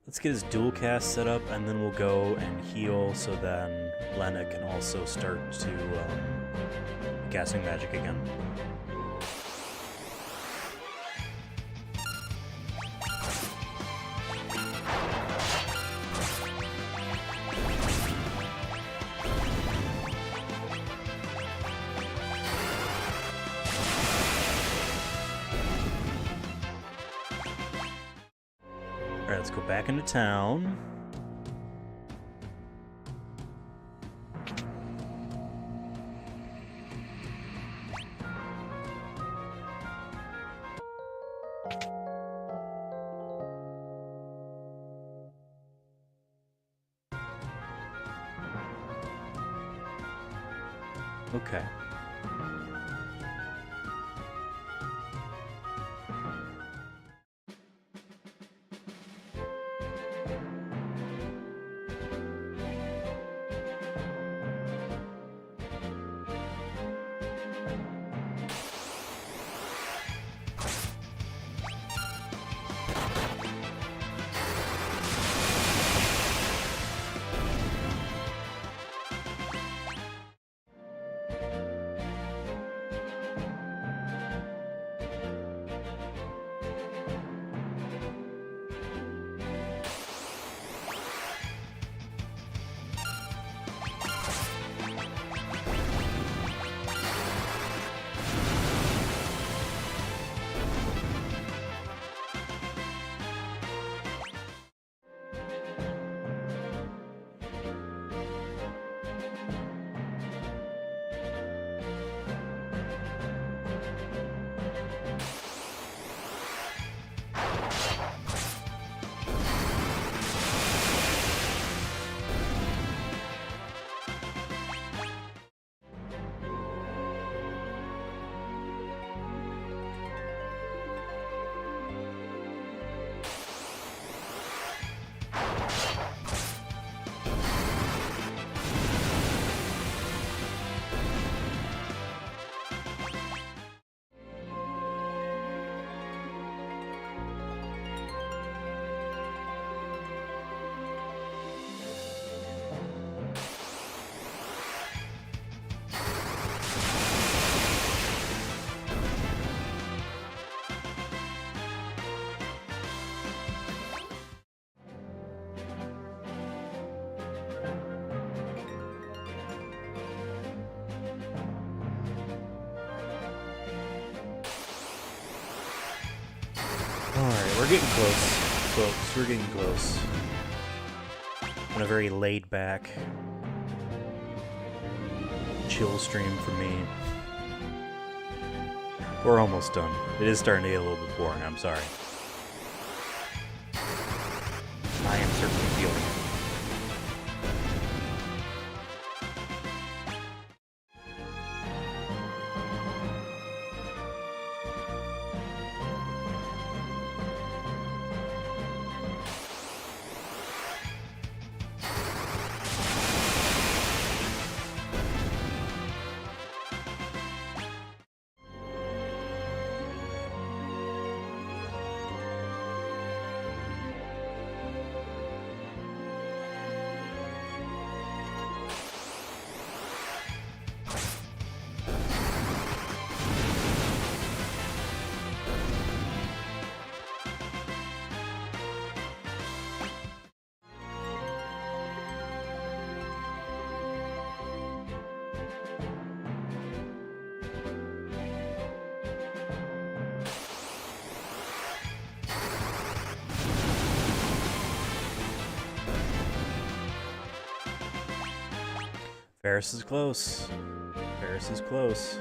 Let's get his dual cast set up, and then we'll go and heal, so then Lena can also start to casting magic again. Alright, let's go back into town. Okay. Alright, we're getting close, folks. We're getting close. On a very laid-back, chill stream for me. We're almost done. It is starting to get a little bit boring, I'm sorry. I am certainly feeling it. Ferris is close. Ferris is close.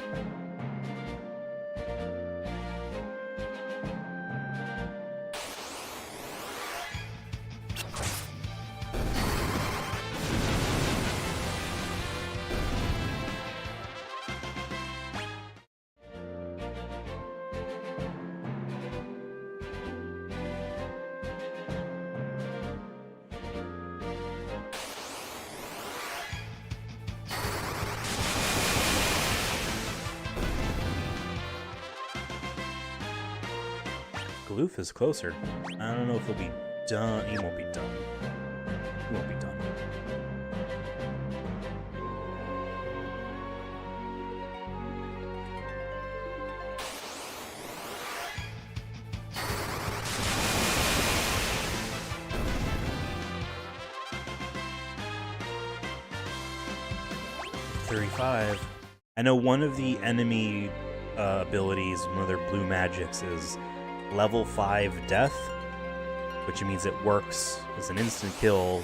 Gloof is closer. I don't know if he'll be done. He won't be done. He won't be done. .35. I know one of the enemy abilities, one of their blue magics, is level 5 death, which means it works as an instant kill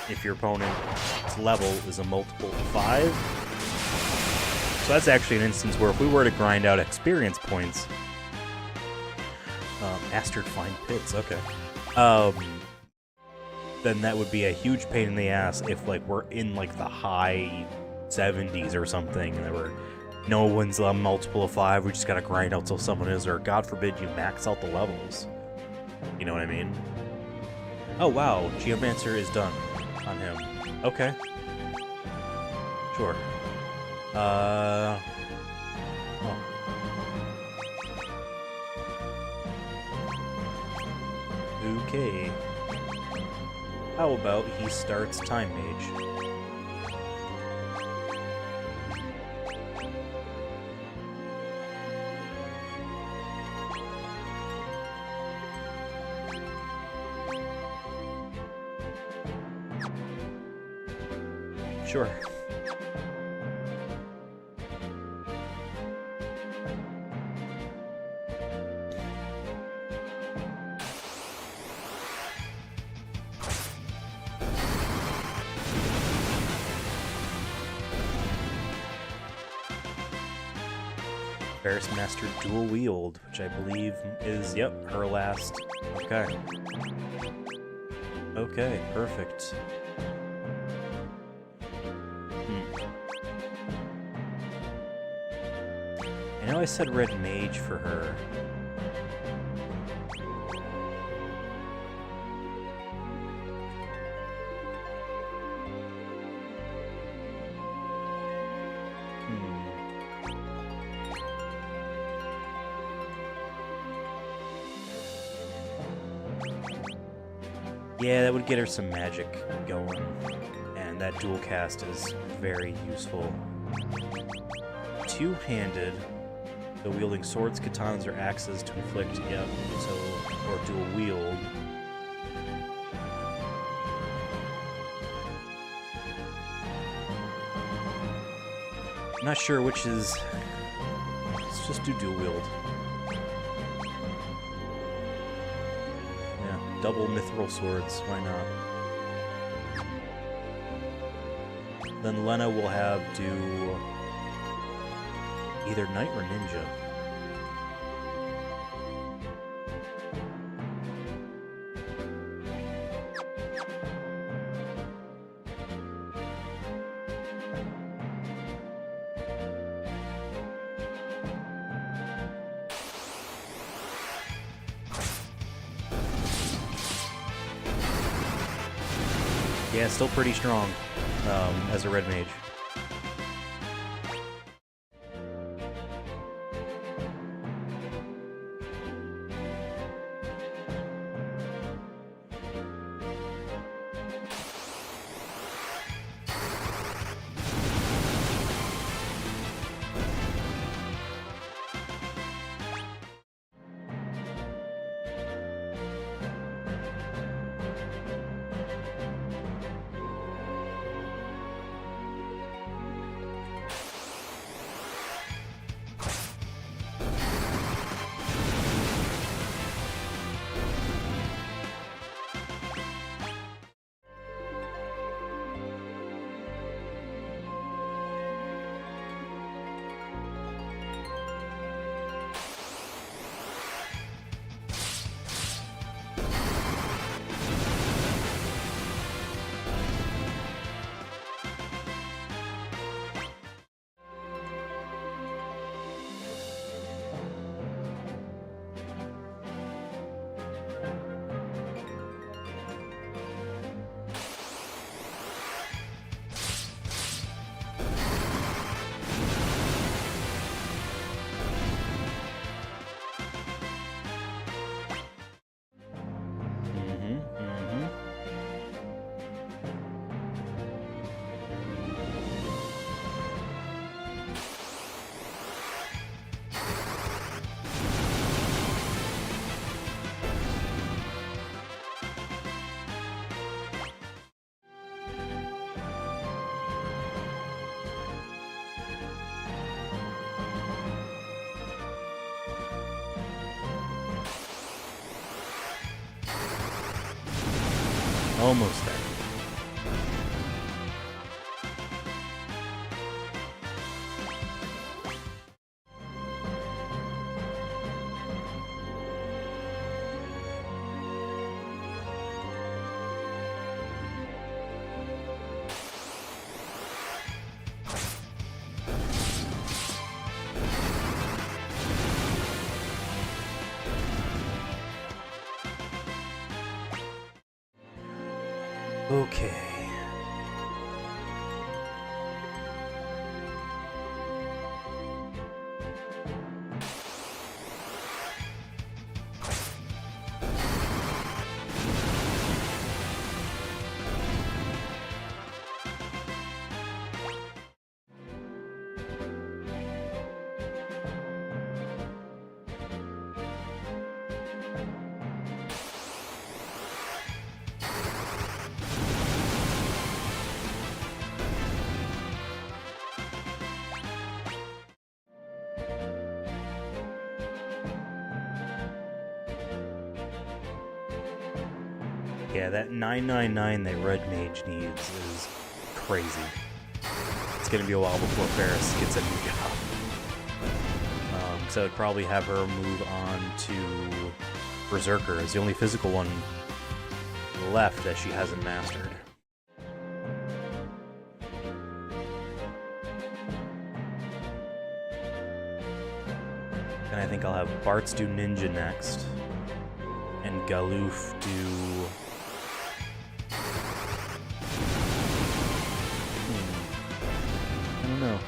if your opponent's level is a multiple of 5. So that's actually an instance where if we were to grind out experience points, mastered find pits, okay, then that would be a huge pain in the ass if like we're in like the high 70s or something, and there were no one's a multiple of 5, we just gotta grind out till someone is, or God forbid you max out the levels. You know what I mean? Oh wow, Geomancer is done on him. Okay. Sure. Oh. Okay. How about he starts Time Mage? Sure. Ferris mastered dual wield, which I believe is, yep, her last. Okay. Okay, perfect. I know I said red mage for her. Yeah, that would get her some magic going, and that dual cast is very useful. Two-handed, so wielding swords, katanas, or axes to inflict, yep, so, or dual wield. I'm not sure which is, let's just do dual wield. double mithril swords. Why not? Then Lena will have do either knight or ninja. Yeah, still pretty strong as a red mage. Almost there. Okay. Yeah, that 999 that Red Mage needs is crazy. It's gonna be a while before Ferris gets a new job. So I'd probably have her move on to Berserker as the only physical one left that she hasn't mastered. And I think I'll have Bartz do Ninja next, and Galoof do... I don't know.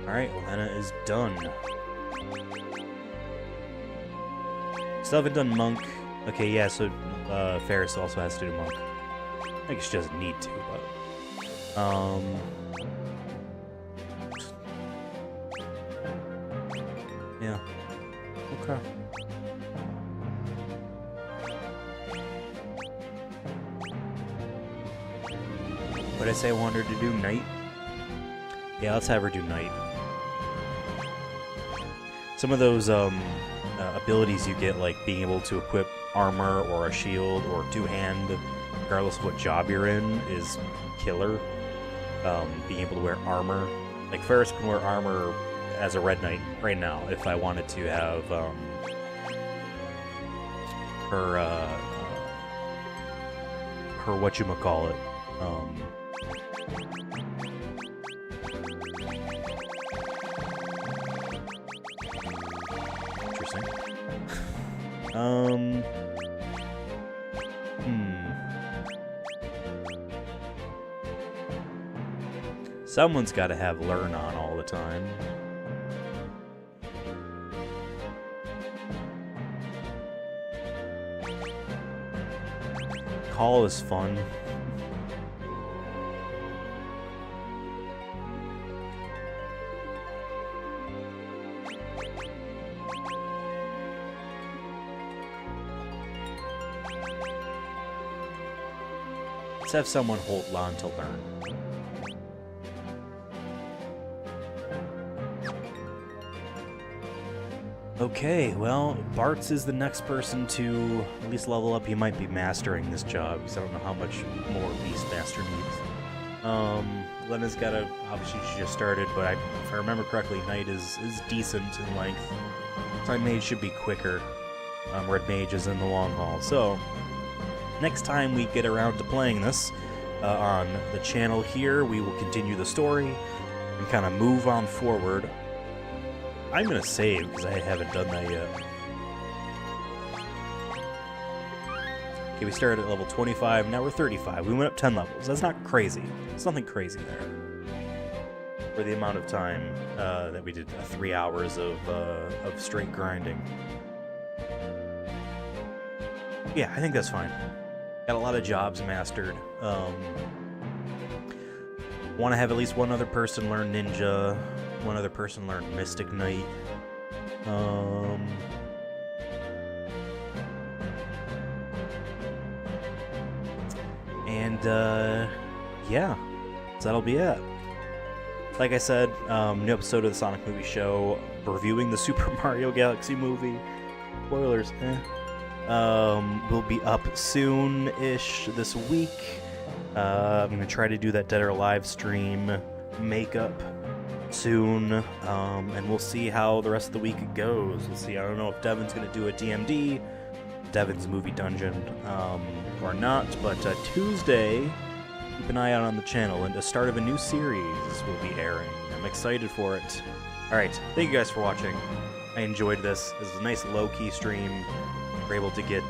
Alright, Lena is done. Still haven't done Monk. Okay, yeah, so Ferris also has to do Monk. I guess she doesn't need to, but... yeah. Okay. What did I say I wanted her to do? Knight? Yeah, let's have her do Knight. some of those abilities you get, like being able to equip armor or a shield or two-hand, regardless of what job you're in, is killer. Being able to wear armor. Like, Ferris can wear armor as a Red Knight right now if I wanted to have her whatchamacallit. Interesting. Someone's got to have learn on all the time. Call is fun. Let's have someone hold on to learn. Okay, well, Bartz is the next person to at least level up. He might be mastering this job, because I don't know how much more Beastmaster needs. Lena's got a... obviously she just started, but if I remember correctly, Knight is decent in length. Time Mage should be quicker. Red Mage is in the long haul. So, next time we get around to playing this on the channel here, we will continue the story and kind of move on forward. I'm gonna save because I haven't done that yet. Okay, we started at level 25, now we're 35. We went up 10 levels. That's not crazy. There's nothing crazy there. For the amount of time that we did 3 hours of straight grinding. Yeah, I think that's fine. Got a lot of jobs mastered. Want to have at least one other person learn Ninja. One other person learned Mystic Knight. Yeah, so that'll be it. Like I said, new episode of the Sonic Movie Show, reviewing the Super Mario Galaxy movie. Spoilers, will be up soon-ish this week. I'm gonna try to do that Dead or Alive stream makeup soon, and we'll see how the rest of the week goes. We'll see. I don't know if Devin's going to do a DMD, Devin's Movie Dungeon, or not, but Tuesday, keep an eye out on the channel, and the start of a new series will be airing. I'm excited for it. Alright, thank you guys for watching. I enjoyed this. This is a nice low-key stream. We're able to get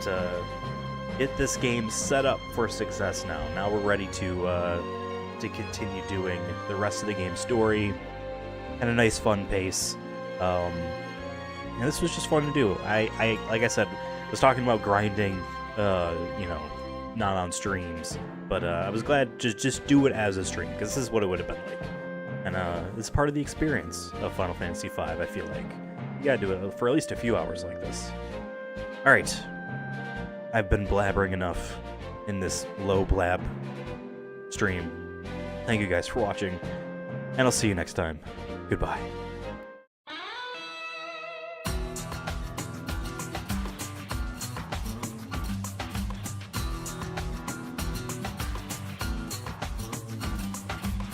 this game set up for success now. Now we're ready to continue doing the rest of the game story. And a nice fun pace. And this was just fun to do. I like I said, was talking about grinding, you know, not on streams, but I was glad to just do it as a stream, because this is what it would have been like. And it's part of the experience of Final Fantasy V, I feel like. You gotta do it for at least a few hours like this. Alright. I've been blabbering enough in this low blab stream. Thank you guys for watching, and I'll see you next time. Goodbye.